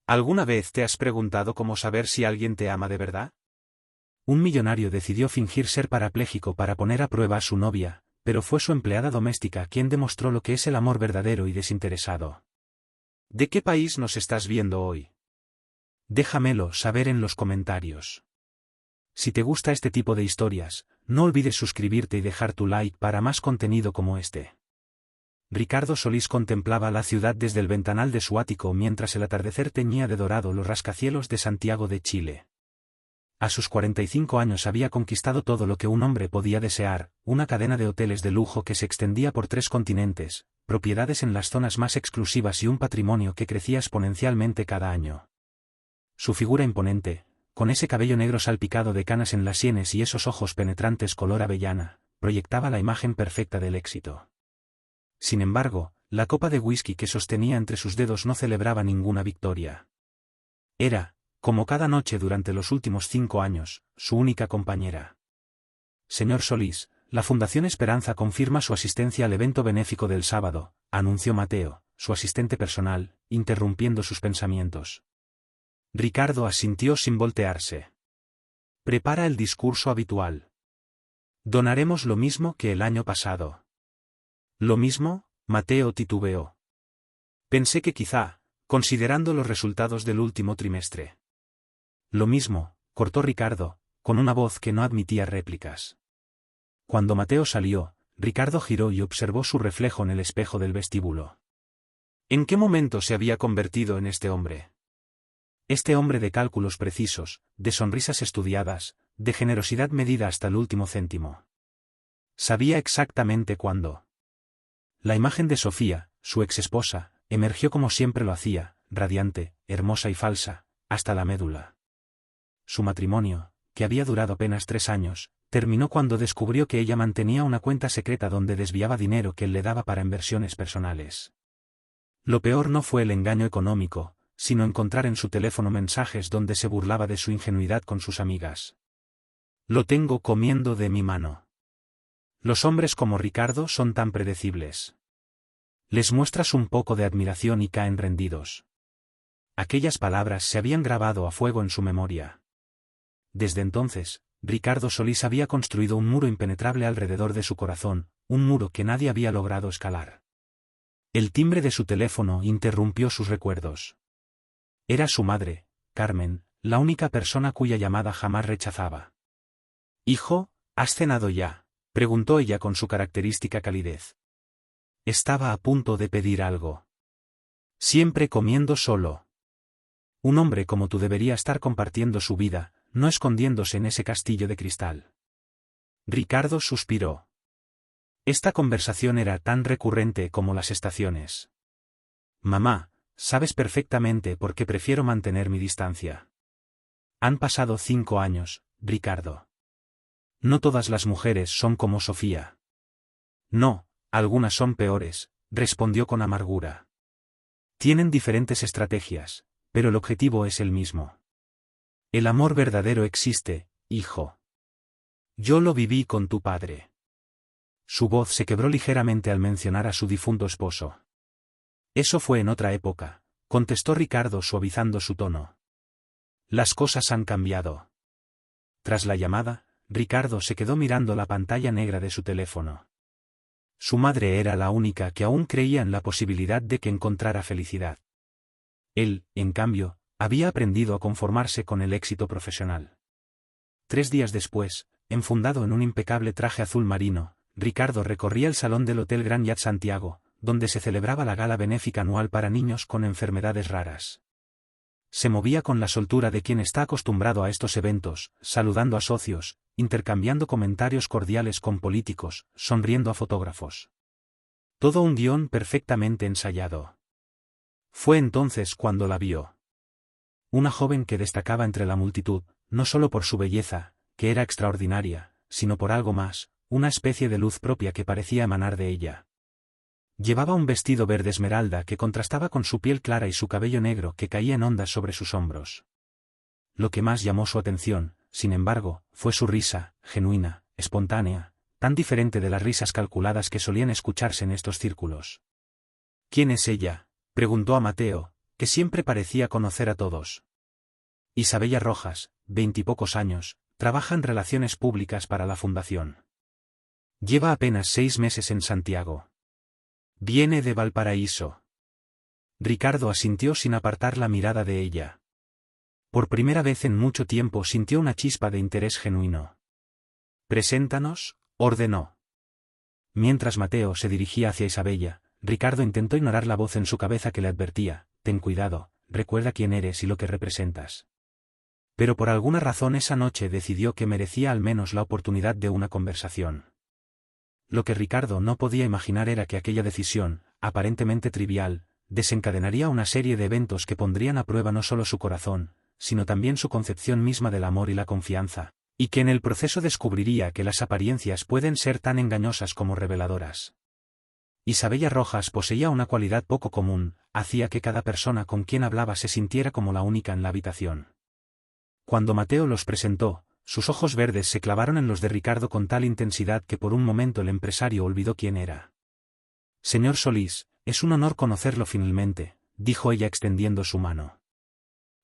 ¿Alguna vez te has preguntado cómo saber si alguien te ama de verdad? Un millonario decidió fingir ser parapléjico para poner a prueba a su novia, pero fue su empleada doméstica quien demostró lo que es el amor verdadero y desinteresado. ¿De qué país nos estás viendo hoy? Déjamelo saber en los comentarios. Si te gusta este tipo de historias, no olvides suscribirte y dejar tu like para más contenido como este. Ricardo Solís contemplaba la ciudad desde el ventanal de su ático mientras el atardecer teñía de dorado los rascacielos de Santiago de Chile. A sus 45 años había conquistado todo lo que un hombre podía desear, una cadena de hoteles de lujo que se extendía por 3 continentes, propiedades en las zonas más exclusivas y un patrimonio que crecía exponencialmente cada año. Su figura imponente, con ese cabello negro salpicado de canas en las sienes y esos ojos penetrantes color avellana, proyectaba la imagen perfecta del éxito. Sin embargo, la copa de whisky que sostenía entre sus dedos no celebraba ninguna victoria. Era, como cada noche durante los últimos 5 años, su única compañera. Señor Solís, la Fundación Esperanza confirma su asistencia al evento benéfico del sábado, anunció Mateo, su asistente personal, interrumpiendo sus pensamientos. Ricardo asintió sin voltearse. Prepara el discurso habitual. Donaremos lo mismo que el año pasado. ¿Lo mismo? Mateo titubeó. Pensé que quizá, considerando los resultados del último trimestre. Lo mismo, cortó Ricardo, con una voz que no admitía réplicas. Cuando Mateo salió, Ricardo giró y observó su reflejo en el espejo del vestíbulo. ¿En qué momento se había convertido en este hombre? Este hombre de cálculos precisos, de sonrisas estudiadas, de generosidad medida hasta el último céntimo. Sabía exactamente cuándo. La imagen de Sofía, su exesposa, emergió como siempre lo hacía, radiante, hermosa y falsa, hasta la médula. Su matrimonio, que había durado apenas 3 años, terminó cuando descubrió que ella mantenía una cuenta secreta donde desviaba dinero que él le daba para inversiones personales. Lo peor no fue el engaño económico, sino encontrar en su teléfono mensajes donde se burlaba de su ingenuidad con sus amigas. Lo tengo comiendo de mi mano. Los hombres como Ricardo son tan predecibles. Les muestras un poco de admiración y caen rendidos. Aquellas palabras se habían grabado a fuego en su memoria. Desde entonces, Ricardo Solís había construido un muro impenetrable alrededor de su corazón, un muro que nadie había logrado escalar. El timbre de su teléfono interrumpió sus recuerdos. Era su madre, Carmen, la única persona cuya llamada jamás rechazaba. «Hijo, ¿has cenado ya?», preguntó ella con su característica calidez. Estaba a punto de pedir algo. Siempre comiendo solo. Un hombre como tú debería estar compartiendo su vida, no escondiéndose en ese castillo de cristal. Ricardo suspiró. Esta conversación era tan recurrente como las estaciones. Mamá, sabes perfectamente por qué prefiero mantener mi distancia. Han pasado 5 años, Ricardo. No todas las mujeres son como Sofía. No, algunas son peores, respondió con amargura. Tienen diferentes estrategias, pero el objetivo es el mismo. El amor verdadero existe, hijo. Yo lo viví con tu padre. Su voz se quebró ligeramente al mencionar a su difunto esposo. Eso fue en otra época, contestó Ricardo suavizando su tono. Las cosas han cambiado. Tras la llamada, Ricardo se quedó mirando la pantalla negra de su teléfono. Su madre era la única que aún creía en la posibilidad de que encontrara felicidad. Él, en cambio, había aprendido a conformarse con el éxito profesional. 3 días después, enfundado en un impecable traje azul marino, Ricardo recorría el salón del Hotel Grand Hyatt Santiago, donde se celebraba la gala benéfica anual para niños con enfermedades raras. Se movía con la soltura de quien está acostumbrado a estos eventos, saludando a socios, intercambiando comentarios cordiales con políticos, sonriendo a fotógrafos. Todo un guión perfectamente ensayado. Fue entonces cuando la vio. Una joven que destacaba entre la multitud, no solo por su belleza, que era extraordinaria, sino por algo más, una especie de luz propia que parecía emanar de ella. Llevaba un vestido verde esmeralda que contrastaba con su piel clara y su cabello negro que caía en ondas sobre sus hombros. Lo que más llamó su atención, sin embargo, fue su risa, genuina, espontánea, tan diferente de las risas calculadas que solían escucharse en estos círculos. «¿Quién es ella?», preguntó a Mateo, que siempre parecía conocer a todos. Isabella Rojas, 20 y pocos años, trabaja en relaciones públicas para la fundación. Lleva apenas 6 meses en Santiago. Viene de Valparaíso. Ricardo asintió sin apartar la mirada de ella. Por primera vez en mucho tiempo sintió una chispa de interés genuino. «Preséntanos», ordenó. Mientras Mateo se dirigía hacia Isabella, Ricardo intentó ignorar la voz en su cabeza que le advertía: «Ten cuidado, recuerda quién eres y lo que representas». Pero por alguna razón esa noche decidió que merecía al menos la oportunidad de una conversación. Lo que Ricardo no podía imaginar era que aquella decisión, aparentemente trivial, desencadenaría una serie de eventos que pondrían a prueba no solo su corazón, sino también su concepción misma del amor y la confianza, y que en el proceso descubriría que las apariencias pueden ser tan engañosas como reveladoras. Isabella Rojas poseía una cualidad poco común: hacía que cada persona con quien hablaba se sintiera como la única en la habitación. Cuando Mateo los presentó, sus ojos verdes se clavaron en los de Ricardo con tal intensidad que por un momento el empresario olvidó quién era. «Señor Solís, es un honor conocerlo finalmente», dijo ella extendiendo su mano.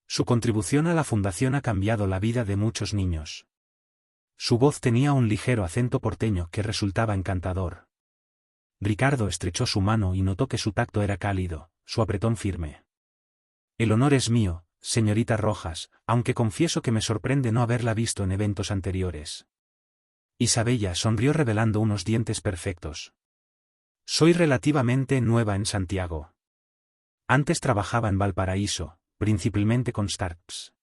Su contribución a la fundación ha cambiado la vida de muchos niños. Su voz tenía un ligero acento porteño que resultaba encantador. Ricardo estrechó su mano y notó que su tacto era cálido, su apretón firme. «El honor es mío, señorita Rojas, aunque confieso que me sorprende no haberla visto en eventos anteriores». Isabella sonrió revelando unos dientes perfectos. «Soy relativamente nueva en Santiago. Antes trabajaba en Valparaíso, principalmente con startups.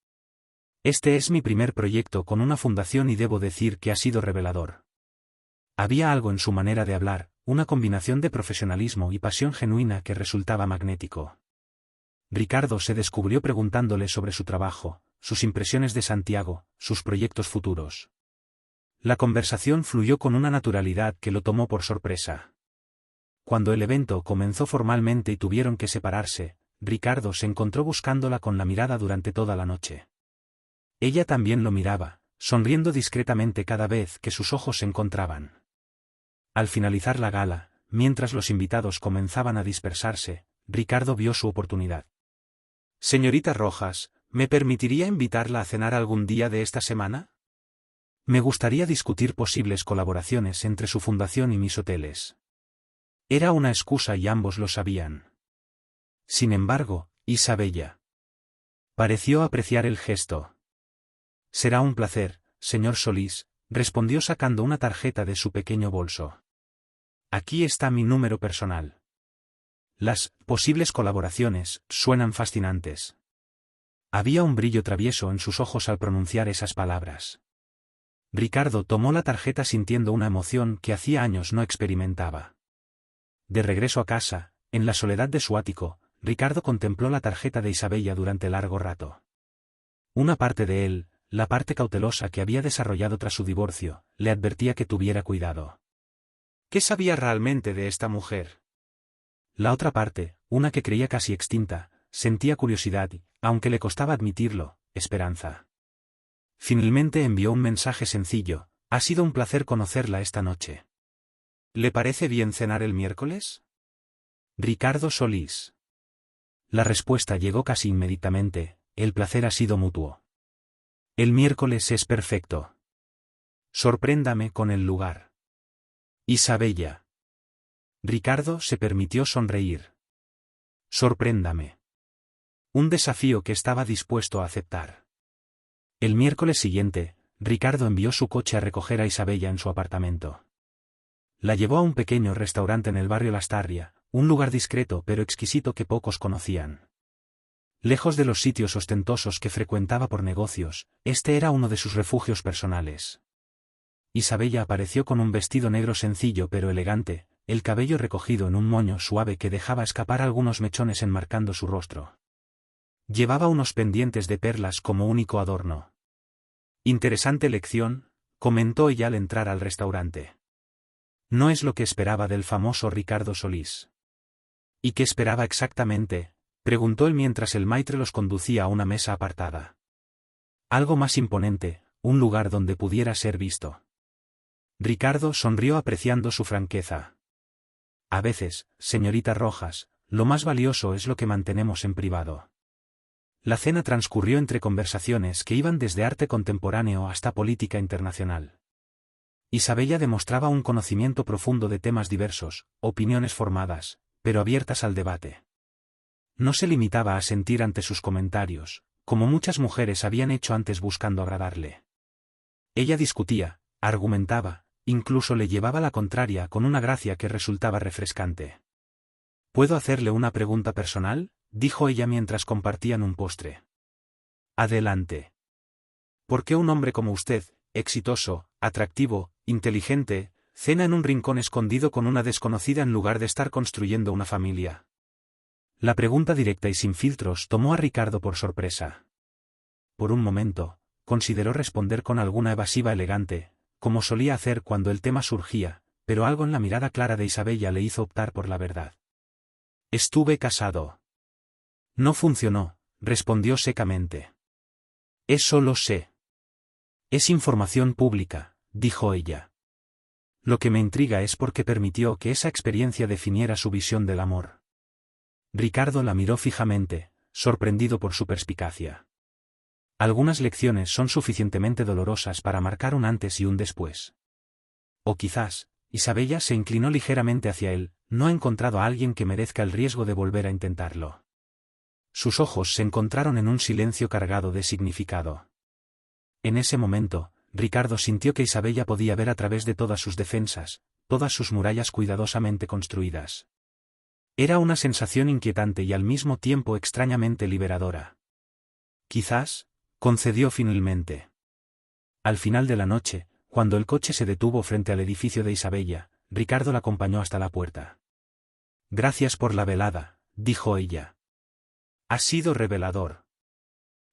Este es mi primer proyecto con una fundación y debo decir que ha sido revelador». Había algo en su manera de hablar, una combinación de profesionalismo y pasión genuina que resultaba magnético. Ricardo se descubrió preguntándole sobre su trabajo, sus impresiones de Santiago, sus proyectos futuros. La conversación fluyó con una naturalidad que lo tomó por sorpresa. Cuando el evento comenzó formalmente y tuvieron que separarse, Ricardo se encontró buscándola con la mirada durante toda la noche. Ella también lo miraba, sonriendo discretamente cada vez que sus ojos se encontraban. Al finalizar la gala, mientras los invitados comenzaban a dispersarse, Ricardo vio su oportunidad. «Señorita Rojas, ¿me permitiría invitarla a cenar algún día de esta semana? Me gustaría discutir posibles colaboraciones entre su fundación y mis hoteles». Era una excusa y ambos lo sabían. Sin embargo, Isabella pareció apreciar el gesto. «Será un placer, señor Solís», respondió sacando una tarjeta de su pequeño bolso. «Aquí está mi número personal. Las posibles colaboraciones suenan fascinantes». Había un brillo travieso en sus ojos al pronunciar esas palabras. Ricardo tomó la tarjeta sintiendo una emoción que hacía años no experimentaba. De regreso a casa, en la soledad de su ático, Ricardo contempló la tarjeta de Isabella durante largo rato. Una parte de él, la parte cautelosa que había desarrollado tras su divorcio, le advertía que tuviera cuidado. ¿Qué sabía realmente de esta mujer? La otra parte, una que creía casi extinta, sentía curiosidad y, aunque le costaba admitirlo, esperanza. Finalmente envió un mensaje sencillo: «Ha sido un placer conocerla esta noche. ¿Le parece bien cenar el miércoles? Ricardo Solís». La respuesta llegó casi inmediatamente: «El placer ha sido mutuo. El miércoles es perfecto. Sorpréndame con el lugar». Isabella. Ricardo se permitió sonreír. «Sorpréndame». Un desafío que estaba dispuesto a aceptar. El miércoles siguiente, Ricardo envió su coche a recoger a Isabella en su apartamento. La llevó a un pequeño restaurante en el barrio Lastarria, un lugar discreto pero exquisito que pocos conocían. Lejos de los sitios ostentosos que frecuentaba por negocios, este era uno de sus refugios personales. Isabella apareció con un vestido negro sencillo pero elegante, el cabello recogido en un moño suave que dejaba escapar algunos mechones enmarcando su rostro. Llevaba unos pendientes de perlas como único adorno. «Interesante elección», comentó ella al entrar al restaurante. No es lo que esperaba del famoso Ricardo Solís. «¿Y qué esperaba exactamente?», preguntó él mientras el maitre los conducía a una mesa apartada. «Algo más imponente, un lugar donde pudiera ser visto». Ricardo sonrió apreciando su franqueza. «A veces, señorita Rojas, lo más valioso es lo que mantenemos en privado. La cena transcurrió entre conversaciones que iban desde arte contemporáneo hasta política internacional. Isabella demostraba un conocimiento profundo de temas diversos, opiniones formadas, pero abiertas al debate. No se limitaba a sentir ante sus comentarios, como muchas mujeres habían hecho antes buscando agradarle. Ella discutía, argumentaba, incluso le llevaba la contraria con una gracia que resultaba refrescante. ¿Puedo hacerle una pregunta personal?, dijo ella mientras compartían un postre. Adelante. ¿Por qué un hombre como usted, exitoso, atractivo, inteligente, cena en un rincón escondido con una desconocida en lugar de estar construyendo una familia? La pregunta directa y sin filtros tomó a Ricardo por sorpresa. Por un momento, consideró responder con alguna evasiva elegante, como solía hacer cuando el tema surgía, pero algo en la mirada clara de Isabella le hizo optar por la verdad. Estuve casado. No funcionó, respondió secamente. Eso lo sé. Es información pública, dijo ella. Lo que me intriga es por qué permitió que esa experiencia definiera su visión del amor. Ricardo la miró fijamente, sorprendido por su perspicacia. Algunas lecciones son suficientemente dolorosas para marcar un antes y un después. O quizás, Isabella se inclinó ligeramente hacia él, no ha encontrado a alguien que merezca el riesgo de volver a intentarlo. Sus ojos se encontraron en un silencio cargado de significado. En ese momento, Ricardo sintió que Isabella podía ver a través de todas sus defensas, todas sus murallas cuidadosamente construidas. Era una sensación inquietante y al mismo tiempo extrañamente liberadora. Quizás, concedió finalmente. Al final de la noche, cuando el coche se detuvo frente al edificio de Isabella, Ricardo la acompañó hasta la puerta. Gracias por la velada, dijo ella. Ha sido revelador.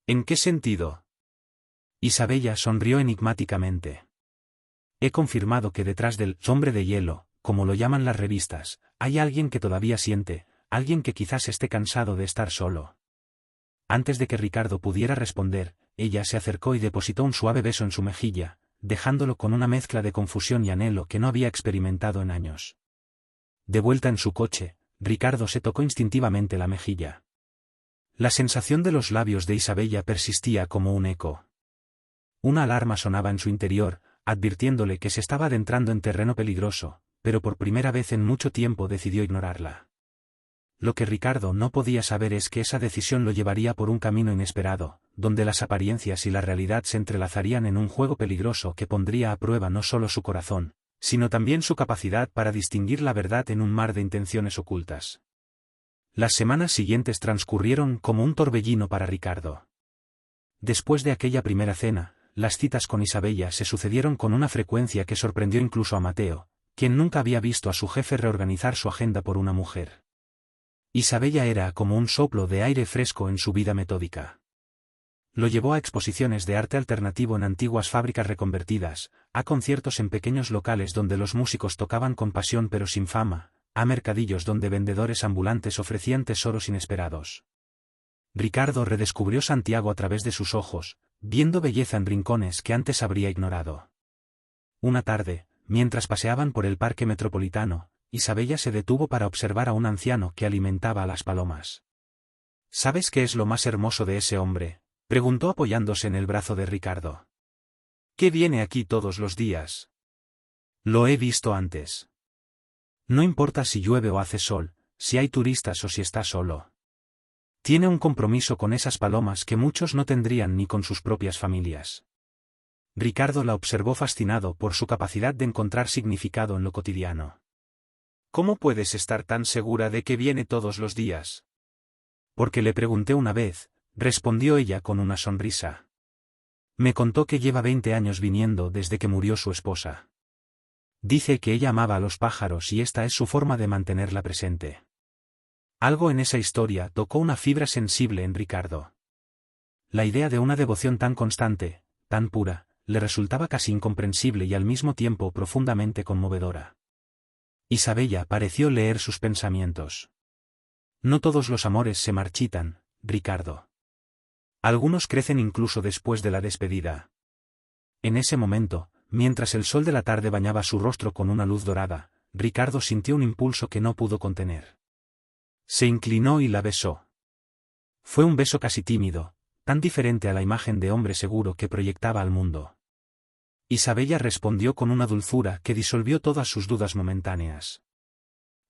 ¿En qué sentido? Isabella sonrió enigmáticamente. He confirmado que detrás del hombre de hielo, como lo llaman las revistas, hay alguien que todavía siente, alguien que quizás esté cansado de estar solo. Antes de que Ricardo pudiera responder, ella se acercó y depositó un suave beso en su mejilla, dejándolo con una mezcla de confusión y anhelo que no había experimentado en años. De vuelta en su coche, Ricardo se tocó instintivamente la mejilla. La sensación de los labios de Isabella persistía como un eco. Una alarma sonaba en su interior, advirtiéndole que se estaba adentrando en terreno peligroso, pero por primera vez en mucho tiempo decidió ignorarla. Lo que Ricardo no podía saber es que esa decisión lo llevaría por un camino inesperado, donde las apariencias y la realidad se entrelazarían en un juego peligroso que pondría a prueba no solo su corazón, sino también su capacidad para distinguir la verdad en un mar de intenciones ocultas. Las semanas siguientes transcurrieron como un torbellino para Ricardo. Después de aquella primera cena, las citas con Isabella se sucedieron con una frecuencia que sorprendió incluso a Mateo, quien nunca había visto a su jefe reorganizar su agenda por una mujer. Isabella era como un soplo de aire fresco en su vida metódica. Lo llevó a exposiciones de arte alternativo en antiguas fábricas reconvertidas, a conciertos en pequeños locales donde los músicos tocaban con pasión pero sin fama, a mercadillos donde vendedores ambulantes ofrecían tesoros inesperados. Ricardo redescubrió Santiago a través de sus ojos, viendo belleza en rincones que antes habría ignorado. Una tarde, mientras paseaban por el parque metropolitano, Isabella se detuvo para observar a un anciano que alimentaba a las palomas. ¿Sabes qué es lo más hermoso de ese hombre?, preguntó apoyándose en el brazo de Ricardo. ¿Qué viene aquí todos los días? Lo he visto antes. No importa si llueve o hace sol, si hay turistas o si está solo. Tiene un compromiso con esas palomas que muchos no tendrían ni con sus propias familias. Ricardo la observó fascinado por su capacidad de encontrar significado en lo cotidiano. ¿Cómo puedes estar tan segura de que viene todos los días? Porque le pregunté una vez, respondió ella con una sonrisa. Me contó que lleva 20 años viniendo desde que murió su esposa. Dice que ella amaba a los pájaros y esta es su forma de mantenerla presente. Algo en esa historia tocó una fibra sensible en Ricardo. La idea de una devoción tan constante, tan pura, le resultaba casi incomprensible y al mismo tiempo profundamente conmovedora. Isabella pareció leer sus pensamientos. No todos los amores se marchitan, Ricardo. Algunos crecen incluso después de la despedida. En ese momento, mientras el sol de la tarde bañaba su rostro con una luz dorada, Ricardo sintió un impulso que no pudo contener. Se inclinó y la besó. Fue un beso casi tímido, tan diferente a la imagen de hombre seguro que proyectaba al mundo. Isabella respondió con una dulzura que disolvió todas sus dudas momentáneas.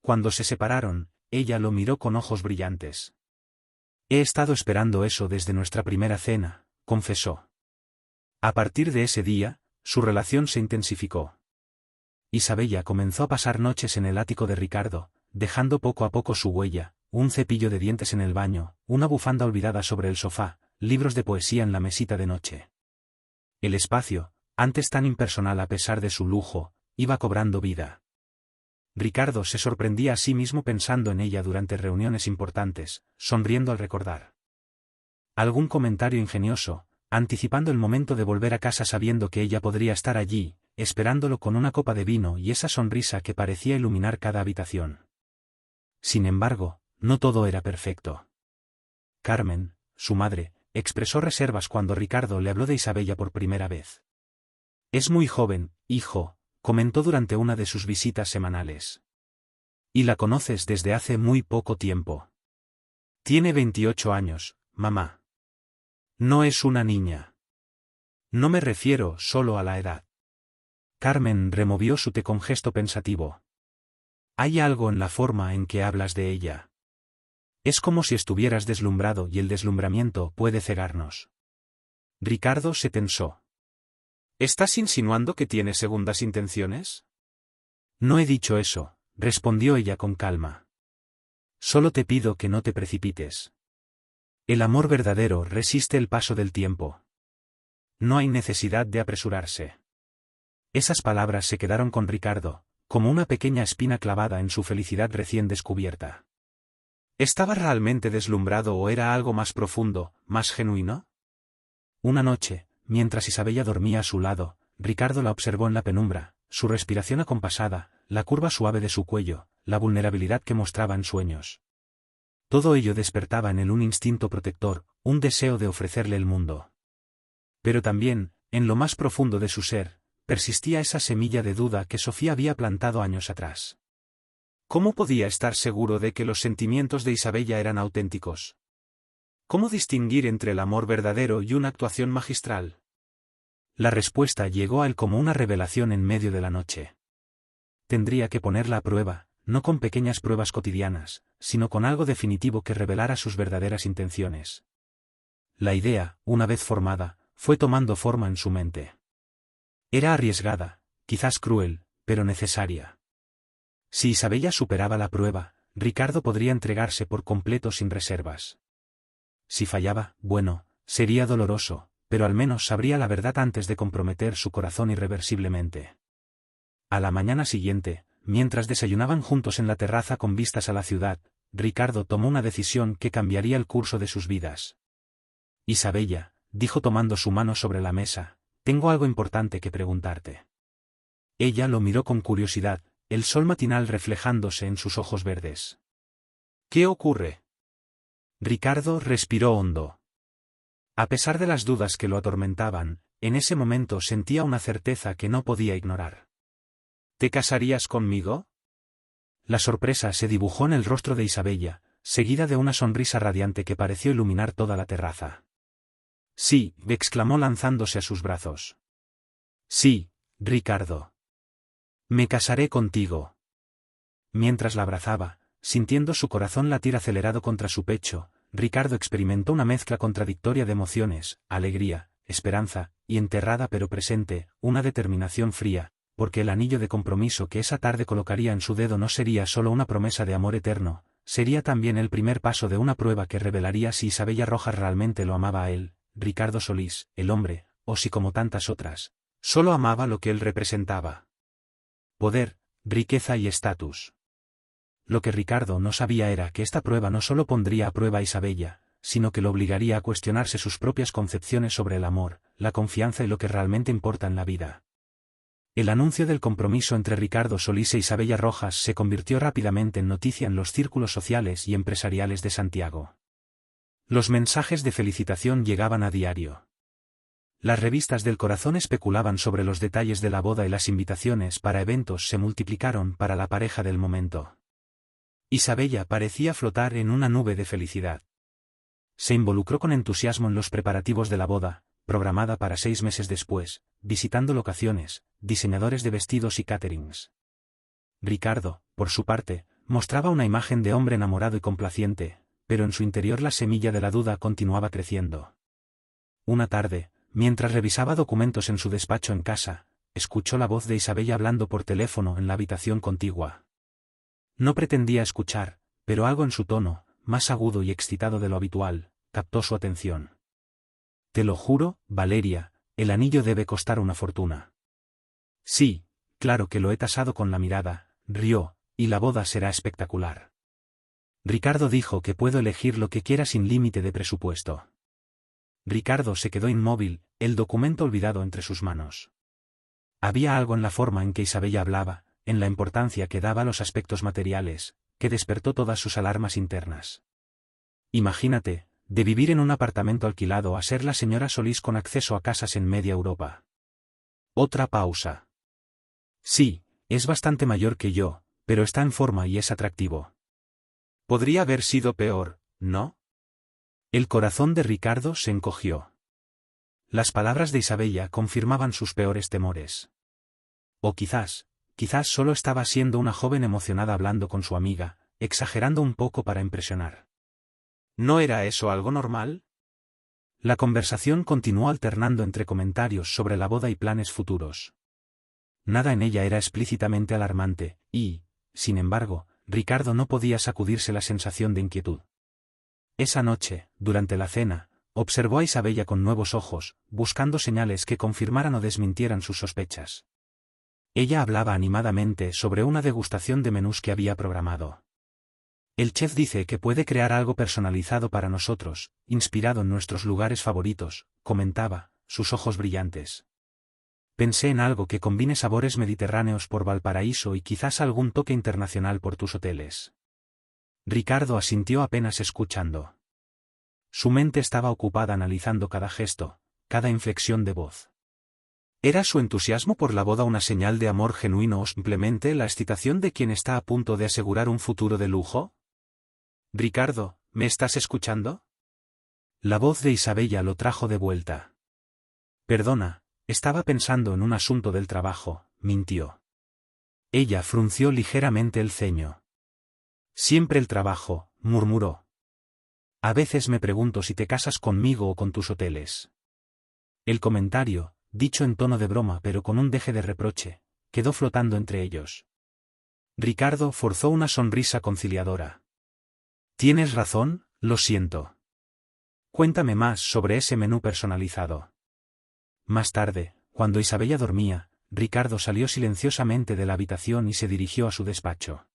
Cuando se separaron, ella lo miró con ojos brillantes. He estado esperando eso desde nuestra primera cena, confesó. A partir de ese día, su relación se intensificó. Isabella comenzó a pasar noches en el ático de Ricardo, dejando poco a poco su huella, un cepillo de dientes en el baño, una bufanda olvidada sobre el sofá, libros de poesía en la mesita de noche. El espacio, antes tan impersonal a pesar de su lujo, iba cobrando vida. Ricardo se sorprendía a sí mismo pensando en ella durante reuniones importantes, sonriendo al recordar algún comentario ingenioso, anticipando el momento de volver a casa sabiendo que ella podría estar allí, esperándolo con una copa de vino y esa sonrisa que parecía iluminar cada habitación. Sin embargo, no todo era perfecto. Carmen, su madre, expresó reservas cuando Ricardo le habló de Isabella por primera vez. Es muy joven, hijo, comentó durante una de sus visitas semanales. Y la conoces desde hace muy poco tiempo. Tiene 28 años, mamá. No es una niña. No me refiero solo a la edad. Carmen removió su té con gesto pensativo. Hay algo en la forma en que hablas de ella. Es como si estuvieras deslumbrado y el deslumbramiento puede cegarnos. Ricardo se tensó. ¿Estás insinuando que tiene segundas intenciones? No he dicho eso, respondió ella con calma. Solo te pido que no te precipites. El amor verdadero resiste el paso del tiempo. No hay necesidad de apresurarse. Esas palabras se quedaron con Ricardo, como una pequeña espina clavada en su felicidad recién descubierta. ¿Estaba realmente deslumbrado o era algo más profundo, más genuino? Una noche, mientras Isabella dormía a su lado, Ricardo la observó en la penumbra, su respiración acompasada, la curva suave de su cuello, la vulnerabilidad que mostraba en sueños. Todo ello despertaba en él un instinto protector, un deseo de ofrecerle el mundo. Pero también, en lo más profundo de su ser, persistía esa semilla de duda que Sofía había plantado años atrás. ¿Cómo podía estar seguro de que los sentimientos de Isabella eran auténticos? ¿Cómo distinguir entre el amor verdadero y una actuación magistral? La respuesta llegó a él como una revelación en medio de la noche. Tendría que ponerla a prueba, no con pequeñas pruebas cotidianas, sino con algo definitivo que revelara sus verdaderas intenciones. La idea, una vez formada, fue tomando forma en su mente. Era arriesgada, quizás cruel, pero necesaria. Si Isabella superaba la prueba, Ricardo podría entregarse por completo sin reservas. Si fallaba, bueno, sería doloroso, pero al menos sabría la verdad antes de comprometer su corazón irreversiblemente. A la mañana siguiente, mientras desayunaban juntos en la terraza con vistas a la ciudad, Ricardo tomó una decisión que cambiaría el curso de sus vidas. Isabella, dijo tomando su mano sobre la mesa, tengo algo importante que preguntarte. Ella lo miró con curiosidad, el sol matinal reflejándose en sus ojos verdes. ¿Qué ocurre? Ricardo respiró hondo. A pesar de las dudas que lo atormentaban, en ese momento sentía una certeza que no podía ignorar. ¿Te casarías conmigo? La sorpresa se dibujó en el rostro de Isabella, seguida de una sonrisa radiante que pareció iluminar toda la terraza. Sí, exclamó lanzándose a sus brazos. Sí, Ricardo. Me casaré contigo. Mientras la abrazaba, sintiendo su corazón latir acelerado contra su pecho, Ricardo experimentó una mezcla contradictoria de emociones, alegría, esperanza, y enterrada pero presente, una determinación fría, porque el anillo de compromiso que esa tarde colocaría en su dedo no sería solo una promesa de amor eterno, sería también el primer paso de una prueba que revelaría si Isabella Rojas realmente lo amaba a él, Ricardo Solís, el hombre, o si como tantas otras, solo amaba lo que él representaba. Poder, riqueza y estatus. Lo que Ricardo no sabía era que esta prueba no solo pondría a prueba a Isabella, sino que lo obligaría a cuestionarse sus propias concepciones sobre el amor, la confianza y lo que realmente importa en la vida. El anuncio del compromiso entre Ricardo Solís e Isabella Rojas se convirtió rápidamente en noticia en los círculos sociales y empresariales de Santiago. Los mensajes de felicitación llegaban a diario. Las revistas del corazón especulaban sobre los detalles de la boda y las invitaciones para eventos se multiplicaron para la pareja del momento. Isabella parecía flotar en una nube de felicidad. Se involucró con entusiasmo en los preparativos de la boda, programada para 6 meses después, visitando locaciones, diseñadores de vestidos y caterings. Ricardo, por su parte, mostraba una imagen de hombre enamorado y complaciente, pero en su interior la semilla de la duda continuaba creciendo. Una tarde, mientras revisaba documentos en su despacho en casa, escuchó la voz de Isabella hablando por teléfono en la habitación contigua. No pretendía escuchar, pero algo en su tono, más agudo y excitado de lo habitual, captó su atención. Te lo juro, Valeria, el anillo debe costar una fortuna. Sí, claro que lo he tasado con la mirada, rió, y la boda será espectacular. Ricardo dijo que puedo elegir lo que quiera sin límite de presupuesto. Ricardo se quedó inmóvil, el documento olvidado entre sus manos. Había algo en la forma en que Isabella hablaba, en la importancia que daba a los aspectos materiales, que despertó todas sus alarmas internas. Imagínate, de vivir en un apartamento alquilado a ser la señora Solís con acceso a casas en media Europa. Otra pausa. Sí, es bastante mayor que yo, pero está en forma y es atractivo. Podría haber sido peor, ¿no? El corazón de Ricardo se encogió. Las palabras de Isabella confirmaban sus peores temores. O quizás solo estaba siendo una joven emocionada hablando con su amiga, exagerando un poco para impresionar. ¿No era eso algo normal? La conversación continuó alternando entre comentarios sobre la boda y planes futuros. Nada en ella era explícitamente alarmante, y, sin embargo, Ricardo no podía sacudirse la sensación de inquietud. Esa noche, durante la cena, observó a Isabella con nuevos ojos, buscando señales que confirmaran o desmintieran sus sospechas. Ella hablaba animadamente sobre una degustación de menús que había programado. El chef dice que puede crear algo personalizado para nosotros, inspirado en nuestros lugares favoritos, comentaba, sus ojos brillantes. Pensé en algo que combine sabores mediterráneos por Valparaíso y quizás algún toque internacional por tus hoteles. Ricardo asintió apenas escuchando. Su mente estaba ocupada analizando cada gesto, cada inflexión de voz. ¿Era su entusiasmo por la boda una señal de amor genuino o simplemente la excitación de quien está a punto de asegurar un futuro de lujo? Ricardo, ¿me estás escuchando? La voz de Isabella lo trajo de vuelta. Perdona, estaba pensando en un asunto del trabajo, mintió. Ella frunció ligeramente el ceño. Siempre el trabajo, murmuró. A veces me pregunto si te casas conmigo o con tus hoteles. El comentario, dicho en tono de broma pero con un deje de reproche, quedó flotando entre ellos. Ricardo forzó una sonrisa conciliadora. Tienes razón, lo siento. Cuéntame más sobre ese menú personalizado. Más tarde, cuando Isabella dormía, Ricardo salió silenciosamente de la habitación y se dirigió a su despacho.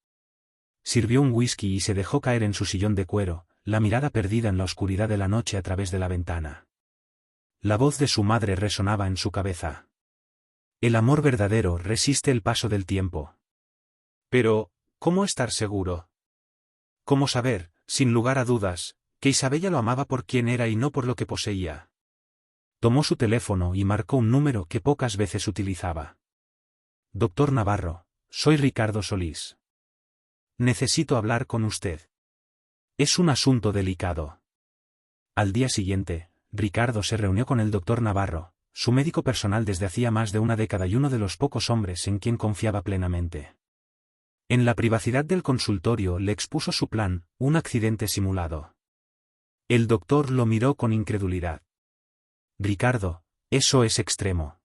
Sirvió un whisky y se dejó caer en su sillón de cuero, la mirada perdida en la oscuridad de la noche a través de la ventana. La voz de su madre resonaba en su cabeza. El amor verdadero resiste el paso del tiempo. Pero, ¿cómo estar seguro? ¿Cómo saber, sin lugar a dudas, que Isabella lo amaba por quien era y no por lo que poseía? Tomó su teléfono y marcó un número que pocas veces utilizaba. Doctor Navarro, soy Ricardo Solís. Necesito hablar con usted. Es un asunto delicado. Al día siguiente, Ricardo se reunió con el doctor Navarro, su médico personal desde hacía más de una década y uno de los pocos hombres en quien confiaba plenamente. En la privacidad del consultorio le expuso su plan, un accidente simulado. El doctor lo miró con incredulidad. Ricardo, eso es extremo.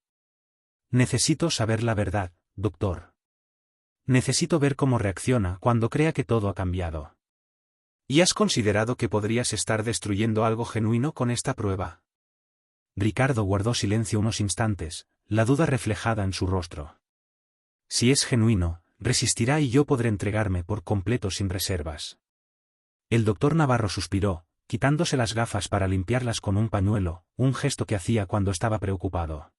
Necesito saber la verdad, doctor. Necesito ver cómo reacciona cuando crea que todo ha cambiado. ¿Y has considerado que podrías estar destruyendo algo genuino con esta prueba? Ricardo guardó silencio unos instantes, la duda reflejada en su rostro. Si es genuino, resistirá y yo podré entregarme por completo sin reservas. El doctor Navarro suspiró, quitándose las gafas para limpiarlas con un pañuelo, un gesto que hacía cuando estaba preocupado.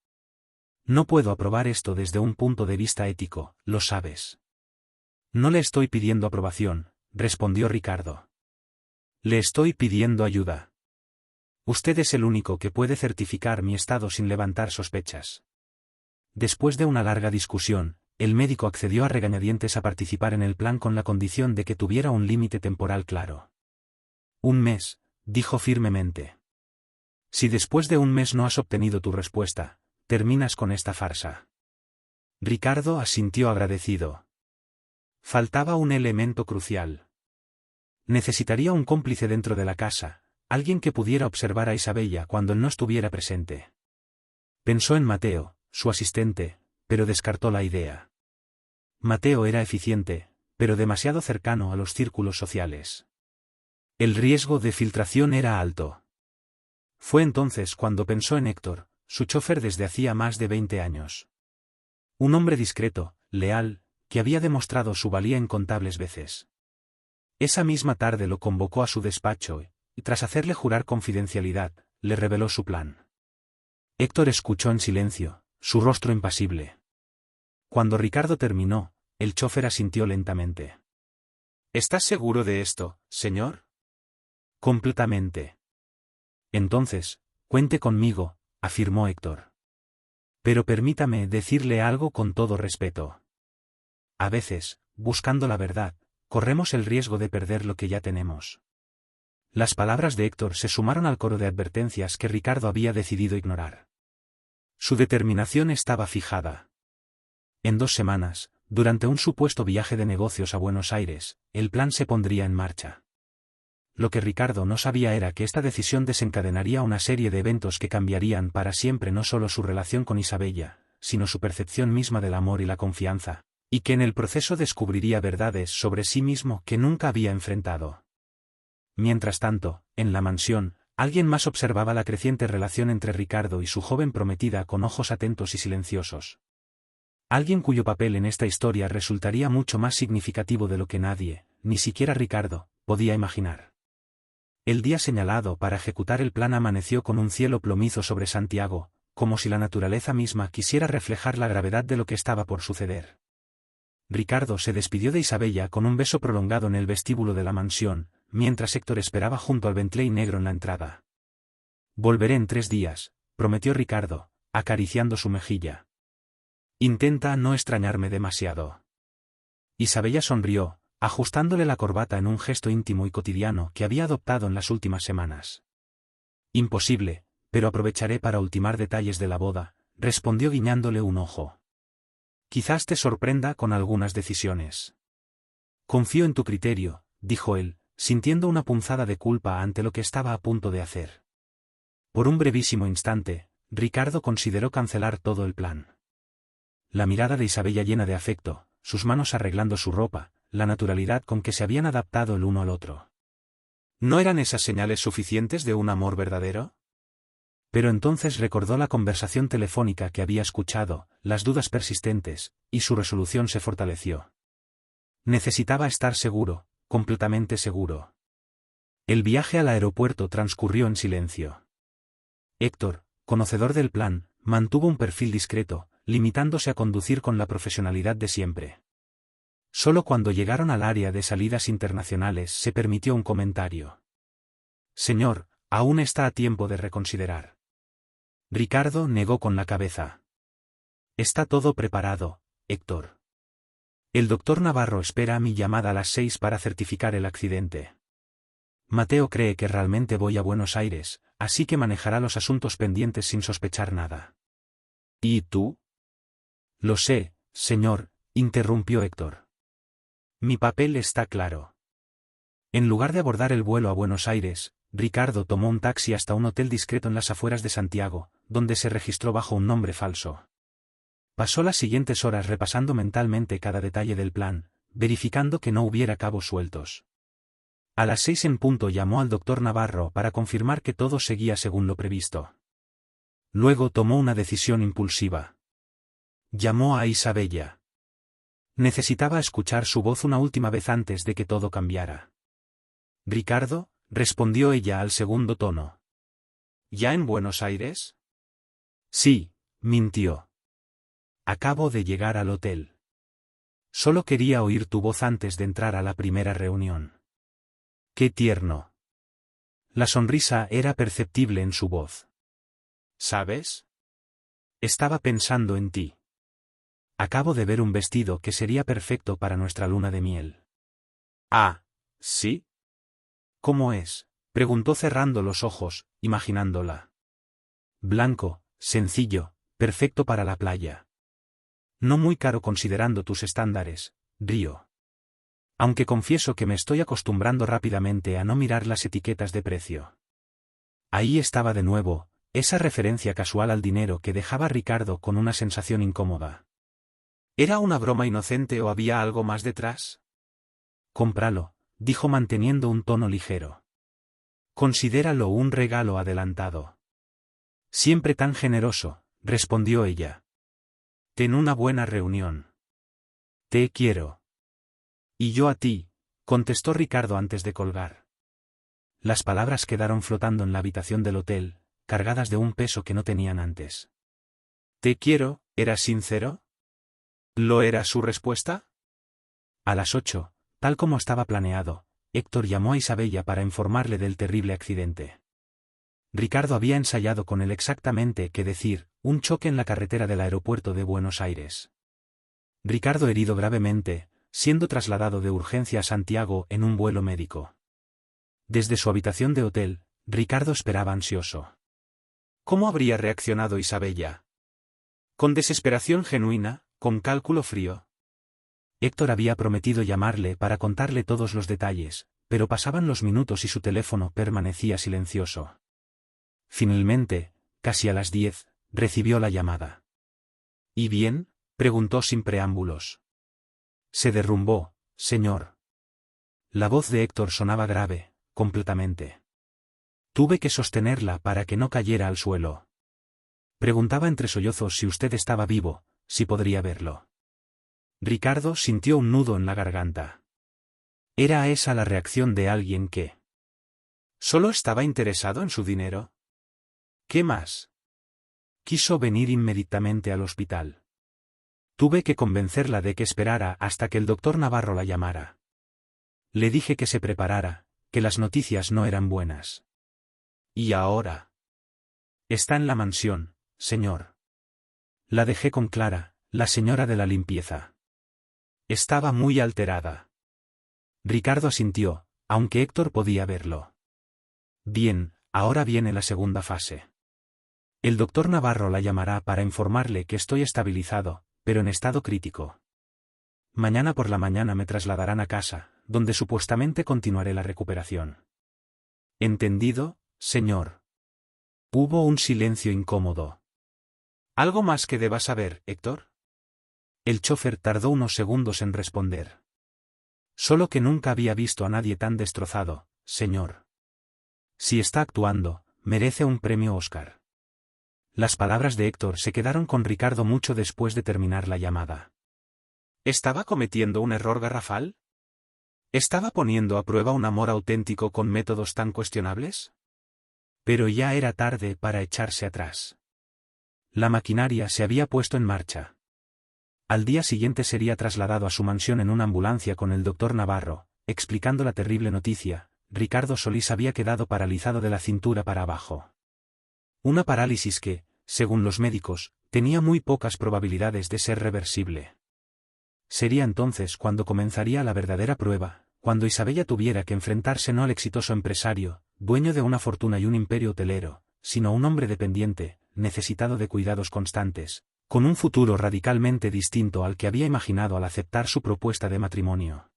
No puedo aprobar esto desde un punto de vista ético, lo sabes. No le estoy pidiendo aprobación, respondió Ricardo. Le estoy pidiendo ayuda. Usted es el único que puede certificar mi estado sin levantar sospechas. Después de una larga discusión, el médico accedió a regañadientes a participar en el plan con la condición de que tuviera un límite temporal claro. Un mes, dijo firmemente. Si después de un mes no has obtenido tu respuesta, terminas con esta farsa. Ricardo asintió agradecido. Faltaba un elemento crucial. Necesitaría un cómplice dentro de la casa, alguien que pudiera observar a Isabella cuando él no estuviera presente. Pensó en Mateo, su asistente, pero descartó la idea. Mateo era eficiente, pero demasiado cercano a los círculos sociales. El riesgo de filtración era alto. Fue entonces cuando pensó en Héctor, su chofer desde hacía más de 20 años. Un hombre discreto, leal, que había demostrado su valía incontables veces. Esa misma tarde lo convocó a su despacho y, tras hacerle jurar confidencialidad, le reveló su plan. Héctor escuchó en silencio, su rostro impasible. Cuando Ricardo terminó, el chofer asintió lentamente. ¿Estás seguro de esto, señor? Completamente. Entonces, cuente conmigo, afirmó Héctor. Pero permítame decirle algo con todo respeto. A veces, buscando la verdad, corremos el riesgo de perder lo que ya tenemos. Las palabras de Héctor se sumaron al coro de advertencias que Ricardo había decidido ignorar. Su determinación estaba fijada. En 2 semanas, durante un supuesto viaje de negocios a Buenos Aires, el plan se pondría en marcha. Lo que Ricardo no sabía era que esta decisión desencadenaría una serie de eventos que cambiarían para siempre no solo su relación con Isabella, sino su percepción misma del amor y la confianza, y que en el proceso descubriría verdades sobre sí mismo que nunca había enfrentado. Mientras tanto, en la mansión, alguien más observaba la creciente relación entre Ricardo y su joven prometida con ojos atentos y silenciosos. Alguien cuyo papel en esta historia resultaría mucho más significativo de lo que nadie, ni siquiera Ricardo, podía imaginar. El día señalado para ejecutar el plan amaneció con un cielo plomizo sobre Santiago, como si la naturaleza misma quisiera reflejar la gravedad de lo que estaba por suceder. Ricardo se despidió de Isabella con un beso prolongado en el vestíbulo de la mansión, mientras Héctor esperaba junto al Bentley negro en la entrada. Volveré en 3 días, prometió Ricardo, acariciando su mejilla. Intenta no extrañarme demasiado. Isabella sonrió, ajustándole la corbata en un gesto íntimo y cotidiano que había adoptado en las últimas semanas. Imposible, pero aprovecharé para ultimar detalles de la boda, respondió guiñándole un ojo. Quizás te sorprenda con algunas decisiones. Confío en tu criterio, dijo él, sintiendo una punzada de culpa ante lo que estaba a punto de hacer. Por un brevísimo instante, Ricardo consideró cancelar todo el plan. La mirada de Isabella llena de afecto, sus manos arreglando su ropa, la naturalidad con que se habían adaptado el uno al otro. ¿No eran esas señales suficientes de un amor verdadero? Pero entonces recordó la conversación telefónica que había escuchado, las dudas persistentes, y su resolución se fortaleció. Necesitaba estar seguro, completamente seguro. El viaje al aeropuerto transcurrió en silencio. Héctor, conocedor del plan, mantuvo un perfil discreto, limitándose a conducir con la profesionalidad de siempre. Solo cuando llegaron al área de salidas internacionales se permitió un comentario. Señor, aún está a tiempo de reconsiderar. Ricardo negó con la cabeza. Está todo preparado, Héctor. El doctor Navarro espera mi llamada a las 6 para certificar el accidente. Mateo cree que realmente voy a Buenos Aires, así que manejará los asuntos pendientes sin sospechar nada. ¿Y tú? Lo sé, señor, interrumpió Héctor. Mi papel está claro. En lugar de abordar el vuelo a Buenos Aires, Ricardo tomó un taxi hasta un hotel discreto en las afueras de Santiago, donde se registró bajo un nombre falso. Pasó las siguientes horas repasando mentalmente cada detalle del plan, verificando que no hubiera cabos sueltos. A las 6 en punto llamó al doctor Navarro para confirmar que todo seguía según lo previsto. Luego tomó una decisión impulsiva. Llamó a Isabella. Necesitaba escuchar su voz una última vez antes de que todo cambiara. Ricardo, respondió ella al segundo tono. ¿Ya en Buenos Aires? Sí, mintió. Acabo de llegar al hotel. Solo quería oír tu voz antes de entrar a la primera reunión. Qué tierno. La sonrisa era perceptible en su voz. ¿Sabes? Estaba pensando en ti. Acabo de ver un vestido que sería perfecto para nuestra luna de miel. Ah, ¿sí? ¿Cómo es? Preguntó cerrando los ojos, imaginándola. Blanco, sencillo, perfecto para la playa. No muy caro considerando tus estándares, Río. Aunque confieso que me estoy acostumbrando rápidamente a no mirar las etiquetas de precio. Ahí estaba de nuevo, esa referencia casual al dinero que dejaba a Ricardo con una sensación incómoda. ¿Era una broma inocente o había algo más detrás? Cómpralo, dijo manteniendo un tono ligero. Considéralo un regalo adelantado. Siempre tan generoso, respondió ella. Ten una buena reunión. Te quiero. Y yo a ti, contestó Ricardo antes de colgar. Las palabras quedaron flotando en la habitación del hotel, cargadas de un peso que no tenían antes. Te quiero, ¿era sincero? ¿Lo era su respuesta? A las 8, tal como estaba planeado, Héctor llamó a Isabella para informarle del terrible accidente. Ricardo había ensayado con él exactamente qué decir, un choque en la carretera del aeropuerto de Buenos Aires. Ricardo herido gravemente, siendo trasladado de urgencia a Santiago en un vuelo médico. Desde su habitación de hotel, Ricardo esperaba ansioso. ¿Cómo habría reaccionado Isabella? ¿Con desesperación genuina, con cálculo frío? Héctor había prometido llamarle para contarle todos los detalles, pero pasaban los minutos y su teléfono permanecía silencioso. Finalmente, casi a las 10, recibió la llamada. ¿Y bien?, preguntó sin preámbulos. Se derrumbó, señor. La voz de Héctor sonaba grave, completamente. Tuve que sostenerla para que no cayera al suelo. Preguntaba entre sollozos si usted estaba vivo, si podría verlo. Ricardo sintió un nudo en la garganta. ¿Era esa la reacción de alguien que solo estaba interesado en su dinero? ¿Qué más? Quiso venir inmediatamente al hospital. Tuve que convencerla de que esperara hasta que el doctor Navarro la llamara. Le dije que se preparara, que las noticias no eran buenas. ¿Y ahora? Está en la mansión, señor. La dejé con Clara, la señora de la limpieza. Estaba muy alterada. Ricardo asintió, aunque Héctor podía verlo. Bien, ahora viene la segunda fase. El doctor Navarro la llamará para informarle que estoy estabilizado, pero en estado crítico. Mañana por la mañana me trasladarán a casa, donde supuestamente continuaré la recuperación. ¿Entendido, señor? Hubo un silencio incómodo. ¿Algo más que deba saber, Héctor? El chofer tardó unos segundos en responder. Solo que nunca había visto a nadie tan destrozado, señor. Si está actuando, merece un premio Oscar. Las palabras de Héctor se quedaron con Ricardo mucho después de terminar la llamada. ¿Estaba cometiendo un error garrafal? ¿Estaba poniendo a prueba un amor auténtico con métodos tan cuestionables? Pero ya era tarde para echarse atrás. La maquinaria se había puesto en marcha. Al día siguiente sería trasladado a su mansión en una ambulancia con el doctor Navarro, explicando la terrible noticia. Ricardo Solís había quedado paralizado de la cintura para abajo. Una parálisis que, según los médicos, tenía muy pocas probabilidades de ser reversible. Sería entonces cuando comenzaría la verdadera prueba, cuando Isabella tuviera que enfrentarse no al exitoso empresario, dueño de una fortuna y un imperio hotelero, sino a un hombre dependiente, necesitado de cuidados constantes, con un futuro radicalmente distinto al que había imaginado al aceptar su propuesta de matrimonio.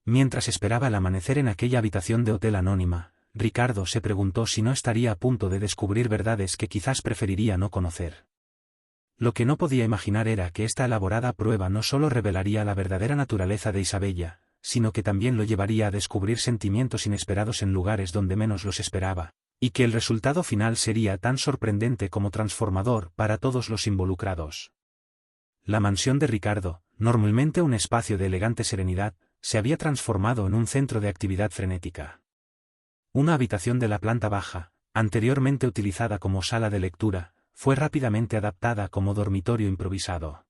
Mientras esperaba el amanecer en aquella habitación de hotel anónima, Ricardo se preguntó si no estaría a punto de descubrir verdades que quizás preferiría no conocer. Lo que no podía imaginar era que esta elaborada prueba no solo revelaría la verdadera naturaleza de Isabella, sino que también lo llevaría a descubrir sentimientos inesperados en lugares donde menos los esperaba, y que el resultado final sería tan sorprendente como transformador para todos los involucrados. La mansión de Ricardo, normalmente un espacio de elegante serenidad, se había transformado en un centro de actividad frenética. Una habitación de la planta baja, anteriormente utilizada como sala de lectura, fue rápidamente adaptada como dormitorio improvisado.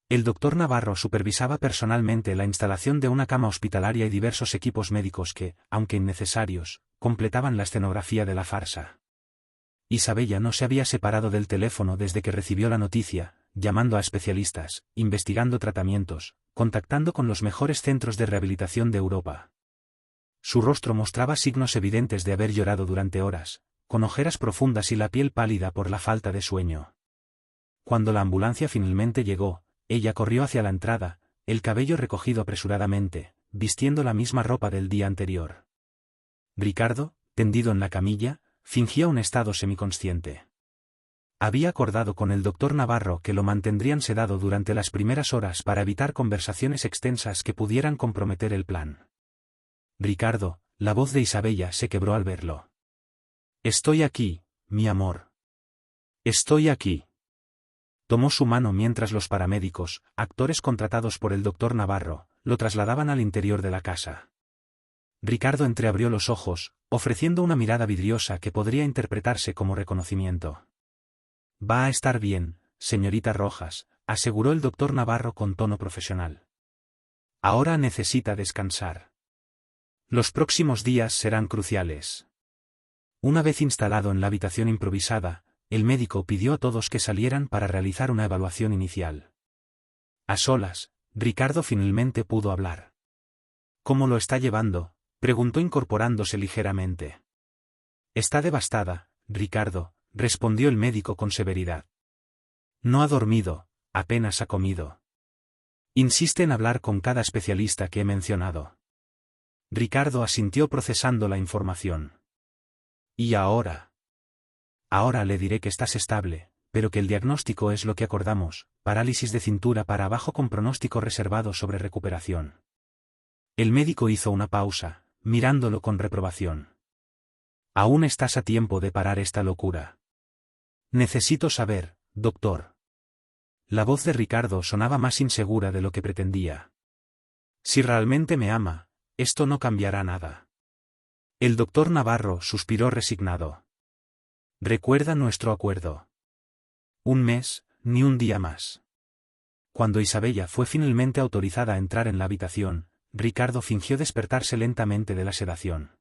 El doctor Navarro supervisaba personalmente la instalación de una cama hospitalaria y diversos equipos médicos que, aunque innecesarios, completaban la escenografía de la farsa. Isabella no se había separado del teléfono desde que recibió la noticia, llamando a especialistas, investigando tratamientos, contactando con los mejores centros de rehabilitación de Europa. Su rostro mostraba signos evidentes de haber llorado durante horas, con ojeras profundas y la piel pálida por la falta de sueño. Cuando la ambulancia finalmente llegó, ella corrió hacia la entrada, el cabello recogido apresuradamente, vistiendo la misma ropa del día anterior. Ricardo, tendido en la camilla, fingía un estado semiconsciente. Había acordado con el doctor Navarro que lo mantendrían sedado durante las primeras horas para evitar conversaciones extensas que pudieran comprometer el plan. Ricardo, la voz de Isabella se quebró al verlo. «Estoy aquí, mi amor. Estoy aquí». Tomó su mano mientras los paramédicos, actores contratados por el doctor Navarro, lo trasladaban al interior de la casa. Ricardo entreabrió los ojos, ofreciendo una mirada vidriosa que podría interpretarse como reconocimiento. «Va a estar bien, señorita Rojas», aseguró el doctor Navarro con tono profesional. «Ahora necesita descansar. Los próximos días serán cruciales». Una vez instalado en la habitación improvisada, el médico pidió a todos que salieran para realizar una evaluación inicial. A solas, Ricardo finalmente pudo hablar. «¿Cómo lo está llevando?», preguntó incorporándose ligeramente. «Está devastada, Ricardo», respondió el médico con severidad. «No ha dormido, apenas ha comido. Insiste en hablar con cada especialista que he mencionado». Ricardo asintió procesando la información. «¿Y ahora?» «Ahora le diré que estás estable, pero que el diagnóstico es lo que acordamos, parálisis de cintura para abajo con pronóstico reservado sobre recuperación». El médico hizo una pausa, mirándolo con reprobación. «Aún estás a tiempo de parar esta locura». «Necesito saber, doctor». La voz de Ricardo sonaba más insegura de lo que pretendía. «Si realmente me ama, esto no cambiará nada». El doctor Navarro suspiró resignado. «Recuerda nuestro acuerdo. Un mes, ni un día más». Cuando Isabella fue finalmente autorizada a entrar en la habitación, Ricardo fingió despertarse lentamente de la sedación.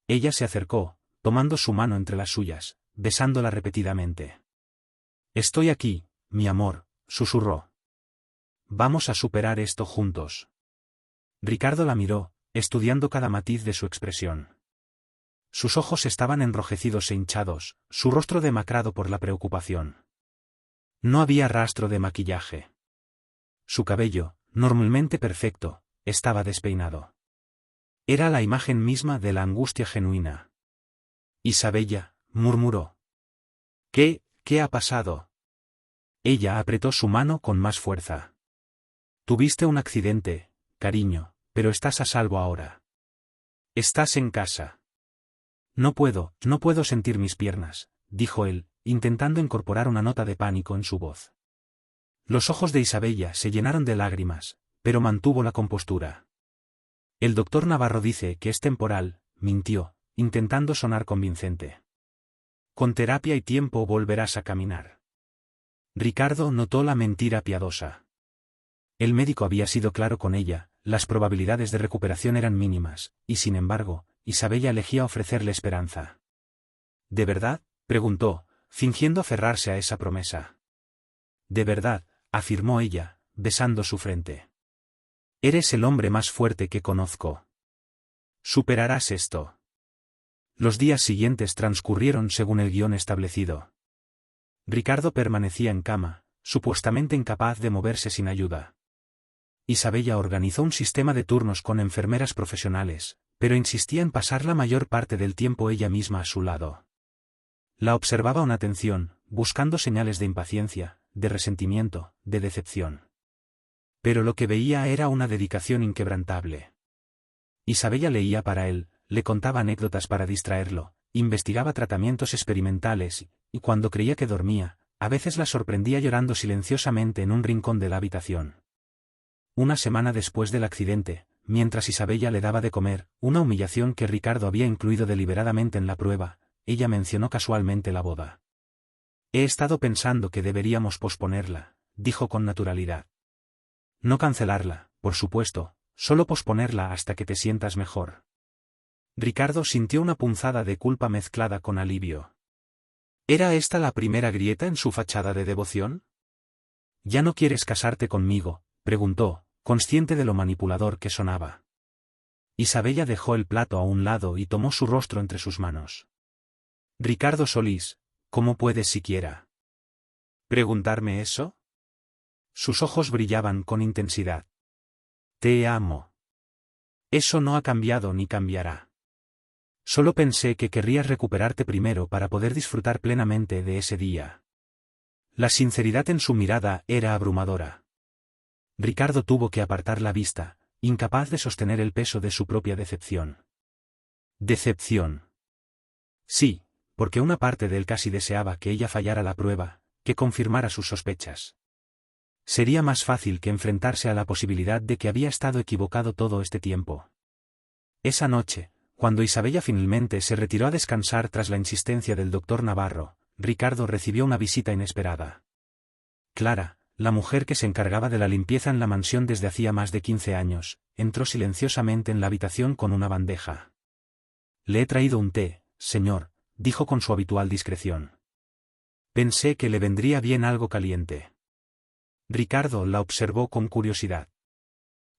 Ella se acercó, tomando su mano entre las suyas, besándola repetidamente. «Estoy aquí, mi amor», susurró. «Vamos a superar esto juntos». Ricardo la miró, estudiando cada matiz de su expresión. Sus ojos estaban enrojecidos e hinchados, su rostro demacrado por la preocupación. No había rastro de maquillaje. Su cabello, normalmente perfecto, estaba despeinado. Era la imagen misma de la angustia genuina. «Isabella», murmuró. ¿Qué ha pasado?» Ella apretó su mano con más fuerza. «Tuviste un accidente, cariño, pero estás a salvo ahora. Estás en casa». No puedo sentir mis piernas», dijo él, intentando incorporar una nota de pánico en su voz. Los ojos de Isabella se llenaron de lágrimas, pero mantuvo la compostura. «El doctor Navarro dice que es temporal», mintió, intentando sonar convincente. «Con terapia y tiempo volverás a caminar». Ricardo notó la mentira piadosa. El médico había sido claro con ella, las probabilidades de recuperación eran mínimas, y sin embargo, Isabella elegía ofrecerle esperanza. «¿De verdad?», preguntó, fingiendo aferrarse a esa promesa. «De verdad», afirmó ella, besando su frente. «Eres el hombre más fuerte que conozco. Superarás esto». Los días siguientes transcurrieron según el guión establecido. Ricardo permanecía en cama, supuestamente incapaz de moverse sin ayuda. Isabella organizó un sistema de turnos con enfermeras profesionales, pero insistía en pasar la mayor parte del tiempo ella misma a su lado. La observaba con atención, buscando señales de impaciencia, de resentimiento, de decepción. Pero lo que veía era una dedicación inquebrantable. Isabella leía para él, le contaba anécdotas para distraerlo, investigaba tratamientos experimentales, y cuando creía que dormía, a veces la sorprendía llorando silenciosamente en un rincón de la habitación. Una semana después del accidente, mientras Isabella le daba de comer, una humillación que Ricardo había incluido deliberadamente en la prueba, ella mencionó casualmente la boda. «He estado pensando que deberíamos posponerla», dijo con naturalidad. «No cancelarla, por supuesto, solo posponerla hasta que te sientas mejor». Ricardo sintió una punzada de culpa mezclada con alivio. ¿Era esta la primera grieta en su fachada de devoción? ¿Ya no quieres casarte conmigo?, preguntó, consciente de lo manipulador que sonaba. Isabella dejó el plato a un lado y tomó su rostro entre sus manos. Ricardo Solís, ¿cómo puedes siquiera ¿preguntarme eso? Sus ojos brillaban con intensidad. Te amo. Eso no ha cambiado ni cambiará. Solo pensé que querrías recuperarte primero para poder disfrutar plenamente de ese día. La sinceridad en su mirada era abrumadora. Ricardo tuvo que apartar la vista, incapaz de sostener el peso de su propia decepción. ¿Decepción? Sí, porque una parte de él casi deseaba que ella fallara la prueba, que confirmara sus sospechas. Sería más fácil que enfrentarse a la posibilidad de que había estado equivocado todo este tiempo. Esa noche, cuando Isabella finalmente se retiró a descansar tras la insistencia del doctor Navarro, Ricardo recibió una visita inesperada. Clara, la mujer que se encargaba de la limpieza en la mansión desde hacía más de 15 años, entró silenciosamente en la habitación con una bandeja. «Le he traído un té, señor», dijo con su habitual discreción. «Pensé que le vendría bien algo caliente». Ricardo la observó con curiosidad.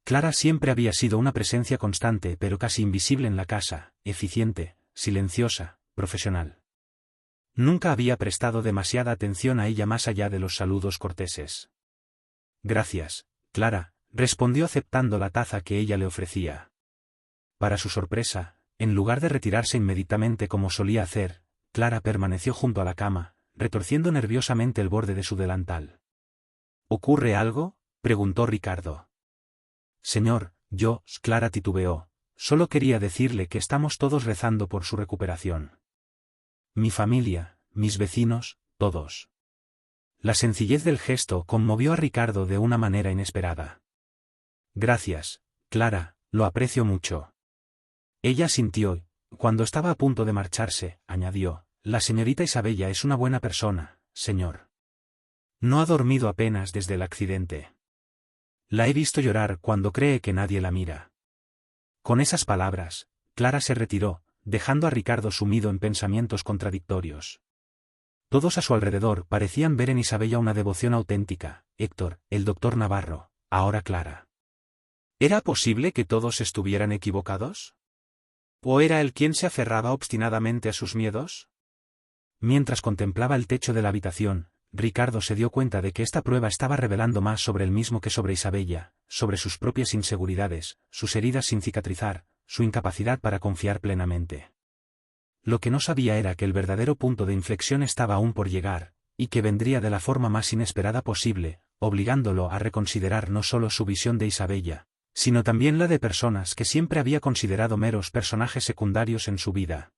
Clara siempre había sido una presencia constante pero casi invisible en la casa, eficiente, silenciosa, profesional. Nunca había prestado demasiada atención a ella más allá de los saludos corteses. «Gracias, Clara», respondió aceptando la taza que ella le ofrecía. Para su sorpresa, en lugar de retirarse inmediatamente como solía hacer, Clara permaneció junto a la cama, retorciendo nerviosamente el borde de su delantal. «¿Ocurre algo?», preguntó Ricardo. «Señor, Clara titubeó, solo quería decirle que estamos todos rezando por su recuperación. Mi familia, mis vecinos, todos». La sencillez del gesto conmovió a Ricardo de una manera inesperada. «Gracias, Clara, lo aprecio mucho». Ella sintió y, cuando estaba a punto de marcharse, añadió: «La señorita Isabella es una buena persona, señor. No ha dormido apenas desde el accidente. La he visto llorar cuando cree que nadie la mira». Con esas palabras, Clara se retiró, dejando a Ricardo sumido en pensamientos contradictorios. Todos a su alrededor parecían ver en Isabella una devoción auténtica: Héctor, el doctor Navarro, ahora Clara. ¿Era posible que todos estuvieran equivocados? ¿O era él quien se aferraba obstinadamente a sus miedos? Mientras contemplaba el techo de la habitación, Ricardo se dio cuenta de que esta prueba estaba revelando más sobre él mismo que sobre Isabella, sobre sus propias inseguridades, sus heridas sin cicatrizar, su incapacidad para confiar plenamente. Lo que no sabía era que el verdadero punto de inflexión estaba aún por llegar, y que vendría de la forma más inesperada posible, obligándolo a reconsiderar no solo su visión de Isabella, sino también la de personas que siempre había considerado meros personajes secundarios en su vida.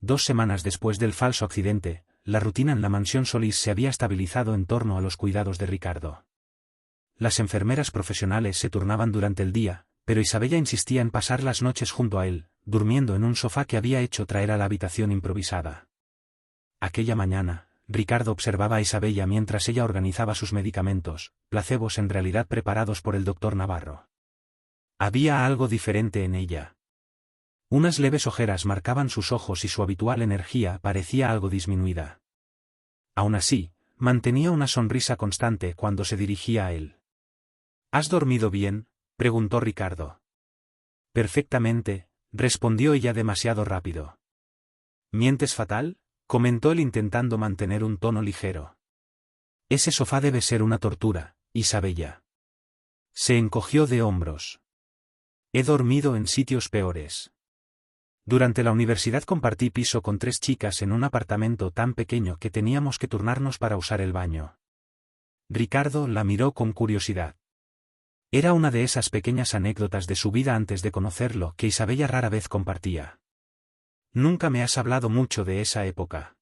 2 semanas después del falso accidente, la rutina en la mansión Solís se había estabilizado en torno a los cuidados de Ricardo. Las enfermeras profesionales se turnaban durante el día, pero Isabella insistía en pasar las noches junto a él, durmiendo en un sofá que había hecho traer a la habitación improvisada. Aquella mañana, Ricardo observaba a Isabella mientras ella organizaba sus medicamentos, placebos en realidad preparados por el doctor Navarro. Había algo diferente en ella. Unas leves ojeras marcaban sus ojos y su habitual energía parecía algo disminuida. Aún así, mantenía una sonrisa constante cuando se dirigía a él. «¿Has dormido bien?», preguntó Ricardo. «Perfectamente», respondió ella demasiado rápido. «¿Mientes fatal?», comentó él intentando mantener un tono ligero. «Ese sofá debe ser una tortura, Isabella». Se encogió de hombros. «He dormido en sitios peores. Durante la universidad compartí piso con 3 chicas en un apartamento tan pequeño que teníamos que turnarnos para usar el baño». Ricardo la miró con curiosidad. Era una de esas pequeñas anécdotas de su vida antes de conocerlo que Isabella rara vez compartía. «Nunca me has hablado mucho de esa época».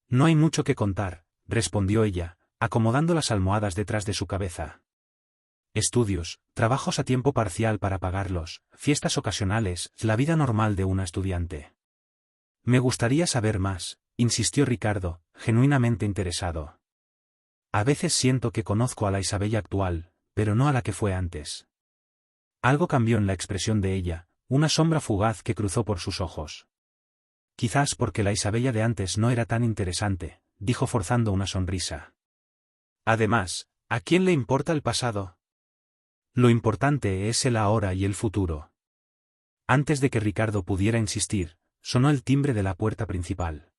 «No hay mucho que contar», respondió ella, acomodando las almohadas detrás de su cabeza. «Estudios, trabajos a tiempo parcial para pagarlos, fiestas ocasionales, la vida normal de una estudiante». «Me gustaría saber más», insistió Ricardo, genuinamente interesado. «A veces siento que conozco a la Isabella actual, pero no a la que fue antes». Algo cambió en la expresión de ella, una sombra fugaz que cruzó por sus ojos. «Quizás porque la Isabella de antes no era tan interesante», dijo forzando una sonrisa. «Además, ¿A quién le importa el pasado? Lo importante es el ahora y el futuro. Antes de que Ricardo pudiera insistir, sonó el timbre de la puerta principal.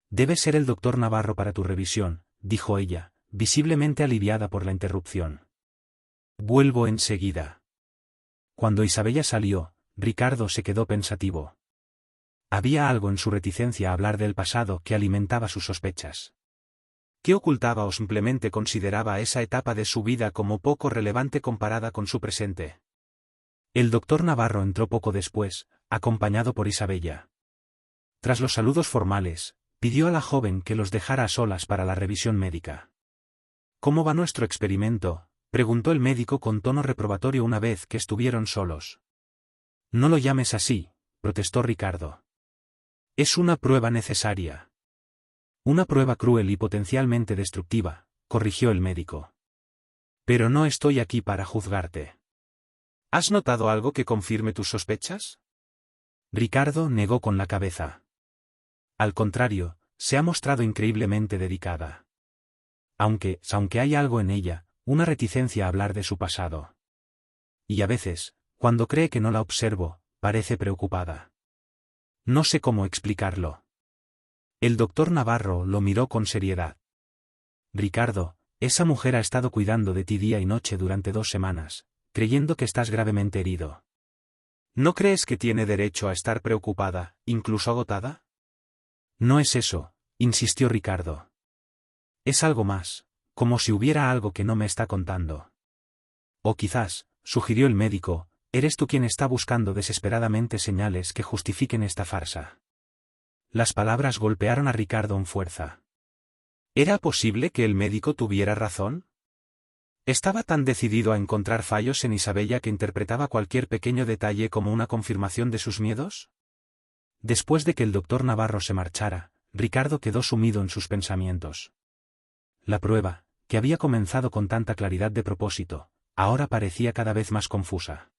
Debe ser el doctor Navarro para tu revisión, dijo ella, visiblemente aliviada por la interrupción. Vuelvo enseguida. Cuando Isabella salió, Ricardo se quedó pensativo. Había algo en su reticencia a hablar del pasado que alimentaba sus sospechas. ¿Qué ocultaba o simplemente consideraba esa etapa de su vida como poco relevante comparada con su presente? El doctor Navarro entró poco después, acompañado por Isabella. Tras los saludos formales, pidió a la joven que los dejara a solas para la revisión médica. ¿Cómo va nuestro experimento?, preguntó el médico con tono reprobatorio una vez que estuvieron solos. No lo llames así, protestó Ricardo. Es una prueba necesaria. Una prueba cruel y potencialmente destructiva, corrigió el médico. Pero no estoy aquí para juzgarte. ¿Has notado algo que confirme tus sospechas? Ricardo negó con la cabeza. Al contrario, se ha mostrado increíblemente dedicada. Aunque hay algo en ella, una reticencia a hablar de su pasado. Y a veces, cuando cree que no la observo, parece preocupada. No sé cómo explicarlo. El doctor Navarro lo miró con seriedad. Ricardo, esa mujer ha estado cuidando de ti día y noche durante 2 semanas, creyendo que estás gravemente herido. ¿No crees que tiene derecho a estar preocupada, incluso agotada? No es eso, insistió Ricardo. Es algo más, como si hubiera algo que no me está contando. O quizás, sugirió el médico, eres tú quien está buscando desesperadamente señales que justifiquen esta farsa. Las palabras golpearon a Ricardo con fuerza. ¿Era posible que el médico tuviera razón? ¿Estaba tan decidido a encontrar fallos en Isabella que interpretaba cualquier pequeño detalle como una confirmación de sus miedos? Después de que el doctor Navarro se marchara, Ricardo quedó sumido en sus pensamientos. La prueba, que había comenzado con tanta claridad de propósito, ahora parecía cada vez más confusa.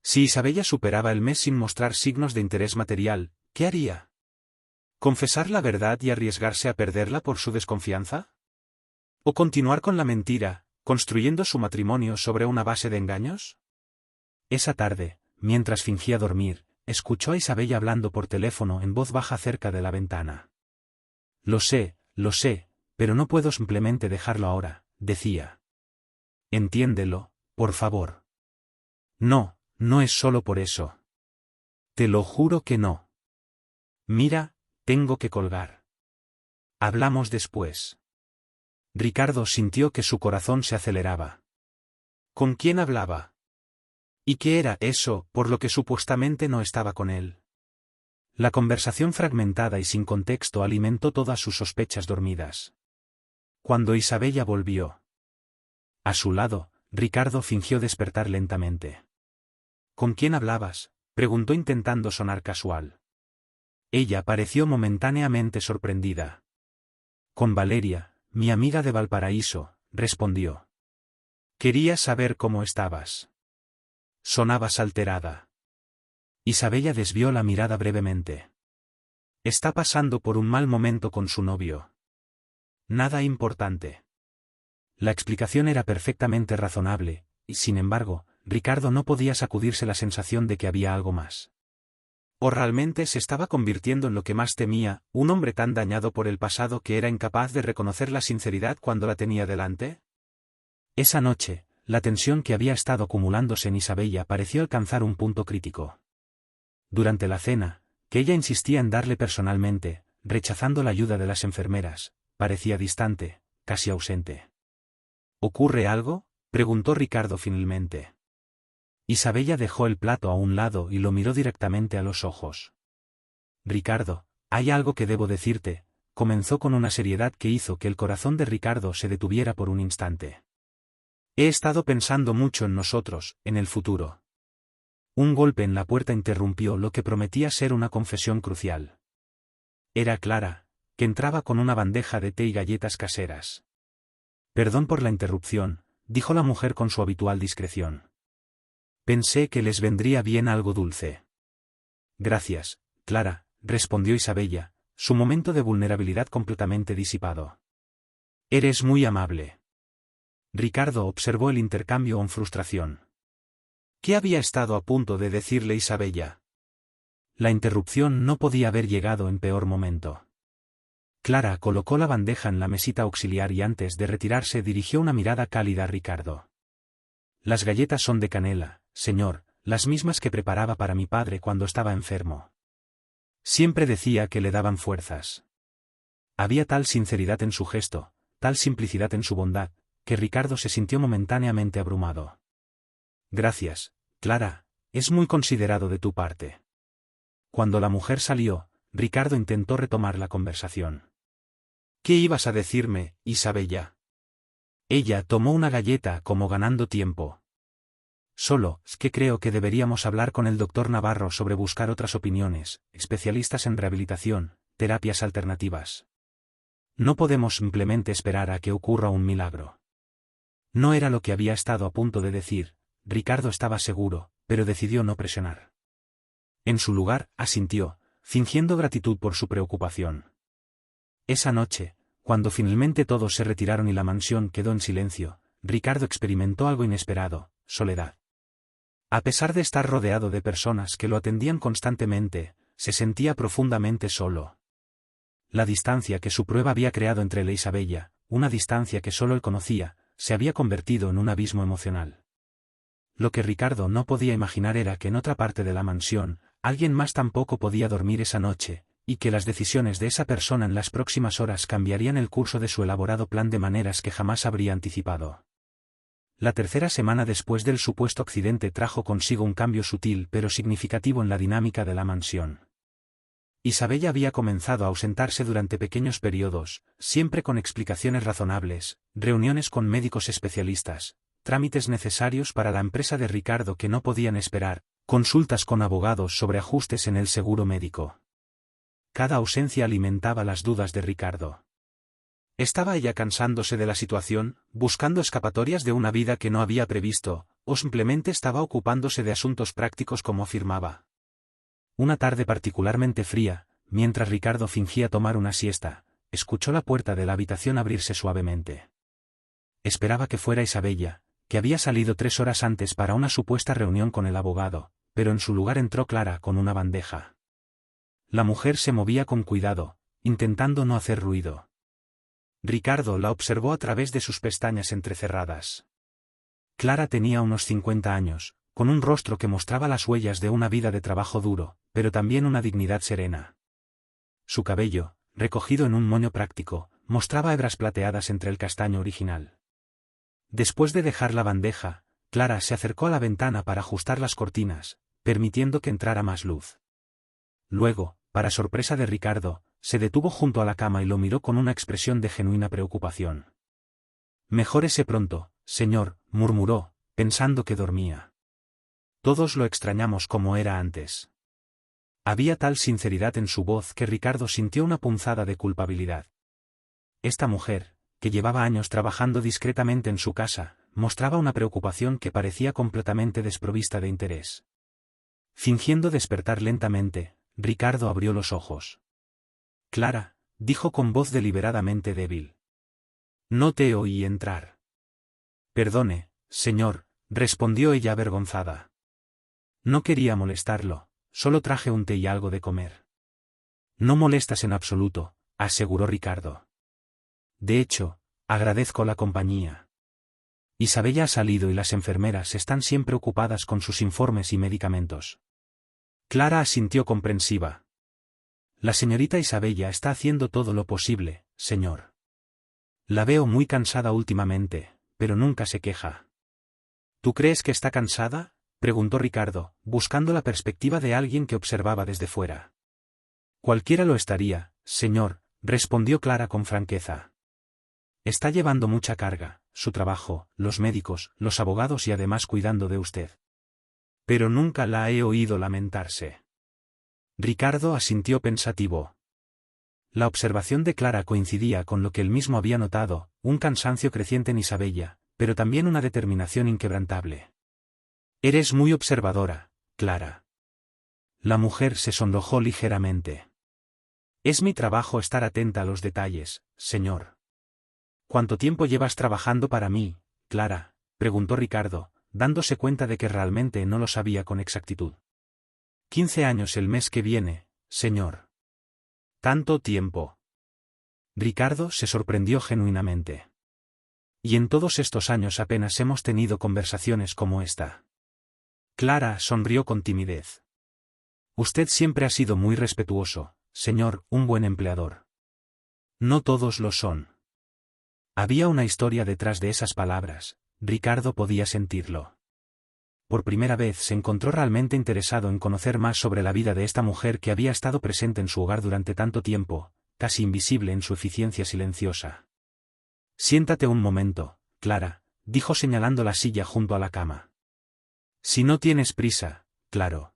Si Isabella superaba el mes sin mostrar signos de interés material, ¿qué haría? ¿Confesar la verdad y arriesgarse a perderla por su desconfianza? ¿O continuar con la mentira, construyendo su matrimonio sobre una base de engaños? Esa tarde, mientras fingía dormir, escuchó a Isabella hablando por teléfono en voz baja cerca de la ventana. Lo sé, pero no puedo simplemente dejarlo ahora, decía. Entiéndelo, por favor. No es solo por eso. Te lo juro que no. Mira, tengo que colgar. Hablamos después. Ricardo sintió que su corazón se aceleraba. ¿Con quién hablaba? ¿Y qué era eso, por lo que supuestamente no estaba con él? La conversación fragmentada y sin contexto alimentó todas sus sospechas dormidas. Cuando Isabella volvió a su lado, Ricardo fingió despertar lentamente. ¿Con quién hablabas?, preguntó intentando sonar casual. Ella pareció momentáneamente sorprendida. Con Valeria, mi amiga de Valparaíso, respondió. Quería saber cómo estabas. Sonabas alterada. Isabella desvió la mirada brevemente. Está pasando por un mal momento con su novio. Nada importante. La explicación era perfectamente razonable, y sin embargo, Ricardo no podía sacudirse la sensación de que había algo más. ¿O realmente se estaba convirtiendo en lo que más temía, un hombre tan dañado por el pasado que era incapaz de reconocer la sinceridad cuando la tenía delante? Esa noche, la tensión que había estado acumulándose en Isabella pareció alcanzar un punto crítico. Durante la cena, que ella insistía en darle personalmente, rechazando la ayuda de las enfermeras, parecía distante, casi ausente. ¿Ocurre algo?, preguntó Ricardo finalmente. Isabella dejó el plato a un lado y lo miró directamente a los ojos. Ricardo, hay algo que debo decirte, comenzó con una seriedad que hizo que el corazón de Ricardo se detuviera por un instante. He estado pensando mucho en nosotros, en el futuro. Un golpe en la puerta interrumpió lo que prometía ser una confesión crucial. Era Clara, que entraba con una bandeja de té y galletas caseras. Perdón por la interrupción, dijo la mujer con su habitual discreción. Pensé que les vendría bien algo dulce. Gracias, Clara, respondió Isabella, su momento de vulnerabilidad completamente disipado. Eres muy amable. Ricardo observó el intercambio con frustración. ¿Qué había estado a punto de decirle Isabella? La interrupción no podía haber llegado en peor momento. Clara colocó la bandeja en la mesita auxiliar y antes de retirarse dirigió una mirada cálida a Ricardo. Las galletas son de canela, señor, las mismas que preparaba para mi padre cuando estaba enfermo. Siempre decía que le daban fuerzas. Había tal sinceridad en su gesto, tal simplicidad en su bondad, que Ricardo se sintió momentáneamente abrumado. Gracias, Clara, es muy considerado de tu parte. Cuando la mujer salió, Ricardo intentó retomar la conversación. ¿Qué ibas a decirme, Isabella? Ella tomó una galleta como ganando tiempo. Solo, es que creo que deberíamos hablar con el doctor Navarro sobre buscar otras opiniones, especialistas en rehabilitación, terapias alternativas. No podemos simplemente esperar a que ocurra un milagro. No era lo que había estado a punto de decir, Ricardo estaba seguro, pero decidió no presionar. En su lugar, asintió, fingiendo gratitud por su preocupación. Esa noche, cuando finalmente todos se retiraron y la mansión quedó en silencio, Ricardo experimentó algo inesperado, soledad. A pesar de estar rodeado de personas que lo atendían constantemente, se sentía profundamente solo. La distancia que su prueba había creado entre él e Isabella, una distancia que solo él conocía, se había convertido en un abismo emocional. Lo que Ricardo no podía imaginar era que en otra parte de la mansión, alguien más tampoco podía dormir esa noche, y que las decisiones de esa persona en las próximas horas cambiarían el curso de su elaborado plan de maneras que jamás habría anticipado. La tercera semana después del supuesto accidente trajo consigo un cambio sutil pero significativo en la dinámica de la mansión. Isabella había comenzado a ausentarse durante pequeños periodos, siempre con explicaciones razonables, reuniones con médicos especialistas, trámites necesarios para la empresa de Ricardo que no podían esperar, consultas con abogados sobre ajustes en el seguro médico. Cada ausencia alimentaba las dudas de Ricardo. ¿Estaba ella cansándose de la situación, buscando escapatorias de una vida que no había previsto, o simplemente estaba ocupándose de asuntos prácticos como afirmaba? Una tarde particularmente fría, mientras Ricardo fingía tomar una siesta, escuchó la puerta de la habitación abrirse suavemente. Esperaba que fuera Isabella, que había salido 3 horas antes para una supuesta reunión con el abogado, pero en su lugar entró Clara con una bandeja. La mujer se movía con cuidado, intentando no hacer ruido. Ricardo la observó a través de sus pestañas entrecerradas. Clara tenía unos 50 años, con un rostro que mostraba las huellas de una vida de trabajo duro, pero también una dignidad serena. Su cabello, recogido en un moño práctico, mostraba hebras plateadas entre el castaño original. Después de dejar la bandeja, Clara se acercó a la ventana para ajustar las cortinas, permitiendo que entrara más luz. Luego, para sorpresa de Ricardo, se detuvo junto a la cama y lo miró con una expresión de genuina preocupación. «Mejórese pronto, señor», murmuró, pensando que dormía. Todos lo extrañamos como era antes. Había tal sinceridad en su voz que Ricardo sintió una punzada de culpabilidad. Esta mujer, que llevaba años trabajando discretamente en su casa, mostraba una preocupación que parecía completamente desprovista de interés. Fingiendo despertar lentamente, Ricardo abrió los ojos. «Clara», dijo con voz deliberadamente débil. «No te oí entrar». «Perdone, señor», respondió ella avergonzada. «No quería molestarlo, solo traje un té y algo de comer». «No molestas en absoluto», aseguró Ricardo. «De hecho, agradezco la compañía». Isabella ha salido y las enfermeras están siempre ocupadas con sus informes y medicamentos. Clara asintió comprensiva. «La señorita Isabella está haciendo todo lo posible, señor. La veo muy cansada últimamente, pero nunca se queja». «¿Tú crees que está cansada?», preguntó Ricardo, buscando la perspectiva de alguien que observaba desde fuera. «Cualquiera lo estaría, señor», respondió Clara con franqueza. «Está llevando mucha carga, su trabajo, los médicos, los abogados y además cuidando de usted. Pero nunca la he oído lamentarse». Ricardo asintió pensativo. La observación de Clara coincidía con lo que él mismo había notado, un cansancio creciente en Isabella, pero también una determinación inquebrantable. «Eres muy observadora, Clara». La mujer se sonrojó ligeramente. «Es mi trabajo estar atenta a los detalles, señor». «¿Cuánto tiempo llevas trabajando para mí, Clara?, preguntó Ricardo, dándose cuenta de que realmente no lo sabía con exactitud. 15 años el mes que viene, señor. ¿Tanto tiempo? Ricardo se sorprendió genuinamente. Y en todos estos años apenas hemos tenido conversaciones como esta. Clara sonrió con timidez. Usted siempre ha sido muy respetuoso, señor, un buen empleador. No todos lo son. Había una historia detrás de esas palabras, Ricardo podía sentirlo. Por primera vez se encontró realmente interesado en conocer más sobre la vida de esta mujer que había estado presente en su hogar durante tanto tiempo, casi invisible en su eficiencia silenciosa. Siéntate un momento, Clara, dijo señalando la silla junto a la cama. Si no tienes prisa, claro.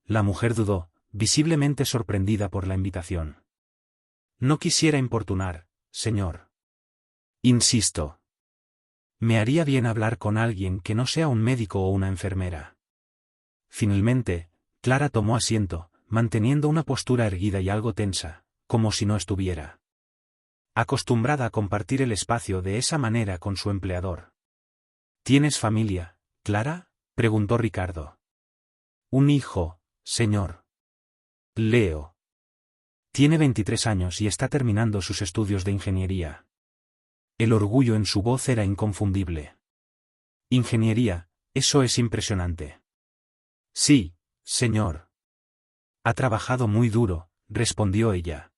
La mujer dudó, visiblemente sorprendida por la invitación. No quisiera importunar, señor. Insisto. Me haría bien hablar con alguien que no sea un médico o una enfermera. Finalmente, Clara tomó asiento, manteniendo una postura erguida y algo tensa, como si no estuviera acostumbrada a compartir el espacio de esa manera con su empleador. ¿Tienes familia, Clara?, preguntó Ricardo. Un hijo, señor. Leo. Tiene 23 años y está terminando sus estudios de ingeniería. El orgullo en su voz era inconfundible. Ingeniería, eso es impresionante. Sí, señor. Ha trabajado muy duro, respondió ella.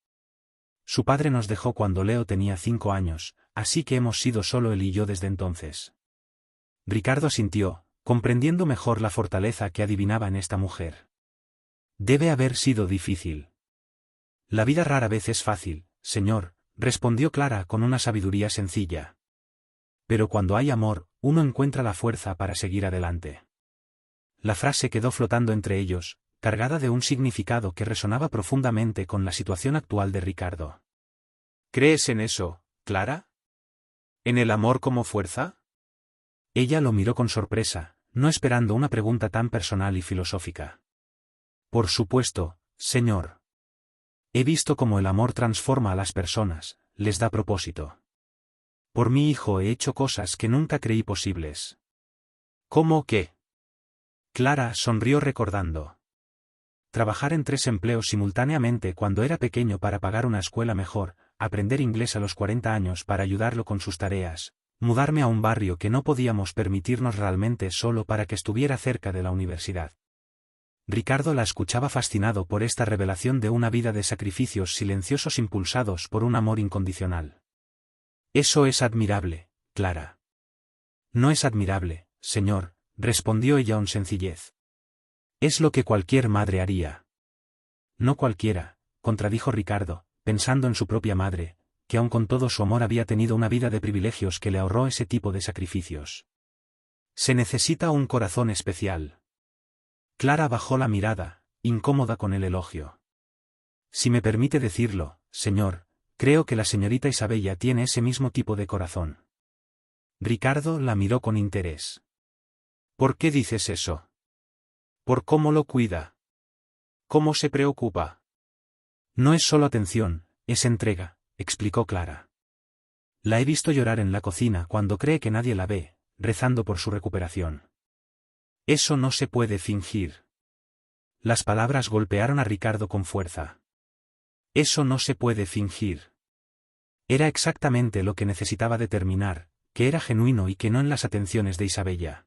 Su padre nos dejó cuando Leo tenía 5 años, así que hemos sido solo él y yo desde entonces. Ricardo sintió, comprendiendo mejor la fortaleza que adivinaba en esta mujer. Debe haber sido difícil. La vida rara vez es fácil, señor, respondió Clara con una sabiduría sencilla. Pero cuando hay amor, uno encuentra la fuerza para seguir adelante. La frase quedó flotando entre ellos, cargada de un significado que resonaba profundamente con la situación actual de Ricardo. ¿Crees en eso, Clara? ¿En el amor como fuerza? Ella lo miró con sorpresa, no esperando una pregunta tan personal y filosófica. Por supuesto, señor. He visto cómo el amor transforma a las personas, les da propósito. Por mi hijo he hecho cosas que nunca creí posibles. ¿Cómo qué? Clara sonrió recordando. Trabajar en 3 empleos simultáneamente cuando era pequeño para pagar una escuela mejor, aprender inglés a los 40 años para ayudarlo con sus tareas, mudarme a un barrio que no podíamos permitirnos realmente solo para que estuviera cerca de la universidad. Ricardo la escuchaba fascinado por esta revelación de una vida de sacrificios silenciosos impulsados por un amor incondicional. Eso es admirable, Clara. No es admirable, señor, respondió ella con sencillez. Es lo que cualquier madre haría. No cualquiera, contradijo Ricardo, pensando en su propia madre, que aun con todo su amor había tenido una vida de privilegios que le ahorró ese tipo de sacrificios. Se necesita un corazón especial. Clara bajó la mirada, incómoda con el elogio. Si me permite decirlo, señor, creo que la señorita Isabella tiene ese mismo tipo de corazón. Ricardo la miró con interés. ¿Por qué dices eso? Por cómo lo cuida. ¿Cómo se preocupa? No es solo atención, es entrega, explicó Clara. La he visto llorar en la cocina cuando cree que nadie la ve, rezando por su recuperación. Eso no se puede fingir. Las palabras golpearon a Ricardo con fuerza. Eso no se puede fingir. Era exactamente lo que necesitaba determinar, que era genuino y que no en las atenciones de Isabella.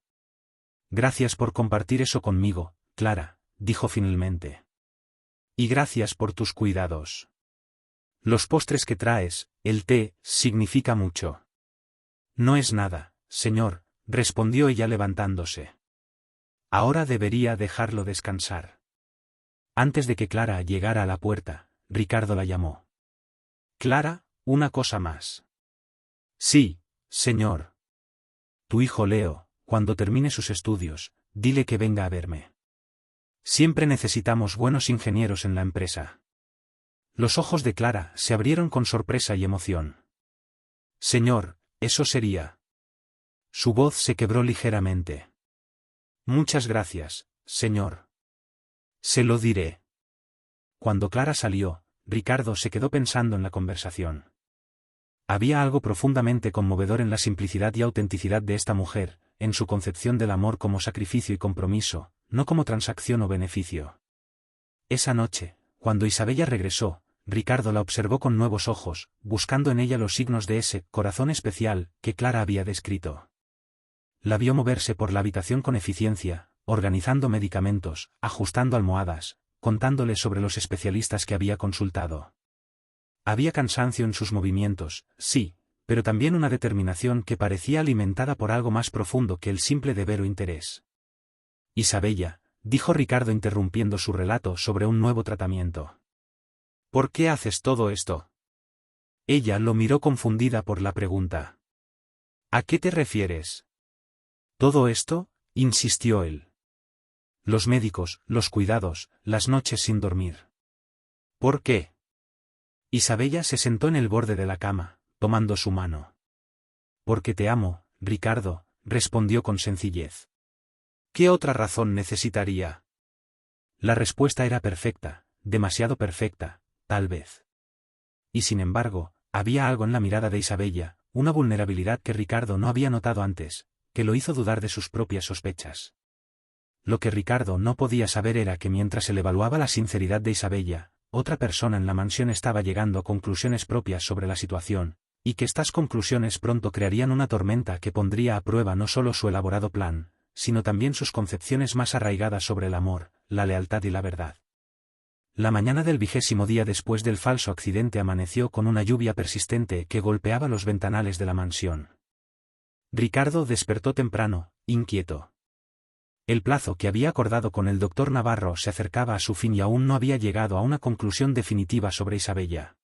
Gracias por compartir eso conmigo, Clara, dijo finalmente. Y gracias por tus cuidados. Los postres que traes, el té, significa mucho. No es nada, señor, respondió ella levantándose. Ahora debería dejarlo descansar. Antes de que Clara llegara a la puerta, Ricardo la llamó. Clara, una cosa más. Sí, señor. Tu hijo Leo, cuando termine sus estudios, dile que venga a verme. Siempre necesitamos buenos ingenieros en la empresa. Los ojos de Clara se abrieron con sorpresa y emoción. Señor, eso sería. Su voz se quebró ligeramente. Muchas gracias, señor. Se lo diré. Cuando Clara salió, Ricardo se quedó pensando en la conversación. Había algo profundamente conmovedor en la simplicidad y autenticidad de esta mujer, en su concepción del amor como sacrificio y compromiso, no como transacción o beneficio. Esa noche, cuando Isabella regresó, Ricardo la observó con nuevos ojos, buscando en ella los signos de ese corazón especial que Clara había descrito. La vio moverse por la habitación con eficiencia, organizando medicamentos, ajustando almohadas, contándole sobre los especialistas que había consultado. Había cansancio en sus movimientos, sí, pero también una determinación que parecía alimentada por algo más profundo que el simple deber o interés. Isabella, dijo Ricardo interrumpiendo su relato sobre un nuevo tratamiento. ¿Por qué haces todo esto? Ella lo miró confundida por la pregunta. ¿A qué te refieres? Todo esto, insistió él. Los médicos, los cuidados, las noches sin dormir. ¿Por qué? Isabella se sentó en el borde de la cama, tomando su mano. Porque te amo, Ricardo, respondió con sencillez. ¿Qué otra razón necesitaría? La respuesta era perfecta, demasiado perfecta, tal vez. Y sin embargo, había algo en la mirada de Isabella, una vulnerabilidad que Ricardo no había notado antes, que lo hizo dudar de sus propias sospechas. Lo que Ricardo no podía saber era que mientras él evaluaba la sinceridad de Isabella, otra persona en la mansión estaba llegando a conclusiones propias sobre la situación, y que estas conclusiones pronto crearían una tormenta que pondría a prueba no solo su elaborado plan, sino también sus concepciones más arraigadas sobre el amor, la lealtad y la verdad. La mañana del 20º día después del falso accidente amaneció con una lluvia persistente que golpeaba los ventanales de la mansión. Ricardo despertó temprano, inquieto. El plazo que había acordado con el doctor Navarro se acercaba a su fin y aún no había llegado a una conclusión definitiva sobre Isabella.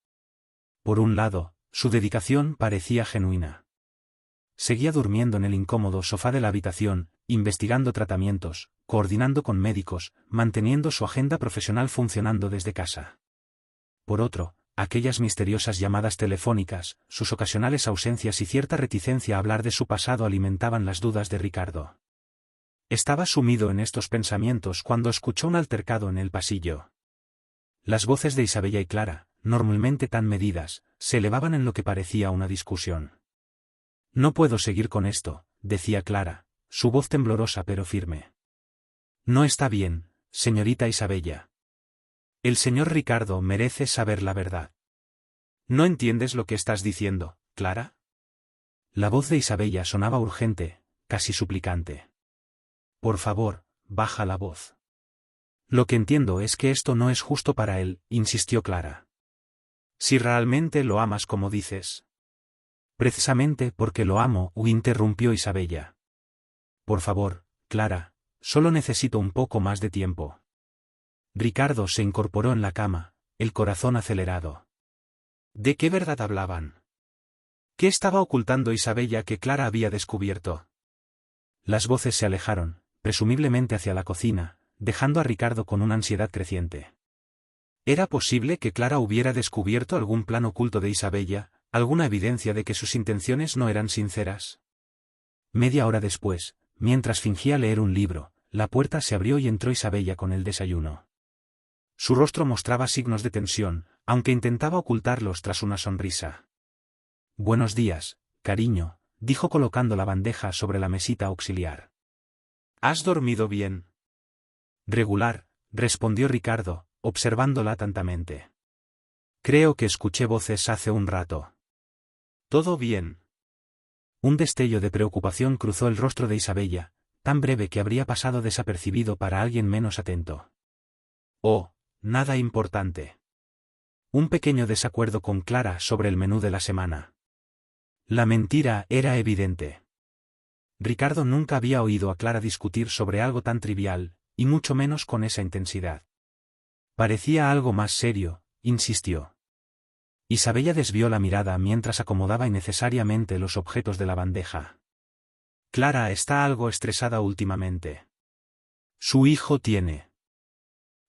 Por un lado, su dedicación parecía genuina. Seguía durmiendo en el incómodo sofá de la habitación, investigando tratamientos, coordinando con médicos, manteniendo su agenda profesional funcionando desde casa. Por otro, aquellas misteriosas llamadas telefónicas, sus ocasionales ausencias y cierta reticencia a hablar de su pasado alimentaban las dudas de Ricardo. Estaba sumido en estos pensamientos cuando escuchó un altercado en el pasillo. Las voces de Isabella y Clara, normalmente tan medidas, se elevaban en lo que parecía una discusión. No puedo seguir con esto, decía Clara, su voz temblorosa pero firme. No está bien, señorita Isabella. El señor Ricardo merece saber la verdad. ¿No entiendes lo que estás diciendo, Clara? La voz de Isabella sonaba urgente, casi suplicante. Por favor, baja la voz. Lo que entiendo es que esto no es justo para él, insistió Clara. Si realmente lo amas como dices. Precisamente porque lo amo, interrumpió Isabella. Por favor, Clara, solo necesito un poco más de tiempo. Ricardo se incorporó en la cama, el corazón acelerado. ¿De qué verdad hablaban? ¿Qué estaba ocultando Isabella que Clara había descubierto? Las voces se alejaron, presumiblemente hacia la cocina, dejando a Ricardo con una ansiedad creciente. ¿Era posible que Clara hubiera descubierto algún plan oculto de Isabella, alguna evidencia de que sus intenciones no eran sinceras? Media hora después, mientras fingía leer un libro, la puerta se abrió y entró Isabella con el desayuno. Su rostro mostraba signos de tensión, aunque intentaba ocultarlos tras una sonrisa. Buenos días, cariño, dijo colocando la bandeja sobre la mesita auxiliar. ¿Has dormido bien? Regular, respondió Ricardo, observándola atentamente. Creo que escuché voces hace un rato. ¿Todo bien? Un destello de preocupación cruzó el rostro de Isabella, tan breve que habría pasado desapercibido para alguien menos atento. Oh, nada importante. Un pequeño desacuerdo con Clara sobre el menú de la semana. La mentira era evidente. Ricardo nunca había oído a Clara discutir sobre algo tan trivial, y mucho menos con esa intensidad. Parecía algo más serio, insistió. Isabella desvió la mirada mientras acomodaba innecesariamente los objetos de la bandeja. Clara está algo estresada últimamente. Su hijo tiene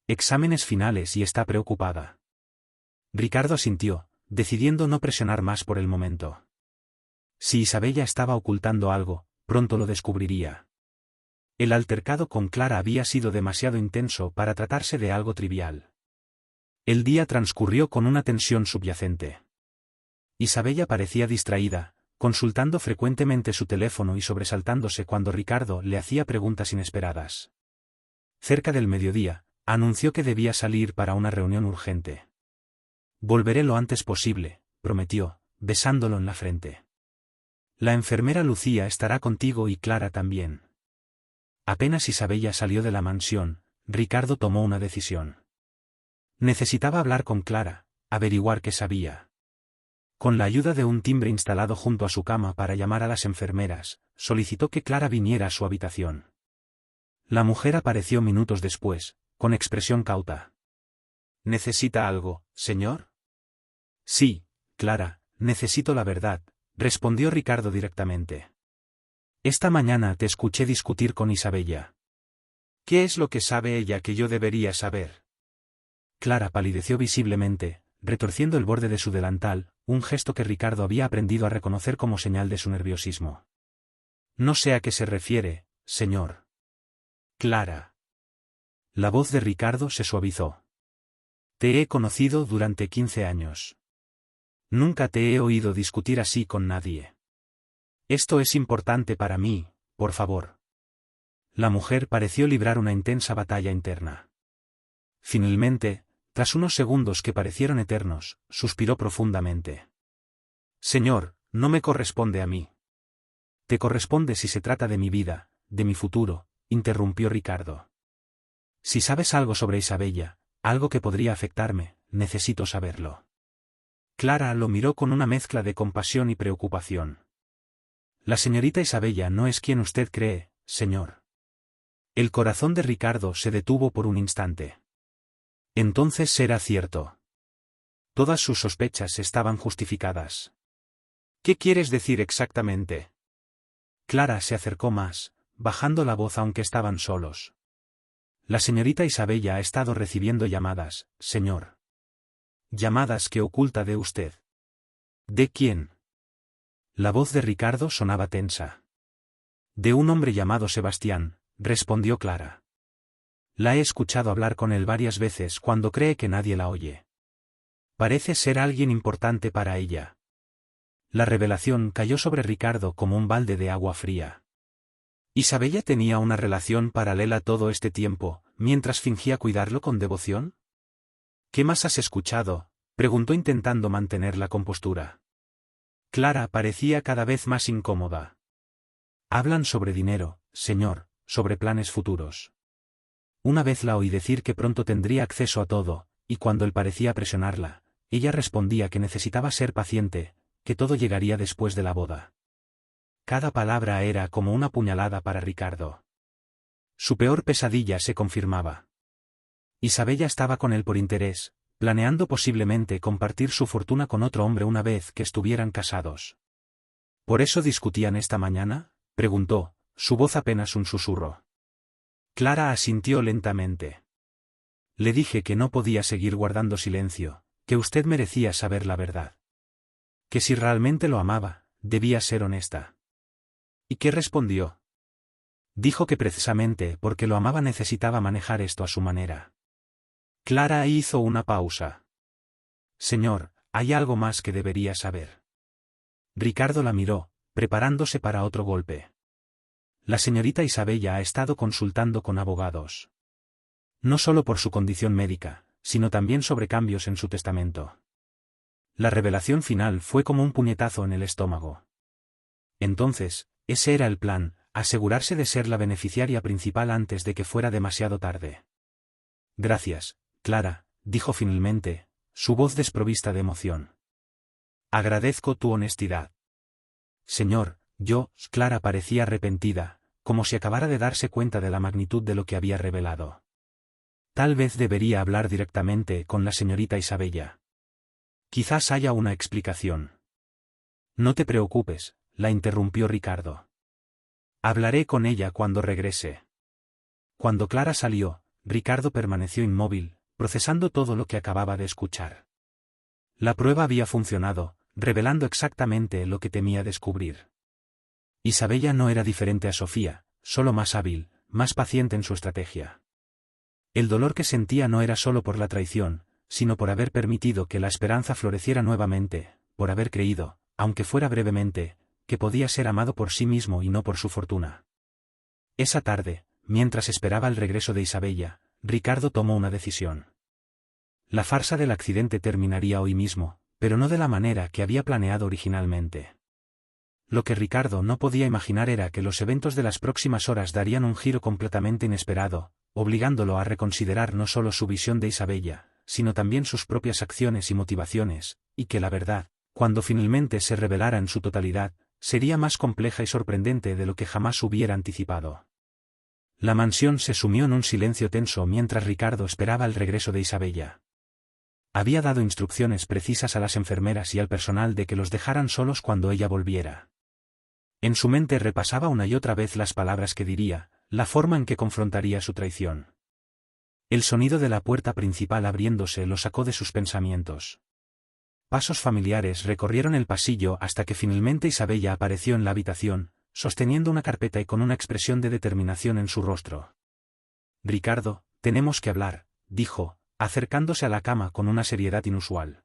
exámenes finales y está preocupada. Ricardo asintió, decidiendo no presionar más por el momento. Si Isabella estaba ocultando algo, pronto lo descubriría. El altercado con Clara había sido demasiado intenso para tratarse de algo trivial. El día transcurrió con una tensión subyacente. Isabella parecía distraída, consultando frecuentemente su teléfono y sobresaltándose cuando Ricardo le hacía preguntas inesperadas. Cerca del mediodía, anunció que debía salir para una reunión urgente. Volveré lo antes posible, prometió, besándolo en la frente. La enfermera Lucía estará contigo y Clara también. Apenas Isabella salió de la mansión, Ricardo tomó una decisión. Necesitaba hablar con Clara, averiguar qué sabía. Con la ayuda de un timbre instalado junto a su cama para llamar a las enfermeras, solicitó que Clara viniera a su habitación. La mujer apareció minutos después, con expresión cauta. ¿Necesita algo, señor? Sí, Clara, necesito la verdad, respondió Ricardo directamente. Esta mañana te escuché discutir con Isabella. ¿Qué es lo que sabe ella que yo debería saber? Clara palideció visiblemente, retorciendo el borde de su delantal, un gesto que Ricardo había aprendido a reconocer como señal de su nerviosismo. No sé a qué se refiere, señor. Clara. La voz de Ricardo se suavizó. Te he conocido durante 15 años. Nunca te he oído discutir así con nadie. Esto es importante para mí, por favor. La mujer pareció librar una intensa batalla interna. Finalmente, tras unos segundos que parecieron eternos, suspiró profundamente. Señor, no me corresponde a mí. Te corresponde si se trata de mi vida, de mi futuro, interrumpió Ricardo. Si sabes algo sobre Isabella, algo que podría afectarme, necesito saberlo. Clara lo miró con una mezcla de compasión y preocupación. La señorita Isabella no es quien usted cree, señor. El corazón de Ricardo se detuvo por un instante. Entonces será cierto. Todas sus sospechas estaban justificadas. ¿Qué quieres decir exactamente? Clara se acercó más, bajando la voz aunque estaban solos. La señorita Isabella ha estado recibiendo llamadas, señor. Llamadas que oculta de usted. ¿De quién? La voz de Ricardo sonaba tensa. De un hombre llamado Sebastián, respondió Clara. La he escuchado hablar con él varias veces cuando cree que nadie la oye. Parece ser alguien importante para ella. La revelación cayó sobre Ricardo como un balde de agua fría. ¿Isabella tenía una relación paralela todo este tiempo, mientras fingía cuidarlo con devoción? ¿Qué más has escuchado?, preguntó intentando mantener la compostura. Clara parecía cada vez más incómoda. Hablan sobre dinero, señor, sobre planes futuros. Una vez la oí decir que pronto tendría acceso a todo, y cuando él parecía presionarla, ella respondía que necesitaba ser paciente, que todo llegaría después de la boda. Cada palabra era como una puñalada para Ricardo. Su peor pesadilla se confirmaba. Isabella estaba con él por interés, planeando posiblemente compartir su fortuna con otro hombre una vez que estuvieran casados. ¿Por eso discutían esta mañana?, preguntó, su voz apenas un susurro. Clara asintió lentamente. Le dije que no podía seguir guardando silencio, que usted merecía saber la verdad. Que si realmente lo amaba, debía ser honesta. ¿Y qué respondió? Dijo que precisamente porque lo amaba necesitaba manejar esto a su manera. Clara hizo una pausa. Señor, hay algo más que debería saber. Ricardo la miró, preparándose para otro golpe. La señorita Isabella ha estado consultando con abogados. No solo por su condición médica, sino también sobre cambios en su testamento. La revelación final fue como un puñetazo en el estómago. Entonces, ese era el plan, asegurarse de ser la beneficiaria principal antes de que fuera demasiado tarde. Gracias, Clara, dijo finalmente, su voz desprovista de emoción. Agradezco tu honestidad. Señor, Clara parecía arrepentida, como si acabara de darse cuenta de la magnitud de lo que había revelado. Tal vez debería hablar directamente con la señorita Isabella. Quizás haya una explicación. No te preocupes, la interrumpió Ricardo. Hablaré con ella cuando regrese. Cuando Clara salió, Ricardo permaneció inmóvil, procesando todo lo que acababa de escuchar. La prueba había funcionado, revelando exactamente lo que temía descubrir. Isabella no era diferente a Sofía, solo más hábil, más paciente en su estrategia. El dolor que sentía no era solo por la traición, sino por haber permitido que la esperanza floreciera nuevamente, por haber creído, aunque fuera brevemente, que podía ser amado por sí mismo y no por su fortuna. Esa tarde, mientras esperaba el regreso de Isabella, Ricardo tomó una decisión. La farsa del accidente terminaría hoy mismo, pero no de la manera que había planeado originalmente. Lo que Ricardo no podía imaginar era que los eventos de las próximas horas darían un giro completamente inesperado, obligándolo a reconsiderar no solo su visión de Isabella, sino también sus propias acciones y motivaciones, y que la verdad, cuando finalmente se revelara en su totalidad, sería más compleja y sorprendente de lo que jamás hubiera anticipado. La mansión se sumió en un silencio tenso mientras Ricardo esperaba el regreso de Isabella. Había dado instrucciones precisas a las enfermeras y al personal de que los dejaran solos cuando ella volviera. En su mente repasaba una y otra vez las palabras que diría, la forma en que confrontaría su traición. El sonido de la puerta principal abriéndose lo sacó de sus pensamientos. Pasos familiares recorrieron el pasillo hasta que finalmente Isabella apareció en la habitación, sosteniendo una carpeta y con una expresión de determinación en su rostro. «Ricardo, tenemos que hablar», dijo, acercándose a la cama con una seriedad inusual.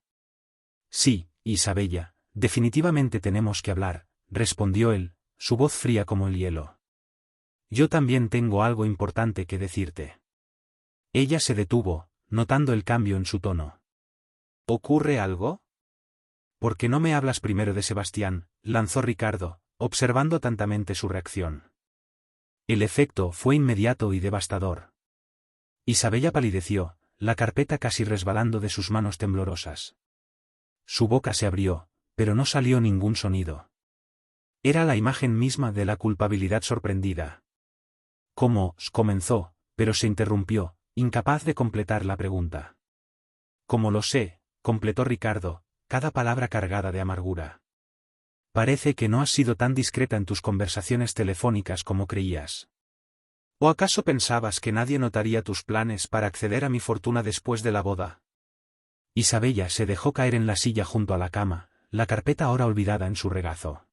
«Sí, Isabella, definitivamente tenemos que hablar», respondió él, su voz fría como el hielo. «Yo también tengo algo importante que decirte». Ella se detuvo, notando el cambio en su tono. «¿Ocurre algo?» «¿Por qué no me hablas primero de Sebastián?», lanzó Ricardo, observando atentamente su reacción. El efecto fue inmediato y devastador. Isabella palideció, la carpeta casi resbalando de sus manos temblorosas. Su boca se abrió, pero no salió ningún sonido. Era la imagen misma de la culpabilidad sorprendida. «¿Cómo?», comenzó, pero se interrumpió, incapaz de completar la pregunta. «Como lo sé», completó Ricardo, cada palabra cargada de amargura. «Parece que no has sido tan discreta en tus conversaciones telefónicas como creías. ¿O acaso pensabas que nadie notaría tus planes para acceder a mi fortuna después de la boda?» Isabella se dejó caer en la silla junto a la cama, la carpeta ahora olvidada en su regazo.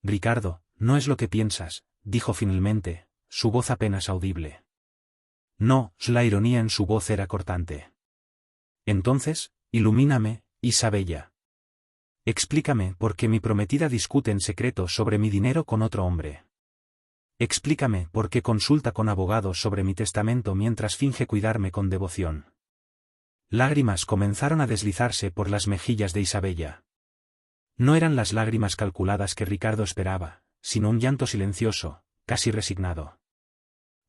«Ricardo, no es lo que piensas», dijo finalmente, su voz apenas audible. «No», la ironía en su voz era cortante. «Entonces, ilumíname, Isabella. Explícame por qué mi prometida discute en secreto sobre mi dinero con otro hombre. Explícame por qué consulta con abogados sobre mi testamento mientras finge cuidarme con devoción». Lágrimas comenzaron a deslizarse por las mejillas de Isabella. No eran las lágrimas calculadas que Ricardo esperaba, sino un llanto silencioso, casi resignado.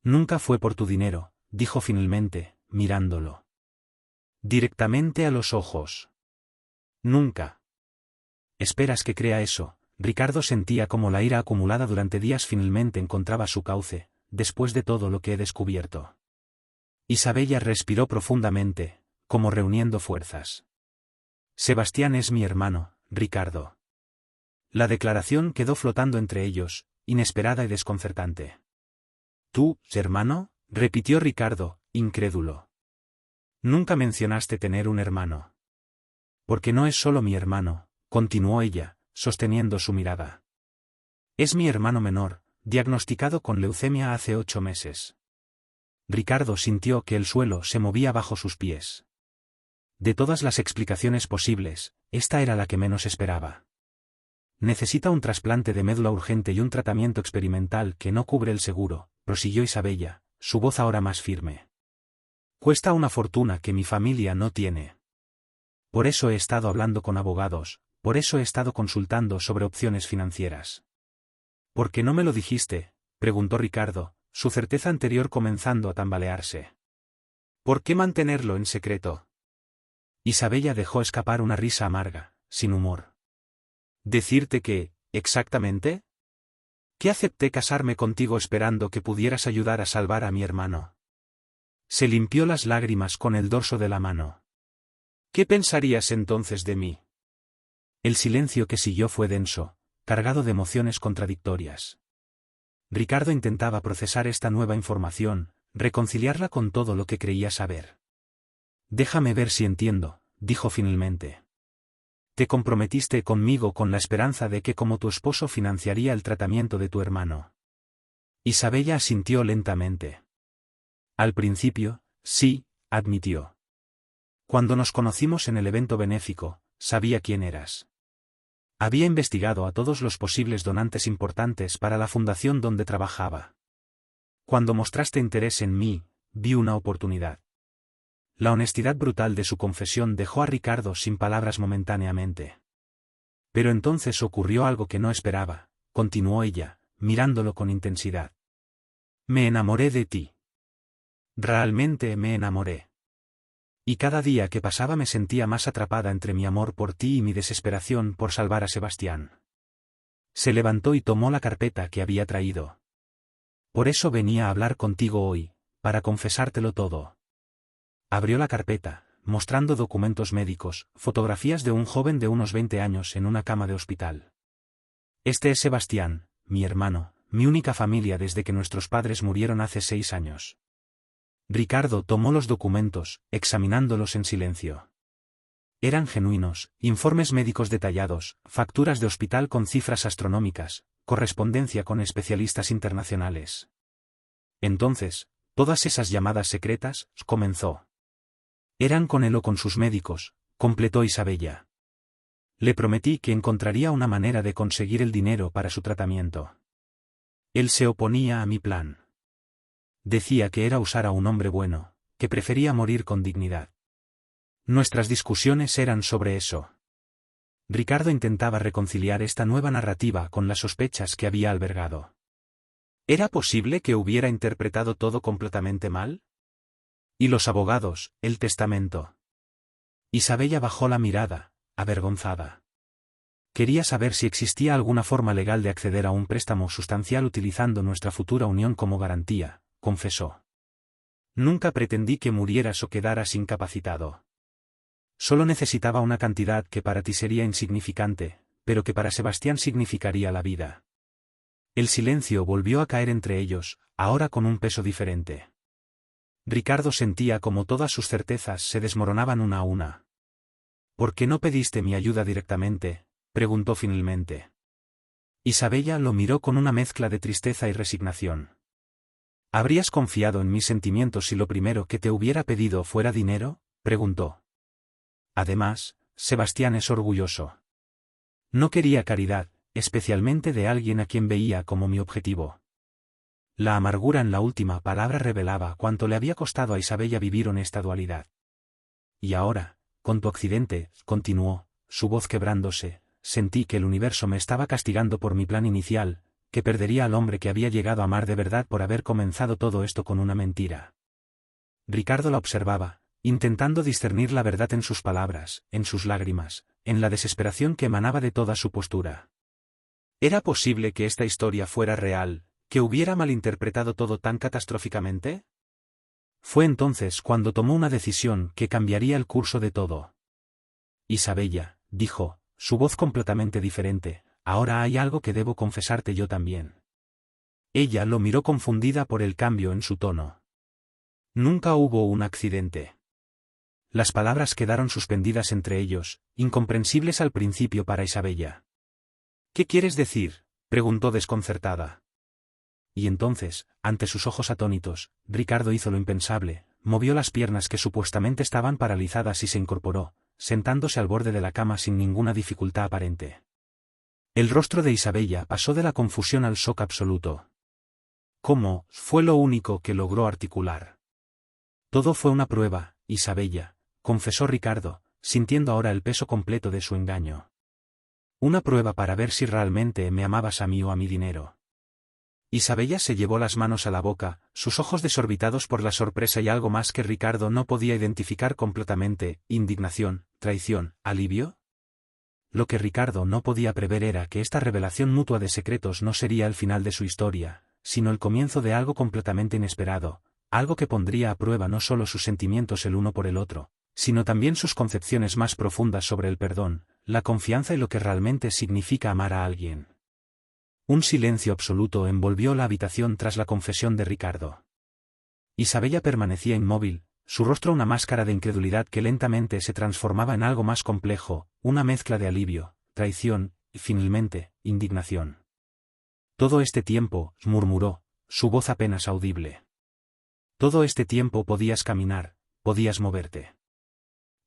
«Nunca fue por tu dinero», dijo finalmente, mirándolo directamente a los ojos. «Nunca». «¿Esperas que crea eso?». Ricardo sentía como la ira acumulada durante días finalmente encontraba su cauce, después de todo lo que he descubierto. Isabella respiró profundamente, como reuniendo fuerzas. «Sebastián es mi hermano, Ricardo». La declaración quedó flotando entre ellos, inesperada y desconcertante. «¿Tú, hermano?», repitió Ricardo, incrédulo. «Nunca mencionaste tener un hermano». «Porque no es solo mi hermano», continuó ella, sosteniendo su mirada. «Es mi hermano menor, diagnosticado con leucemia hace 8 meses». Ricardo sintió que el suelo se movía bajo sus pies. De todas las explicaciones posibles, esta era la que menos esperaba. «Necesita un trasplante de médula urgente y un tratamiento experimental que no cubre el seguro», prosiguió Isabella, su voz ahora más firme. «Cuesta una fortuna que mi familia no tiene. Por eso he estado hablando con abogados, por eso he estado consultando sobre opciones financieras». «¿Por qué no me lo dijiste?», preguntó Ricardo, su certeza anterior comenzando a tambalearse. «¿Por qué mantenerlo en secreto?». Isabella dejó escapar una risa amarga, sin humor. «¿Decirte qué, exactamente? Que acepté casarme contigo esperando que pudieras ayudar a salvar a mi hermano». Se limpió las lágrimas con el dorso de la mano. «¿Qué pensarías entonces de mí?». El silencio que siguió fue denso, cargado de emociones contradictorias. Ricardo intentaba procesar esta nueva información, reconciliarla con todo lo que creía saber. «Déjame ver si entiendo», dijo finalmente. «Te comprometiste conmigo con la esperanza de que como tu esposo financiaría el tratamiento de tu hermano». Isabella asintió lentamente. «Al principio, sí», admitió. «Cuando nos conocimos en el evento benéfico, sabía quién eras». Había investigado a todos los posibles donantes importantes para la fundación donde trabajaba. Cuando mostraste interés en mí, vi una oportunidad. La honestidad brutal de su confesión dejó a Ricardo sin palabras momentáneamente. Pero entonces ocurrió algo que no esperaba, continuó ella, mirándolo con intensidad. Me enamoré de ti. Realmente me enamoré. Y cada día que pasaba me sentía más atrapada entre mi amor por ti y mi desesperación por salvar a Sebastián. Se levantó y tomó la carpeta que había traído. Por eso venía a hablar contigo hoy, para confesártelo todo. Abrió la carpeta, mostrando documentos médicos, fotografías de un joven de unos 20 años en una cama de hospital. Este es Sebastián, mi hermano, mi única familia desde que nuestros padres murieron hace 6 años. Ricardo tomó los documentos, examinándolos en silencio. Eran genuinos, informes médicos detallados, facturas de hospital con cifras astronómicas, correspondencia con especialistas internacionales. Entonces, todas esas llamadas secretas, comenzó. Eran con él o con sus médicos, completó Isabella. Le prometí que encontraría una manera de conseguir el dinero para su tratamiento. Él se oponía a mi plan. Decía que era usar a un hombre bueno, que prefería morir con dignidad. Nuestras discusiones eran sobre eso. Ricardo intentaba reconciliar esta nueva narrativa con las sospechas que había albergado. ¿Era posible que hubiera interpretado todo completamente mal? Y los abogados, el testamento. Isabella bajó la mirada, avergonzada. Quería saber si existía alguna forma legal de acceder a un préstamo sustancial utilizando nuestra futura unión como garantía, confesó. Nunca pretendí que murieras o quedaras incapacitado. Solo necesitaba una cantidad que para ti sería insignificante, pero que para Sebastián significaría la vida. El silencio volvió a caer entre ellos, ahora con un peso diferente. Ricardo sentía como todas sus certezas se desmoronaban una a una. ¿Por qué no pediste mi ayuda directamente?, preguntó finalmente. Isabella lo miró con una mezcla de tristeza y resignación. ¿Habrías confiado en mis sentimientos si lo primero que te hubiera pedido fuera dinero?, preguntó. Además, Sebastián es orgulloso. No quería caridad, especialmente de alguien a quien veía como mi objetivo. La amargura en la última palabra revelaba cuánto le había costado a Isabella vivir en esta dualidad. Y ahora, con tu accidente, continuó, su voz quebrándose, sentí que el universo me estaba castigando por mi plan inicial, que perdería al hombre que había llegado a amar de verdad por haber comenzado todo esto con una mentira. Ricardo la observaba, intentando discernir la verdad en sus palabras, en sus lágrimas, en la desesperación que emanaba de toda su postura. ¿Era posible que esta historia fuera real, que hubiera malinterpretado todo tan catastróficamente? Fue entonces cuando tomó una decisión que cambiaría el curso de todo. Isabella, dijo, su voz completamente diferente, ahora hay algo que debo confesarte yo también. Ella lo miró confundida por el cambio en su tono. Nunca hubo un accidente. Las palabras quedaron suspendidas entre ellos, incomprensibles al principio para Isabella. ¿Qué quieres decir?, preguntó desconcertada. Y entonces, ante sus ojos atónitos, Ricardo hizo lo impensable, movió las piernas que supuestamente estaban paralizadas y se incorporó, sentándose al borde de la cama sin ninguna dificultad aparente. El rostro de Isabella pasó de la confusión al shock absoluto. ¿Cómo? Fue lo único que logró articular. Todo fue una prueba, Isabella, confesó Ricardo, sintiendo ahora el peso completo de su engaño. Una prueba para ver si realmente me amabas a mí o a mi dinero. Isabella se llevó las manos a la boca, sus ojos desorbitados por la sorpresa y algo más que Ricardo no podía identificar completamente, indignación, traición, alivio. Lo que Ricardo no podía prever era que esta revelación mutua de secretos no sería el final de su historia, sino el comienzo de algo completamente inesperado, algo que pondría a prueba no solo sus sentimientos el uno por el otro, sino también sus concepciones más profundas sobre el perdón, la confianza y lo que realmente significa amar a alguien. Un silencio absoluto envolvió la habitación tras la confesión de Ricardo. Isabella permanecía inmóvil, su rostro una máscara de incredulidad que lentamente se transformaba en algo más complejo, una mezcla de alivio, traición, y finalmente, indignación. Todo este tiempo, murmuró, su voz apenas audible. Todo este tiempo podías caminar, podías moverte.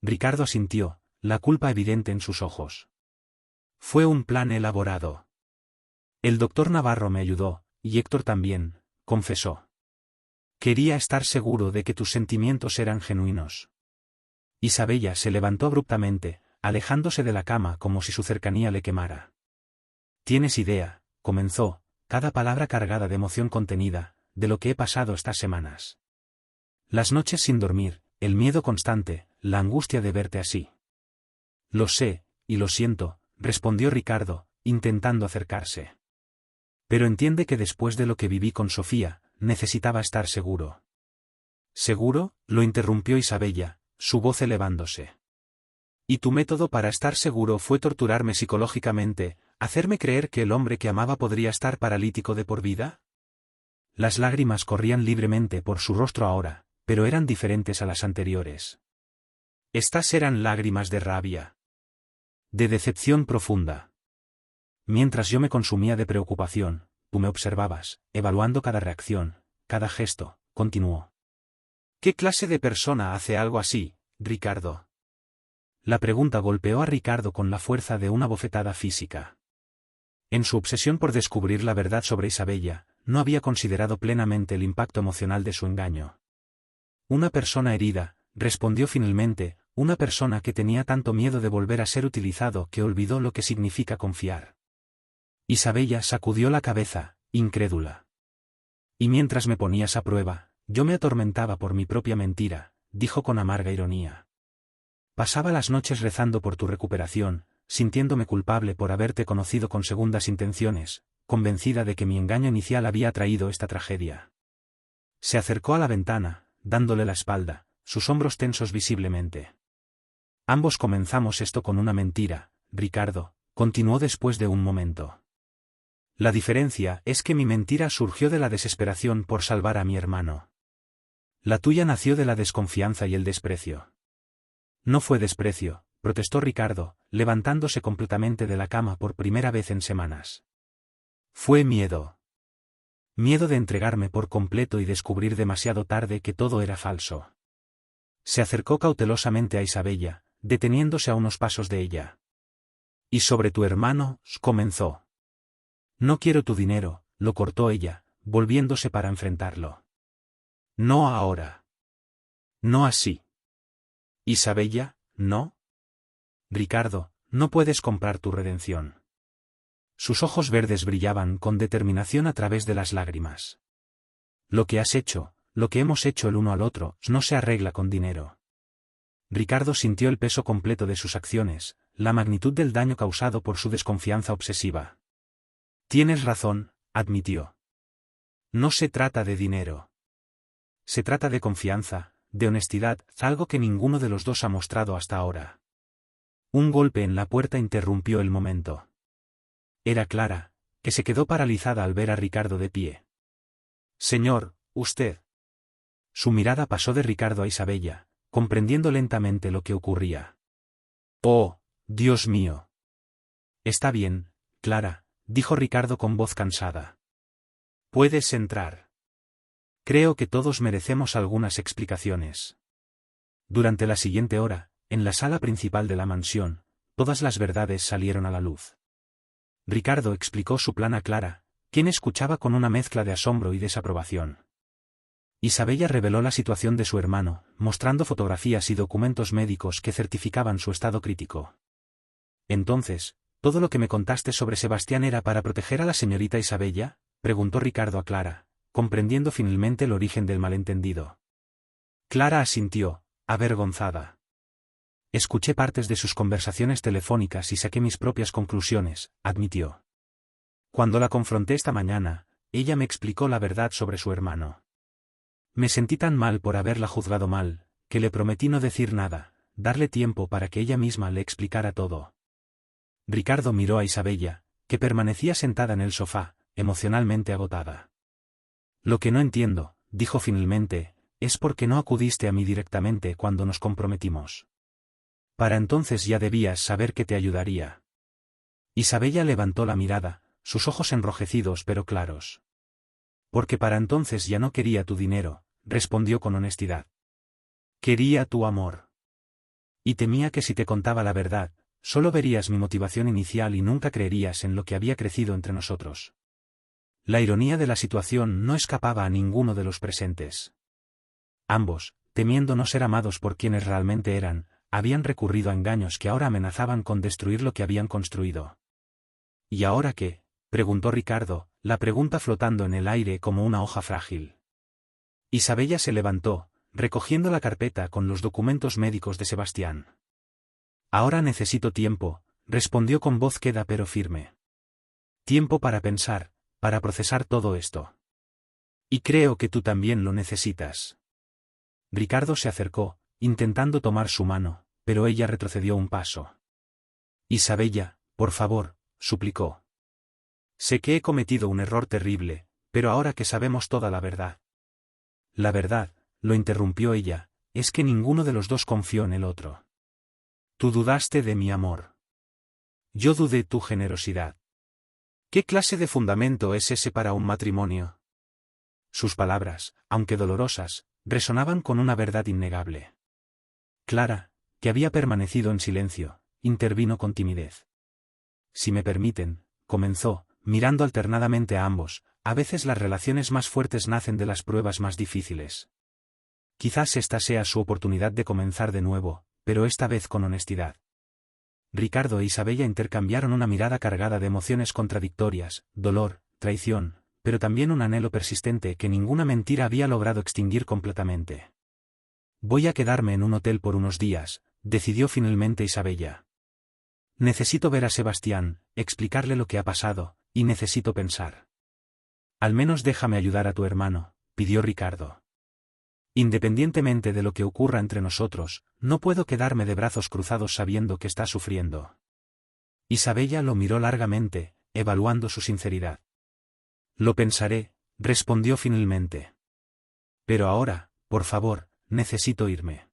Ricardo asintió, la culpa evidente en sus ojos. Fue un plan elaborado. El doctor Navarro me ayudó, y Héctor también, confesó. Quería estar seguro de que tus sentimientos eran genuinos. Isabella se levantó abruptamente, alejándose de la cama como si su cercanía le quemara. Tienes idea, comenzó, cada palabra cargada de emoción contenida, de lo que he pasado estas semanas. Las noches sin dormir, el miedo constante, la angustia de verte así. Lo sé, y lo siento, respondió Ricardo, intentando acercarse. Pero entiende que después de lo que viví con Sofía, necesitaba estar seguro. ¿Seguro?, lo interrumpió Isabella, su voz elevándose. ¿Y tu método para estar seguro fue torturarme psicológicamente, hacerme creer que el hombre que amaba podría estar paralítico de por vida? Las lágrimas corrían libremente por su rostro ahora, pero eran diferentes a las anteriores. Estas eran lágrimas de rabia. De decepción profunda. Mientras yo me consumía de preocupación, tú me observabas, evaluando cada reacción, cada gesto, continuó. ¿Qué clase de persona hace algo así, Ricardo? La pregunta golpeó a Ricardo con la fuerza de una bofetada física. En su obsesión por descubrir la verdad sobre Isabella, no había considerado plenamente el impacto emocional de su engaño. Una persona herida, respondió finalmente, una persona que tenía tanto miedo de volver a ser utilizado que olvidó lo que significa confiar. Isabella sacudió la cabeza, incrédula. Y mientras me ponías a prueba, yo me atormentaba por mi propia mentira, dijo con amarga ironía. Pasaba las noches rezando por tu recuperación, sintiéndome culpable por haberte conocido con segundas intenciones, convencida de que mi engaño inicial había traído esta tragedia. Se acercó a la ventana, dándole la espalda, sus hombros tensos visiblemente. Ambos comenzamos esto con una mentira, Ricardo, continuó después de un momento. La diferencia es que mi mentira surgió de la desesperación por salvar a mi hermano. La tuya nació de la desconfianza y el desprecio. No fue desprecio, protestó Ricardo, levantándose completamente de la cama por primera vez en semanas. Fue miedo. Miedo de entregarme por completo y descubrir demasiado tarde que todo era falso. Se acercó cautelosamente a Isabella, deteniéndose a unos pasos de ella. Y sobre tu hermano, comenzó. No quiero tu dinero, lo cortó ella, volviéndose para enfrentarlo. No ahora. No así. Isabella, ¿no? Ricardo, no puedes comprar tu redención. Sus ojos verdes brillaban con determinación a través de las lágrimas. Lo que has hecho, lo que hemos hecho el uno al otro, no se arregla con dinero. Ricardo sintió el peso completo de sus acciones, la magnitud del daño causado por su desconfianza obsesiva. Tienes razón, admitió. No se trata de dinero. Se trata de confianza, de honestidad, algo que ninguno de los dos ha mostrado hasta ahora. Un golpe en la puerta interrumpió el momento. Era Clara, que se quedó paralizada al ver a Ricardo de pie. Señor, usted. Su mirada pasó de Ricardo a Isabella, comprendiendo lentamente lo que ocurría. Oh, Dios mío. Está bien, Clara, dijo Ricardo con voz cansada. Puedes entrar. Creo que todos merecemos algunas explicaciones. Durante la siguiente hora, en la sala principal de la mansión, todas las verdades salieron a la luz. Ricardo explicó su plan a Clara, quien escuchaba con una mezcla de asombro y desaprobación. Isabella reveló la situación de su hermano, mostrando fotografías y documentos médicos que certificaban su estado crítico. Entonces, ¿todo lo que me contaste sobre Sebastián era para proteger a la señorita Isabella?, preguntó Ricardo a Clara, comprendiendo finalmente el origen del malentendido. Clara asintió, avergonzada. Escuché partes de sus conversaciones telefónicas y saqué mis propias conclusiones, admitió. Cuando la confronté esta mañana, ella me explicó la verdad sobre su hermano. Me sentí tan mal por haberla juzgado mal, que le prometí no decir nada, darle tiempo para que ella misma le explicara todo. Ricardo miró a Isabella, que permanecía sentada en el sofá, emocionalmente agotada. Lo que no entiendo, dijo finalmente, es por qué no acudiste a mí directamente cuando nos comprometimos. Para entonces ya debías saber que te ayudaría. Isabella levantó la mirada, sus ojos enrojecidos pero claros. Porque para entonces ya no quería tu dinero, respondió con honestidad. Quería tu amor. Y temía que si te contaba la verdad, solo verías mi motivación inicial y nunca creerías en lo que había crecido entre nosotros. La ironía de la situación no escapaba a ninguno de los presentes. Ambos, temiendo no ser amados por quienes realmente eran, habían recurrido a engaños que ahora amenazaban con destruir lo que habían construido. ¿Y ahora qué?, preguntó Ricardo, la pregunta flotando en el aire como una hoja frágil. Isabella se levantó, recogiendo la carpeta con los documentos médicos de Sebastián. Ahora necesito tiempo, respondió con voz queda pero firme. Tiempo para pensar, para procesar todo esto. Y creo que tú también lo necesitas. Ricardo se acercó, intentando tomar su mano, pero ella retrocedió un paso. Isabella, por favor, suplicó. Sé que he cometido un error terrible, pero ahora que sabemos toda la verdad. La verdad, lo interrumpió ella, es que ninguno de los dos confió en el otro. Tú dudaste de mi amor. Yo dudé tu generosidad. ¿Qué clase de fundamento es ese para un matrimonio? Sus palabras, aunque dolorosas, resonaban con una verdad innegable. Clara, que había permanecido en silencio, intervino con timidez. Si me permiten, comenzó, mirando alternadamente a ambos, a veces las relaciones más fuertes nacen de las pruebas más difíciles. Quizás esta sea su oportunidad de comenzar de nuevo, pero esta vez con honestidad. Ricardo e Isabella intercambiaron una mirada cargada de emociones contradictorias, dolor, traición, pero también un anhelo persistente que ninguna mentira había logrado extinguir completamente. Voy a quedarme en un hotel por unos días, decidió finalmente Isabella. Necesito ver a Sebastián, explicarle lo que ha pasado, y necesito pensar. Al menos déjame ayudar a tu hermano, pidió Ricardo. Independientemente de lo que ocurra entre nosotros, no puedo quedarme de brazos cruzados sabiendo que está sufriendo. Isabella lo miró largamente, evaluando su sinceridad. Lo pensaré, respondió finalmente. Pero ahora, por favor, necesito irme.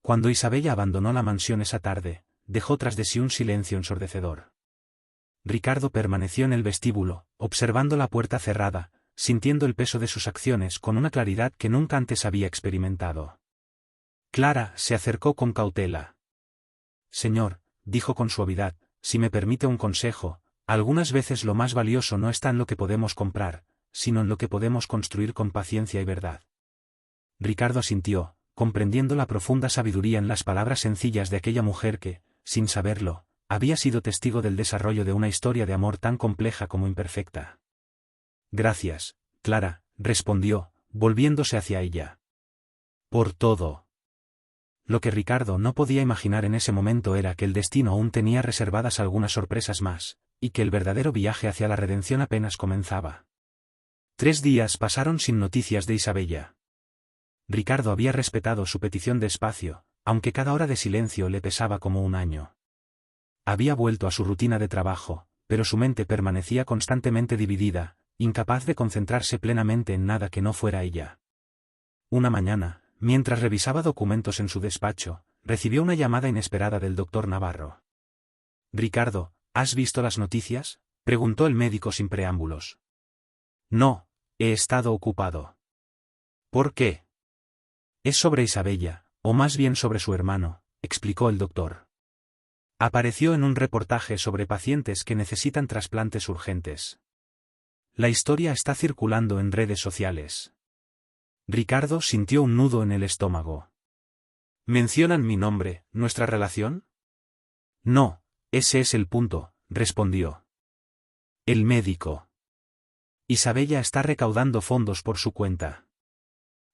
Cuando Isabella abandonó la mansión esa tarde, dejó tras de sí un silencio ensordecedor. Ricardo permaneció en el vestíbulo, observando la puerta cerrada, sintiendo el peso de sus acciones con una claridad que nunca antes había experimentado. Clara se acercó con cautela. Señor, dijo con suavidad, si me permite un consejo, algunas veces lo más valioso no está en lo que podemos comprar, sino en lo que podemos construir con paciencia y verdad. Ricardo asintió, comprendiendo la profunda sabiduría en las palabras sencillas de aquella mujer que, sin saberlo, había sido testigo del desarrollo de una historia de amor tan compleja como imperfecta. Gracias, Clara, respondió, volviéndose hacia ella. Por todo. Lo que Ricardo no podía imaginar en ese momento era que el destino aún tenía reservadas algunas sorpresas más, y que el verdadero viaje hacia la redención apenas comenzaba. 3 días pasaron sin noticias de Isabella. Ricardo había respetado su petición de espacio, aunque cada hora de silencio le pesaba como un año. Había vuelto a su rutina de trabajo, pero su mente permanecía constantemente dividida, incapaz de concentrarse plenamente en nada que no fuera ella. Una mañana, mientras revisaba documentos en su despacho, recibió una llamada inesperada del doctor Navarro. Ricardo, ¿has visto las noticias?, preguntó el médico sin preámbulos. No, he estado ocupado. ¿Por qué? Es sobre Isabella, o más bien sobre su hermano, explicó el doctor. Apareció en un reportaje sobre pacientes que necesitan trasplantes urgentes. La historia está circulando en redes sociales. Ricardo sintió un nudo en el estómago. ¿Mencionan mi nombre, nuestra relación? No, ese es el punto, respondió. El médico. Isabella está recaudando fondos por su cuenta.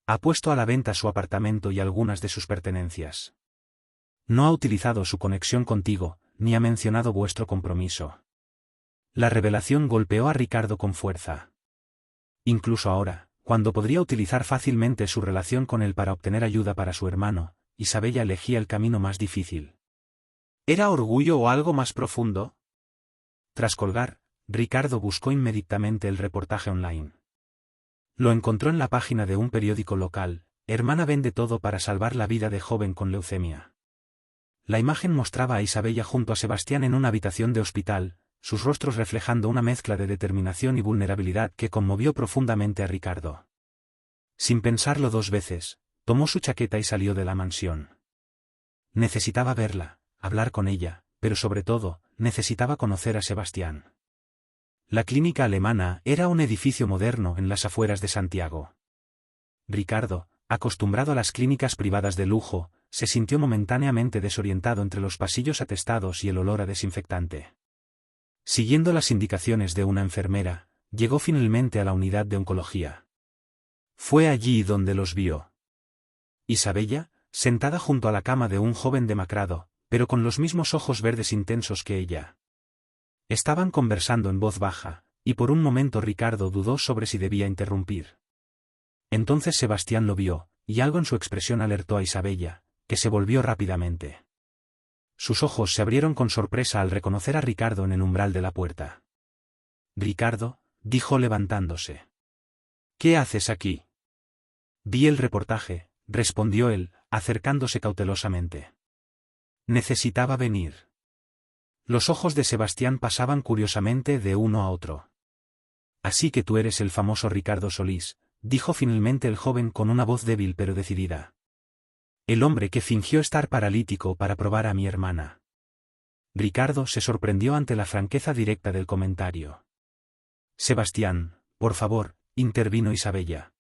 Ha puesto a la venta su apartamento y algunas de sus pertenencias. No ha utilizado su conexión contigo, ni ha mencionado vuestro compromiso. La revelación golpeó a Ricardo con fuerza. Incluso ahora, cuando podría utilizar fácilmente su relación con él para obtener ayuda para su hermano, Isabella elegía el camino más difícil. ¿Era orgullo o algo más profundo? Tras colgar, Ricardo buscó inmediatamente el reportaje online. Lo encontró en la página de un periódico local, Hermana vende todo para salvar la vida de joven con leucemia. La imagen mostraba a Isabella junto a Sebastián en una habitación de hospital, sus rostros reflejando una mezcla de determinación y vulnerabilidad que conmovió profundamente a Ricardo. Sin pensarlo 2 veces, tomó su chaqueta y salió de la mansión. Necesitaba verla, hablar con ella, pero sobre todo, necesitaba conocer a Sebastián. La clínica alemana era un edificio moderno en las afueras de Santiago. Ricardo, acostumbrado a las clínicas privadas de lujo, se sintió momentáneamente desorientado entre los pasillos atestados y el olor a desinfectante. Siguiendo las indicaciones de una enfermera, llegó finalmente a la unidad de oncología. Fue allí donde los vio. Isabella, sentada junto a la cama de un joven demacrado, pero con los mismos ojos verdes intensos que ella. Estaban conversando en voz baja, y por un momento Ricardo dudó sobre si debía interrumpir. Entonces Sebastián lo vio, y algo en su expresión alertó a Isabella, que se volvió rápidamente. Sus ojos se abrieron con sorpresa al reconocer a Ricardo en el umbral de la puerta. «Ricardo», dijo levantándose. «¿Qué haces aquí?» «Vi el reportaje», respondió él, acercándose cautelosamente. «Necesitaba venir». Los ojos de Sebastián pasaban curiosamente de uno a otro. «Así que tú eres el famoso Ricardo Solís», dijo finalmente el joven con una voz débil pero decidida. «El hombre que fingió estar paralítico para probar a mi hermana». Ricardo se sorprendió ante la franqueza directa del comentario. «Sebastián, por favor», intervino Isabella.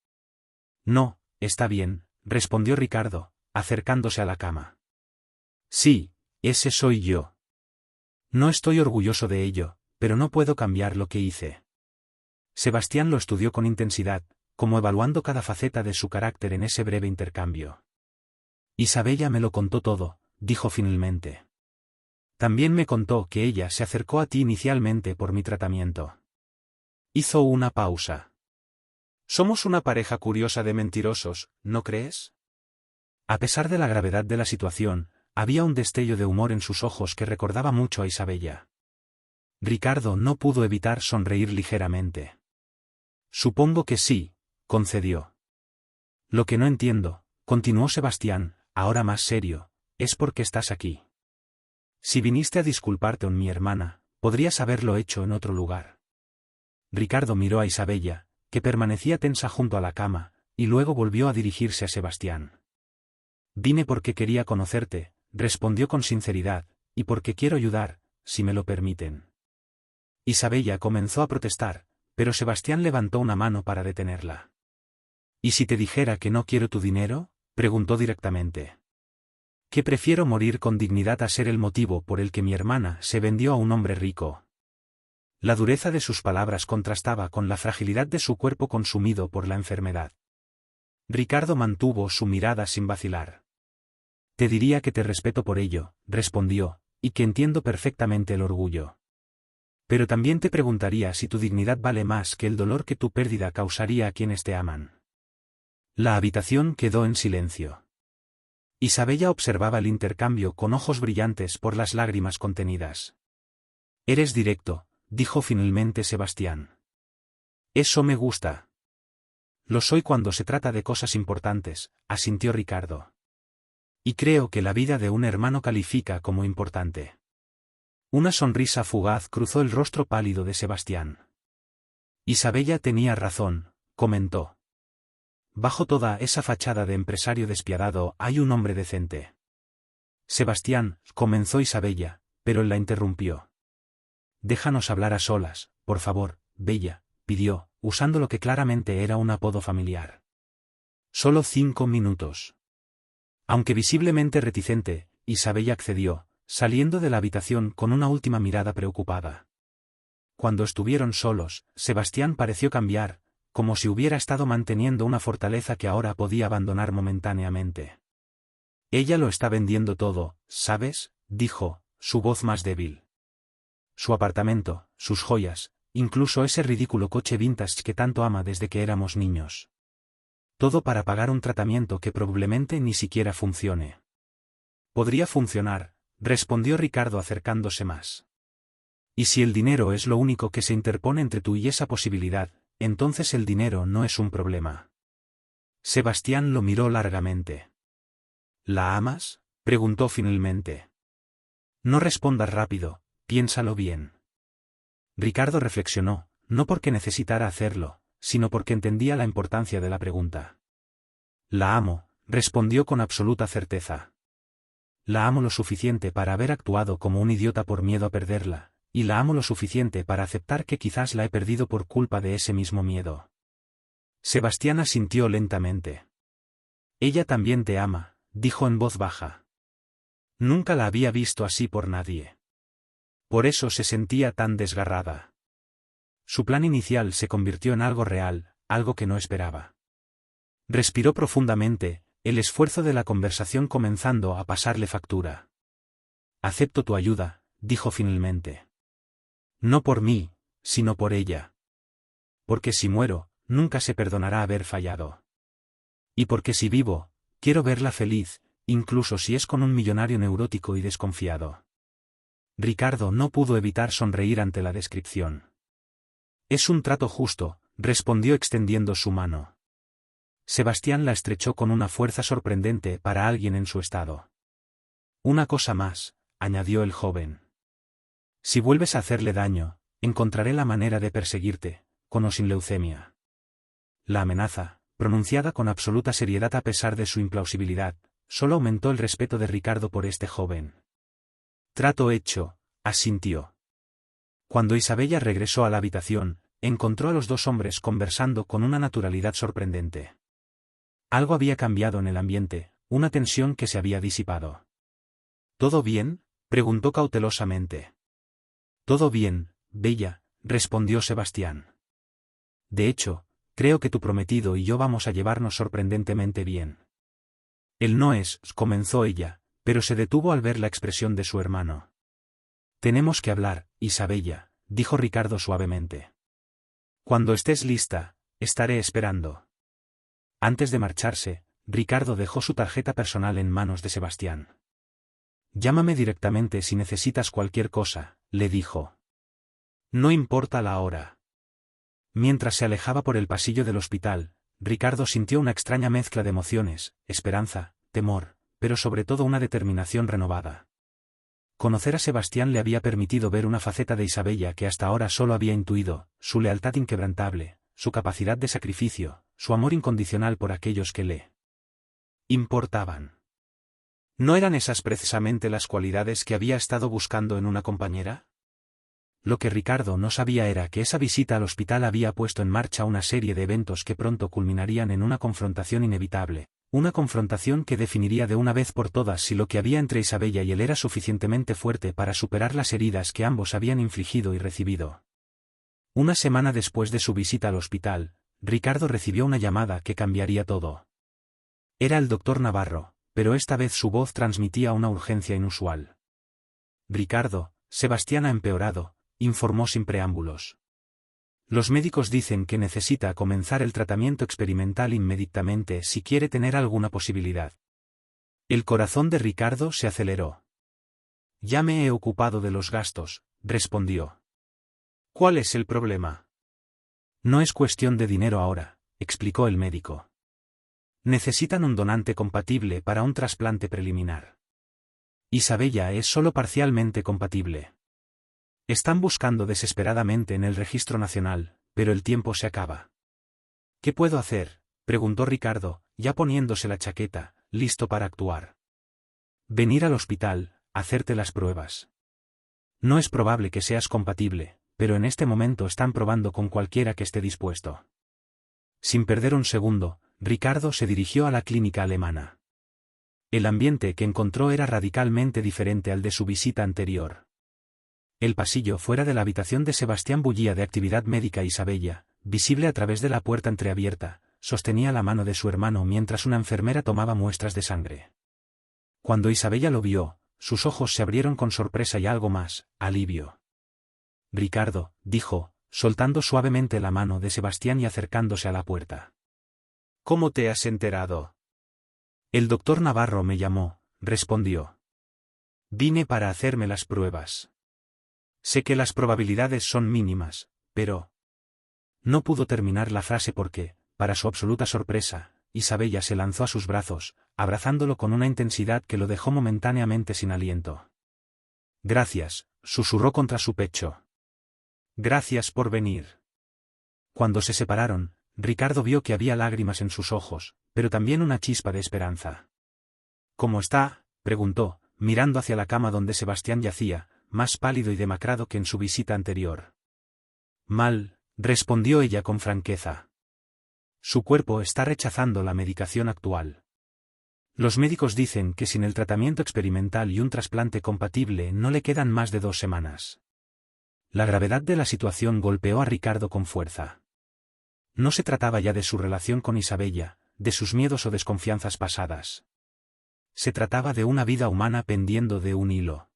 «No, está bien», respondió Ricardo, acercándose a la cama. «Sí, ese soy yo. No estoy orgulloso de ello, pero no puedo cambiar lo que hice». Sebastián lo estudió con intensidad, como evaluando cada faceta de su carácter en ese breve intercambio. «Isabella me lo contó todo», dijo finalmente. «También me contó que ella se acercó a ti inicialmente por mi tratamiento». Hizo una pausa. «Somos una pareja curiosa de mentirosos, ¿no crees?» A pesar de la gravedad de la situación, había un destello de humor en sus ojos que recordaba mucho a Isabella. Ricardo no pudo evitar sonreír ligeramente. «Supongo que sí», concedió. «Lo que no entiendo», continuó Sebastián, ahora más serio, «es por qué estás aquí. Si viniste a disculparte con mi hermana, podrías haberlo hecho en otro lugar». Ricardo miró a Isabella, que permanecía tensa junto a la cama, y luego volvió a dirigirse a Sebastián. «Vine porque quería conocerte», respondió con sinceridad, «y porque quiero ayudar, si me lo permiten». Isabella comenzó a protestar, pero Sebastián levantó una mano para detenerla. «¿Y si te dijera que no quiero tu dinero?», preguntó directamente. «Que prefiero morir con dignidad a ser el motivo por el que mi hermana se vendió a un hombre rico». La dureza de sus palabras contrastaba con la fragilidad de su cuerpo consumido por la enfermedad. Ricardo mantuvo su mirada sin vacilar. «Te diría que te respeto por ello», respondió, «y que entiendo perfectamente el orgullo. Pero también te preguntaría si tu dignidad vale más que el dolor que tu pérdida causaría a quienes te aman». La habitación quedó en silencio. Isabella observaba el intercambio con ojos brillantes por las lágrimas contenidas. «Eres directo», dijo finalmente Sebastián. «Eso me gusta». «Lo soy cuando se trata de cosas importantes», asintió Ricardo. «Y creo que la vida de un hermano califica como importante». Una sonrisa fugaz cruzó el rostro pálido de Sebastián. «Isabella tenía razón», comentó. «Bajo toda esa fachada de empresario despiadado hay un hombre decente». «Sebastián», comenzó Isabella, pero él la interrumpió. «Déjanos hablar a solas, por favor, Bella», pidió, usando lo que claramente era un apodo familiar. «Solo 5 minutos». Aunque visiblemente reticente, Isabella accedió, saliendo de la habitación con una última mirada preocupada. Cuando estuvieron solos, Sebastián pareció cambiar, como si hubiera estado manteniendo una fortaleza que ahora podía abandonar momentáneamente. «Ella lo está vendiendo todo, ¿sabes?», dijo, su voz más débil. «Su apartamento, sus joyas, incluso ese ridículo coche vintage que tanto ama desde que éramos niños. Todo para pagar un tratamiento que probablemente ni siquiera funcione». «Podría funcionar», respondió Ricardo acercándose más. «Y si el dinero es lo único que se interpone entre tú y esa posibilidad, entonces el dinero no es un problema». Sebastián lo miró largamente. «¿La amas?», preguntó finalmente. «No respondas rápido, piénsalo bien». Ricardo reflexionó, no porque necesitara hacerlo, sino porque entendía la importancia de la pregunta. «La amo», respondió con absoluta certeza. La amo lo suficiente para haber actuado como un idiota por miedo a perderla, y la amo lo suficiente para aceptar que quizás la he perdido por culpa de ese mismo miedo. Sebastián asintió lentamente. Ella también te ama, dijo en voz baja. Nunca la había visto así por nadie. Por eso se sentía tan desgarrada. Su plan inicial se convirtió en algo real, algo que no esperaba. Respiró profundamente, el esfuerzo de la conversación comenzando a pasarle factura. Acepto tu ayuda, dijo finalmente. No por mí, sino por ella. Porque si muero, nunca se perdonará haber fallado. Y porque si vivo, quiero verla feliz, incluso si es con un millonario neurótico y desconfiado. Ricardo no pudo evitar sonreír ante la descripción. Es un trato justo, respondió extendiendo su mano. Sebastián la estrechó con una fuerza sorprendente para alguien en su estado. Una cosa más, añadió el joven. Si vuelves a hacerle daño, encontraré la manera de perseguirte, con o sin leucemia. La amenaza, pronunciada con absoluta seriedad a pesar de su implausibilidad, solo aumentó el respeto de Ricardo por este joven. Trato hecho, asintió. Cuando Isabella regresó a la habitación, encontró a los dos hombres conversando con una naturalidad sorprendente. Algo había cambiado en el ambiente, una tensión que se había disipado. ¿Todo bien?, preguntó cautelosamente. Todo bien, Bella, respondió Sebastián. De hecho, creo que tu prometido y yo vamos a llevarnos sorprendentemente bien. Él no es, comenzó ella, pero se detuvo al ver la expresión de su hermano. Tenemos que hablar, Isabella, dijo Ricardo suavemente. Cuando estés lista, estaré esperando. Antes de marcharse, Ricardo dejó su tarjeta personal en manos de Sebastián. Llámame directamente si necesitas cualquier cosa, le dijo. No importa la hora. Mientras se alejaba por el pasillo del hospital, Ricardo sintió una extraña mezcla de emociones, esperanza, temor, pero sobre todo una determinación renovada. Conocer a Sebastián le había permitido ver una faceta de Isabella que hasta ahora solo había intuido, su lealtad inquebrantable, su capacidad de sacrificio, su amor incondicional por aquellos que le importaban. ¿No eran esas precisamente las cualidades que había estado buscando en una compañera? Lo que Ricardo no sabía era que esa visita al hospital había puesto en marcha una serie de eventos que pronto culminarían en una confrontación inevitable, una confrontación que definiría de una vez por todas si lo que había entre Isabella y él era suficientemente fuerte para superar las heridas que ambos habían infligido y recibido. Una semana después de su visita al hospital, Ricardo recibió una llamada que cambiaría todo. Era el doctor Navarro, pero esta vez su voz transmitía una urgencia inusual. Ricardo, Sebastián ha empeorado, informó sin preámbulos. Los médicos dicen que necesita comenzar el tratamiento experimental inmediatamente si quiere tener alguna posibilidad. El corazón de Ricardo se aceleró. Ya me he ocupado de los gastos, respondió. ¿Cuál es el problema? No es cuestión de dinero ahora, explicó el médico. Necesitan un donante compatible para un trasplante preliminar. Isabella es solo parcialmente compatible. Están buscando desesperadamente en el registro nacional, pero el tiempo se acaba. ¿Qué puedo hacer?, preguntó Ricardo, ya poniéndose la chaqueta, listo para actuar. Venir al hospital, hacerte las pruebas. No es probable que seas compatible, pero en este momento están probando con cualquiera que esté dispuesto. Sin perder un segundo, Ricardo se dirigió a la clínica alemana. El ambiente que encontró era radicalmente diferente al de su visita anterior. El pasillo fuera de la habitación de Sebastián bullía de actividad médica. Isabella, visible a través de la puerta entreabierta, sostenía la mano de su hermano mientras una enfermera tomaba muestras de sangre. Cuando Isabella lo vio, sus ojos se abrieron con sorpresa y algo más, alivio. Ricardo, dijo, soltando suavemente la mano de Sebastián y acercándose a la puerta. ¿Cómo te has enterado? El doctor Navarro me llamó, respondió. Vine para hacerme las pruebas. Sé que las probabilidades son mínimas, pero... No pudo terminar la frase porque, para su absoluta sorpresa, Isabella se lanzó a sus brazos, abrazándolo con una intensidad que lo dejó momentáneamente sin aliento. Gracias, susurró contra su pecho. Gracias por venir. Cuando se separaron, Ricardo vio que había lágrimas en sus ojos, pero también una chispa de esperanza. ¿Cómo está?, preguntó, mirando hacia la cama donde Sebastián yacía, más pálido y demacrado que en su visita anterior. Mal, respondió ella con franqueza. Su cuerpo está rechazando la medicación actual. Los médicos dicen que sin el tratamiento experimental y un trasplante compatible no le quedan más de 2 semanas. La gravedad de la situación golpeó a Ricardo con fuerza. No se trataba ya de su relación con Isabella, de sus miedos o desconfianzas pasadas. Se trataba de una vida humana pendiendo de un hilo.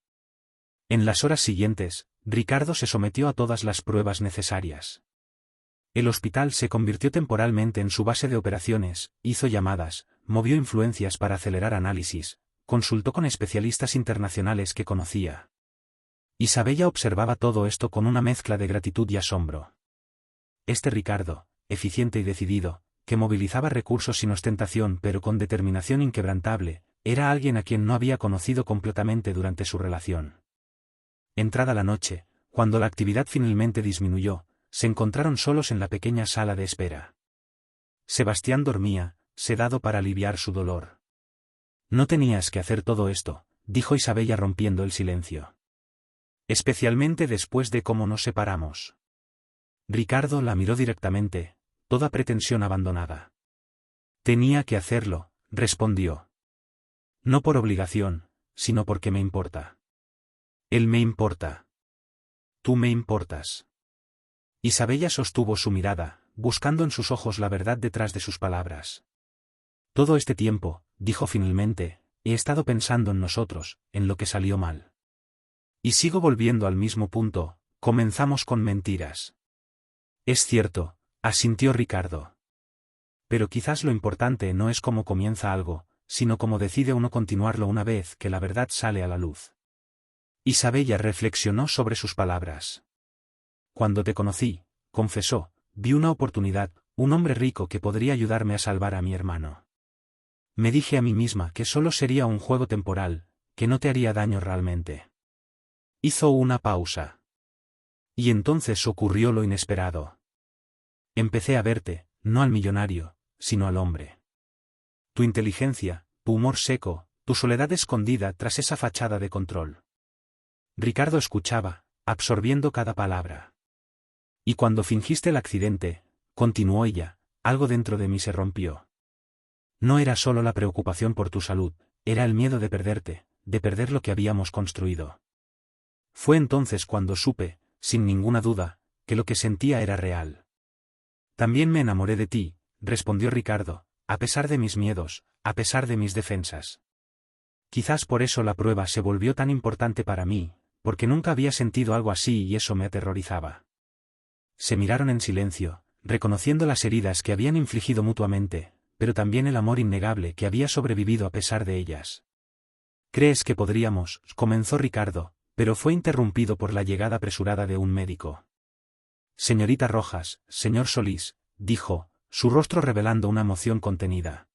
En las horas siguientes, Ricardo se sometió a todas las pruebas necesarias. El hospital se convirtió temporalmente en su base de operaciones, hizo llamadas, movió influencias para acelerar análisis, consultó con especialistas internacionales que conocía. Isabella observaba todo esto con una mezcla de gratitud y asombro. Este Ricardo, eficiente y decidido, que movilizaba recursos sin ostentación pero con determinación inquebrantable, era alguien a quien no había conocido completamente durante su relación. Entrada la noche, cuando la actividad finalmente disminuyó, se encontraron solos en la pequeña sala de espera. Sebastián dormía, sedado para aliviar su dolor. No tenías que hacer todo esto, dijo Isabella rompiendo el silencio. Especialmente después de cómo nos separamos. Ricardo la miró directamente, toda pretensión abandonada. Tenía que hacerlo, respondió. No por obligación, sino porque me importa. Él me importa. Tú me importas. Isabella sostuvo su mirada, buscando en sus ojos la verdad detrás de sus palabras. Todo este tiempo, dijo finalmente, he estado pensando en nosotros, en lo que salió mal. Y sigo volviendo al mismo punto, comenzamos con mentiras. Es cierto, asintió Ricardo. Pero quizás lo importante no es cómo comienza algo, sino cómo decide uno continuarlo una vez que la verdad sale a la luz. Isabella reflexionó sobre sus palabras. Cuando te conocí, confesó, vi una oportunidad, un hombre rico que podría ayudarme a salvar a mi hermano. Me dije a mí misma que solo sería un juego temporal, que no te haría daño realmente. Hizo una pausa. Y entonces ocurrió lo inesperado. Empecé a verte, no al millonario, sino al hombre. Tu inteligencia, tu humor seco, tu soledad escondida tras esa fachada de control. Ricardo escuchaba, absorbiendo cada palabra. Y cuando fingiste el accidente, continuó ella, algo dentro de mí se rompió. No era solo la preocupación por tu salud, era el miedo de perderte, de perder lo que habíamos construido. Fue entonces cuando supe, sin ninguna duda, que lo que sentía era real. También me enamoré de ti, respondió Ricardo, a pesar de mis miedos, a pesar de mis defensas. Quizás por eso la prueba se volvió tan importante para mí, porque nunca había sentido algo así y eso me aterrorizaba. Se miraron en silencio, reconociendo las heridas que habían infligido mutuamente, pero también el amor innegable que había sobrevivido a pesar de ellas. ¿Crees que podríamos?, comenzó Ricardo, pero fue interrumpido por la llegada apresurada de un médico. Señorita Rojas, señor Solís, dijo, su rostro revelando una emoción contenida.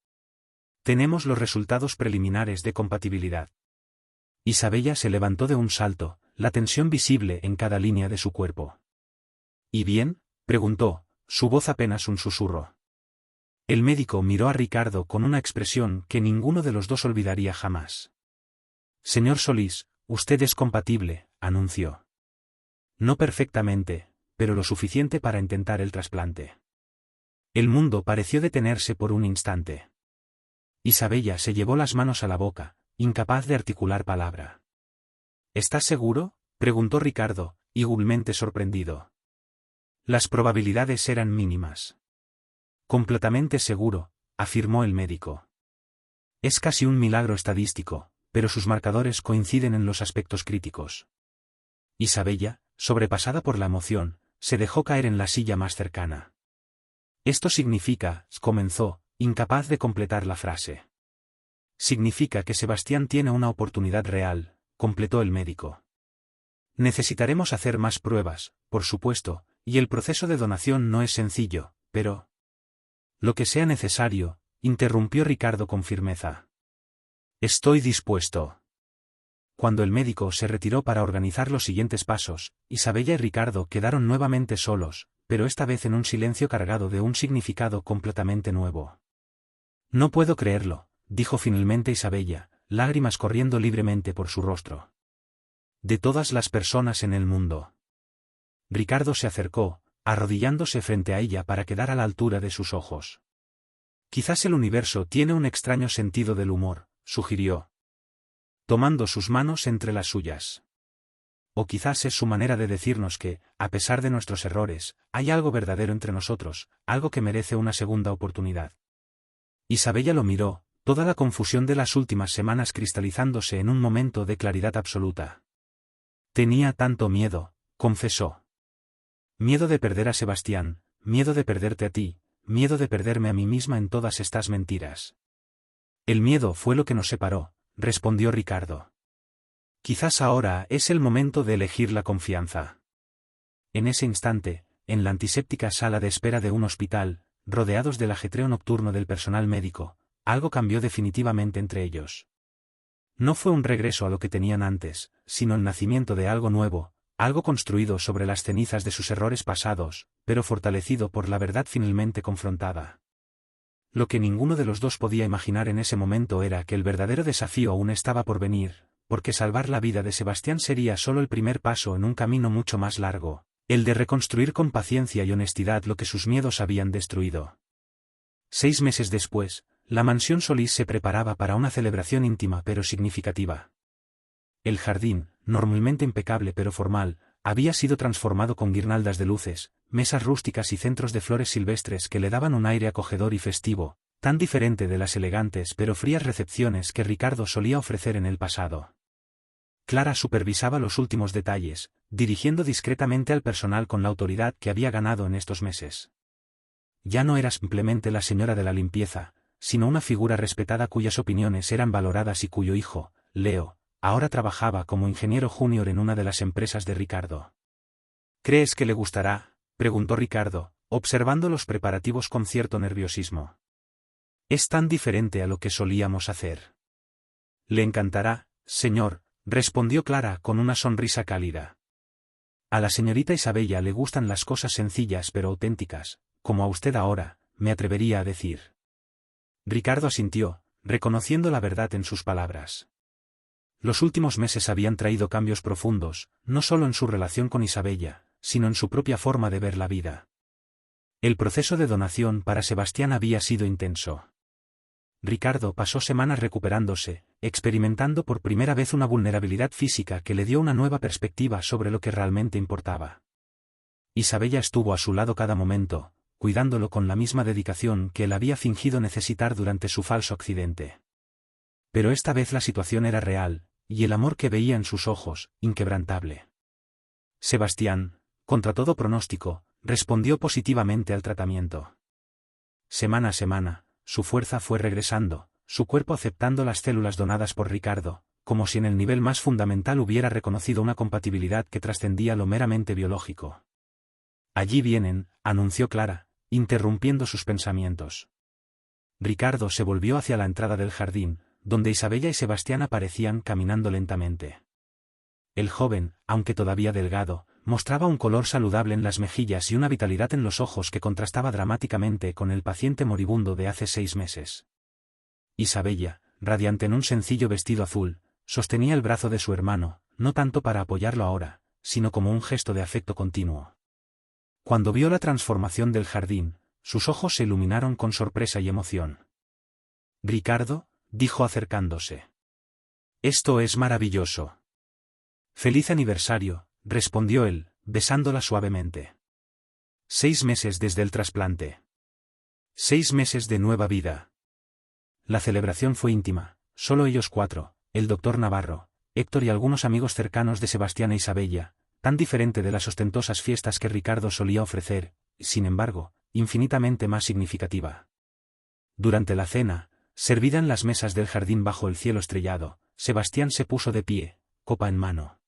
Tenemos los resultados preliminares de compatibilidad. Isabella se levantó de un salto, la tensión visible en cada línea de su cuerpo. ¿Y bien?, preguntó, su voz apenas un susurro. El médico miró a Ricardo con una expresión que ninguno de los dos olvidaría jamás. Señor Solís, usted es compatible, anunció. No perfectamente, pero lo suficiente para intentar el trasplante. El mundo pareció detenerse por un instante. Isabella se llevó las manos a la boca, incapaz de articular palabra. ¿Estás seguro?, preguntó Ricardo, igualmente sorprendido. Las probabilidades eran mínimas. Completamente seguro, afirmó el médico. Es casi un milagro estadístico, pero sus marcadores coinciden en los aspectos críticos. Isabella, sobrepasada por la emoción, se dejó caer en la silla más cercana. Esto significa, comenzó, incapaz de completar la frase. Significa que Sebastián tiene una oportunidad real, completó el médico. Necesitaremos hacer más pruebas, por supuesto, y el proceso de donación no es sencillo, pero... Lo que sea necesario, interrumpió Ricardo con firmeza. Estoy dispuesto. Cuando el médico se retiró para organizar los siguientes pasos, Isabella y Ricardo quedaron nuevamente solos, pero esta vez en un silencio cargado de un significado completamente nuevo. No puedo creerlo, dijo finalmente Isabella, lágrimas corriendo libremente por su rostro. De todas las personas en el mundo. Ricardo se acercó, arrodillándose frente a ella para quedar a la altura de sus ojos. Quizás el universo tiene un extraño sentido del humor, sugirió, tomando sus manos entre las suyas. O quizás es su manera de decirnos que, a pesar de nuestros errores, hay algo verdadero entre nosotros, algo que merece una segunda oportunidad. Isabella lo miró, toda la confusión de las últimas semanas cristalizándose en un momento de claridad absoluta. Tenía tanto miedo, confesó. Miedo de perder a Sebastián, miedo de perderte a ti, miedo de perderme a mí misma en todas estas mentiras. El miedo fue lo que nos separó, respondió Ricardo. Quizás ahora es el momento de elegir la confianza. En ese instante, en la antiséptica sala de espera de un hospital, rodeados del ajetreo nocturno del personal médico, algo cambió definitivamente entre ellos. No fue un regreso a lo que tenían antes, sino el nacimiento de algo nuevo, algo construido sobre las cenizas de sus errores pasados, pero fortalecido por la verdad finalmente confrontada. Lo que ninguno de los dos podía imaginar en ese momento era que el verdadero desafío aún estaba por venir, porque salvar la vida de Sebastián sería solo el primer paso en un camino mucho más largo, el de reconstruir con paciencia y honestidad lo que sus miedos habían destruido. 6 meses después, la mansión Solís se preparaba para una celebración íntima pero significativa. El jardín, normalmente impecable pero formal, había sido transformado con guirnaldas de luces, mesas rústicas y centros de flores silvestres que le daban un aire acogedor y festivo, tan diferente de las elegantes pero frías recepciones que Ricardo solía ofrecer en el pasado. Clara supervisaba los últimos detalles, dirigiendo discretamente al personal con la autoridad que había ganado en estos meses. Ya no era simplemente la señora de la limpieza, sino una figura respetada cuyas opiniones eran valoradas y cuyo hijo, Leo, ahora trabajaba como ingeniero junior en una de las empresas de Ricardo. ¿Crees que le gustará?, preguntó Ricardo, observando los preparativos con cierto nerviosismo. Es tan diferente a lo que solíamos hacer. Le encantará, señor, respondió Clara con una sonrisa cálida. A la señorita Isabella le gustan las cosas sencillas pero auténticas, como a usted ahora, me atrevería a decir. Ricardo asintió, reconociendo la verdad en sus palabras. Los últimos meses habían traído cambios profundos, no solo en su relación con Isabella, sino en su propia forma de ver la vida. El proceso de donación para Sebastián había sido intenso. Ricardo pasó semanas recuperándose, experimentando por primera vez una vulnerabilidad física que le dio una nueva perspectiva sobre lo que realmente importaba. Isabella estuvo a su lado cada momento, cuidándolo con la misma dedicación que él había fingido necesitar durante su falso accidente. Pero esta vez la situación era real, y el amor que veía en sus ojos, inquebrantable. Sebastián, contra todo pronóstico, respondió positivamente al tratamiento. Semana a semana, su fuerza fue regresando, su cuerpo aceptando las células donadas por Ricardo, como si en el nivel más fundamental hubiera reconocido una compatibilidad que trascendía lo meramente biológico. Allí vienen, anunció Clara, interrumpiendo sus pensamientos. Ricardo se volvió hacia la entrada del jardín, donde Isabella y Sebastián aparecían caminando lentamente. El joven, aunque todavía delgado, mostraba un color saludable en las mejillas y una vitalidad en los ojos que contrastaba dramáticamente con el paciente moribundo de hace 6 meses. Isabella, radiante en un sencillo vestido azul, sostenía el brazo de su hermano, no tanto para apoyarlo ahora, sino como un gesto de afecto continuo. Cuando vio la transformación del jardín, sus ojos se iluminaron con sorpresa y emoción. «Ricardo», dijo acercándose. «Esto es maravilloso». «Feliz aniversario», respondió él, besándola suavemente. 6 meses desde el trasplante. 6 meses de nueva vida. La celebración fue íntima, solo ellos 4, el doctor Navarro, Héctor y algunos amigos cercanos de Sebastián e Isabella, tan diferente de las ostentosas fiestas que Ricardo solía ofrecer, sin embargo, infinitamente más significativa. Durante la cena, servida en las mesas del jardín bajo el cielo estrellado, Sebastián se puso de pie, copa en mano.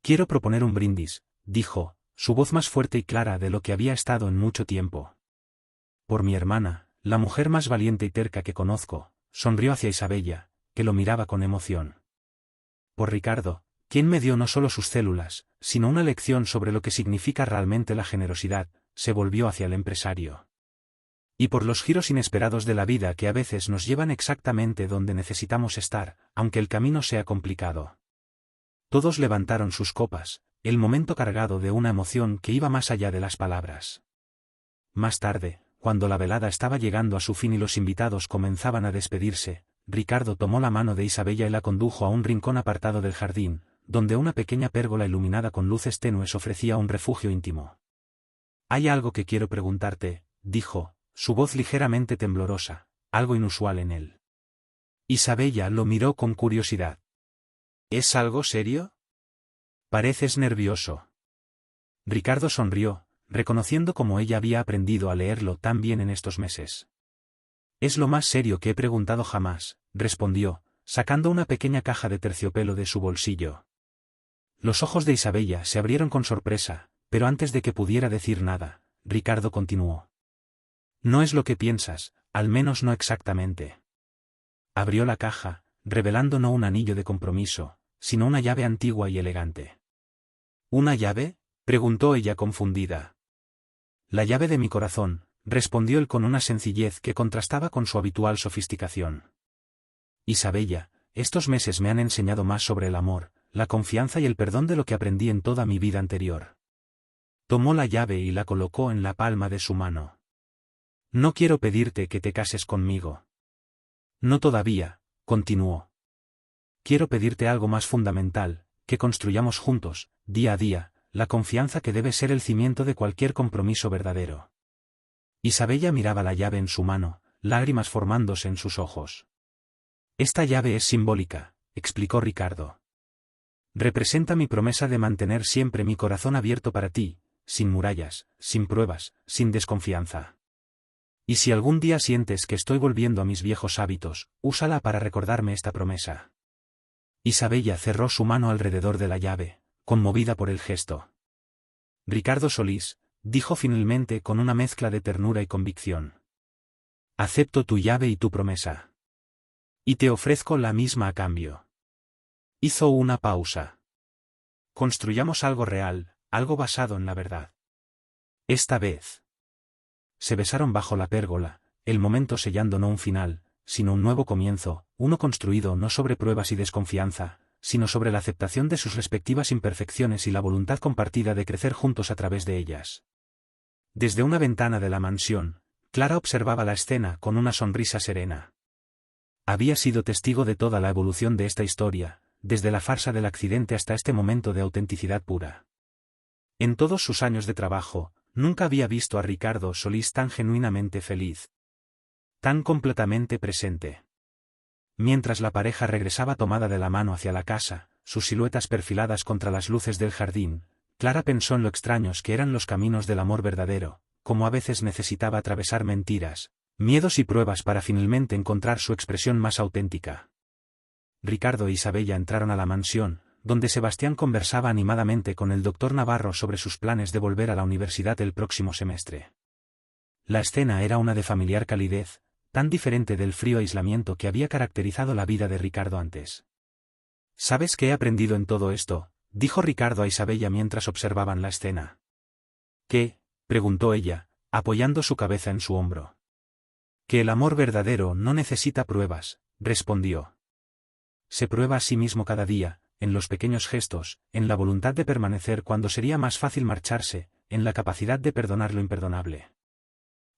«Quiero proponer un brindis», dijo, su voz más fuerte y clara de lo que había estado en mucho tiempo. «Por mi hermana, la mujer más valiente y terca que conozco», sonrió hacia Isabella, que lo miraba con emoción. «Por Ricardo, quien me dio no solo sus células, sino una lección sobre lo que significa realmente la generosidad», se volvió hacia el empresario. Y por los giros inesperados de la vida que a veces nos llevan exactamente donde necesitamos estar, aunque el camino sea complicado. Todos levantaron sus copas, el momento cargado de una emoción que iba más allá de las palabras. Más tarde, cuando la velada estaba llegando a su fin y los invitados comenzaban a despedirse, Ricardo tomó la mano de Isabella y la condujo a un rincón apartado del jardín, donde una pequeña pérgola iluminada con luces tenues ofrecía un refugio íntimo. «Hay algo que quiero preguntarte», dijo, su voz ligeramente temblorosa, algo inusual en él. Isabella lo miró con curiosidad. «¿Es algo serio? Pareces nervioso». Ricardo sonrió, reconociendo cómo ella había aprendido a leerlo tan bien en estos meses. «Es lo más serio que he preguntado jamás», respondió, sacando una pequeña caja de terciopelo de su bolsillo. Los ojos de Isabella se abrieron con sorpresa, pero antes de que pudiera decir nada, Ricardo continuó. «No es lo que piensas, al menos no exactamente». Abrió la caja, revelando no un anillo de compromiso, sino una llave antigua y elegante. «¿Una llave?», preguntó ella confundida. «La llave de mi corazón», respondió él con una sencillez que contrastaba con su habitual sofisticación. «Isabella, estos meses me han enseñado más sobre el amor, la confianza y el perdón de lo que aprendí en toda mi vida anterior». Tomó la llave y la colocó en la palma de su mano. «No quiero pedirte que te cases conmigo». «No todavía», continuó. «Quiero pedirte algo más fundamental, que construyamos juntos, día a día, la confianza que debe ser el cimiento de cualquier compromiso verdadero». Isabella miraba la llave en su mano, lágrimas formándose en sus ojos. «Esta llave es simbólica», explicó Ricardo. «Representa mi promesa de mantener siempre mi corazón abierto para ti, sin murallas, sin pruebas, sin desconfianza. Y si algún día sientes que estoy volviendo a mis viejos hábitos, úsala para recordarme esta promesa». Isabella cerró su mano alrededor de la llave, conmovida por el gesto. «Ricardo Solís», dijo finalmente con una mezcla de ternura y convicción. «Acepto tu llave y tu promesa. Y te ofrezco la misma a cambio». Hizo una pausa. «Construyamos algo real, algo basado en la verdad. Esta vez». Se besaron bajo la pérgola, el momento sellando no un final, sino un nuevo comienzo, uno construido no sobre pruebas y desconfianza, sino sobre la aceptación de sus respectivas imperfecciones y la voluntad compartida de crecer juntos a través de ellas. Desde una ventana de la mansión, Clara observaba la escena con una sonrisa serena. Había sido testigo de toda la evolución de esta historia, desde la farsa del accidente hasta este momento de autenticidad pura. En todos sus años de trabajo, nunca había visto a Ricardo Solís tan genuinamente feliz. Tan completamente presente. Mientras la pareja regresaba tomada de la mano hacia la casa, sus siluetas perfiladas contra las luces del jardín, Clara pensó en lo extraños que eran los caminos del amor verdadero, como a veces necesitaba atravesar mentiras, miedos y pruebas para finalmente encontrar su expresión más auténtica. Ricardo e Isabella entraron a la mansión, donde Sebastián conversaba animadamente con el doctor Navarro sobre sus planes de volver a la universidad el próximo semestre. La escena era una de familiar calidez, tan diferente del frío aislamiento que había caracterizado la vida de Ricardo antes. «¿Sabes qué he aprendido en todo esto?», dijo Ricardo a Isabella mientras observaban la escena. «¿Qué?», preguntó ella, apoyando su cabeza en su hombro. «Que el amor verdadero no necesita pruebas», respondió. «Se prueba a sí mismo cada día, en los pequeños gestos, en la voluntad de permanecer cuando sería más fácil marcharse, en la capacidad de perdonar lo imperdonable».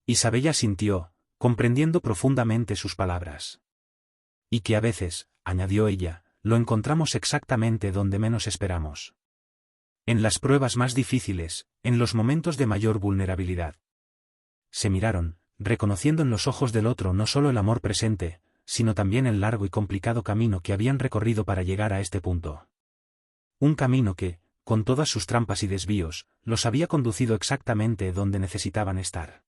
Isabella sintió, comprendiendo profundamente sus palabras. «Y que a veces», añadió ella, «lo encontramos exactamente donde menos esperamos. En las pruebas más difíciles, en los momentos de mayor vulnerabilidad». Se miraron, reconociendo en los ojos del otro no solo el amor presente, sino también el largo y complicado camino que habían recorrido para llegar a este punto. Un camino que, con todas sus trampas y desvíos, los había conducido exactamente donde necesitaban estar.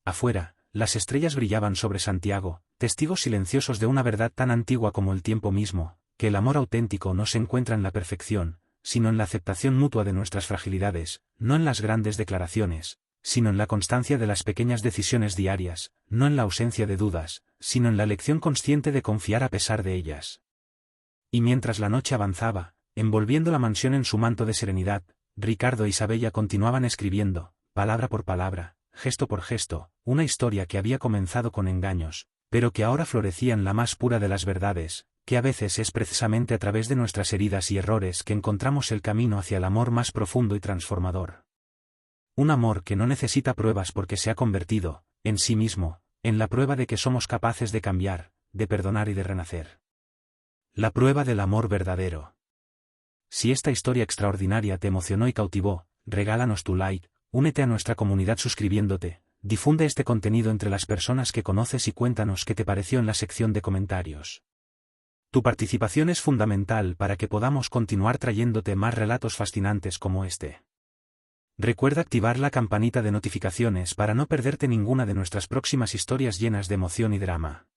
Afuera, las estrellas brillaban sobre Santiago, testigos silenciosos de una verdad tan antigua como el tiempo mismo, que el amor auténtico no se encuentra en la perfección, sino en la aceptación mutua de nuestras fragilidades, no en las grandes declaraciones, sino en la constancia de las pequeñas decisiones diarias, no en la ausencia de dudas, sino en la elección consciente de confiar a pesar de ellas. Y mientras la noche avanzaba, envolviendo la mansión en su manto de serenidad, Ricardo e Isabella continuaban escribiendo, palabra por palabra, gesto por gesto, una historia que había comenzado con engaños, pero que ahora florecía en la más pura de las verdades, que a veces es precisamente a través de nuestras heridas y errores que encontramos el camino hacia el amor más profundo y transformador. Un amor que no necesita pruebas porque se ha convertido, en sí mismo, en la prueba de que somos capaces de cambiar, de perdonar y de renacer. La prueba del amor verdadero. Si esta historia extraordinaria te emocionó y cautivó, regálanos tu like, únete a nuestra comunidad suscribiéndote, difunde este contenido entre las personas que conoces y cuéntanos qué te pareció en la sección de comentarios. Tu participación es fundamental para que podamos continuar trayéndote más relatos fascinantes como este. Recuerda activar la campanita de notificaciones para no perderte ninguna de nuestras próximas historias llenas de emoción y drama.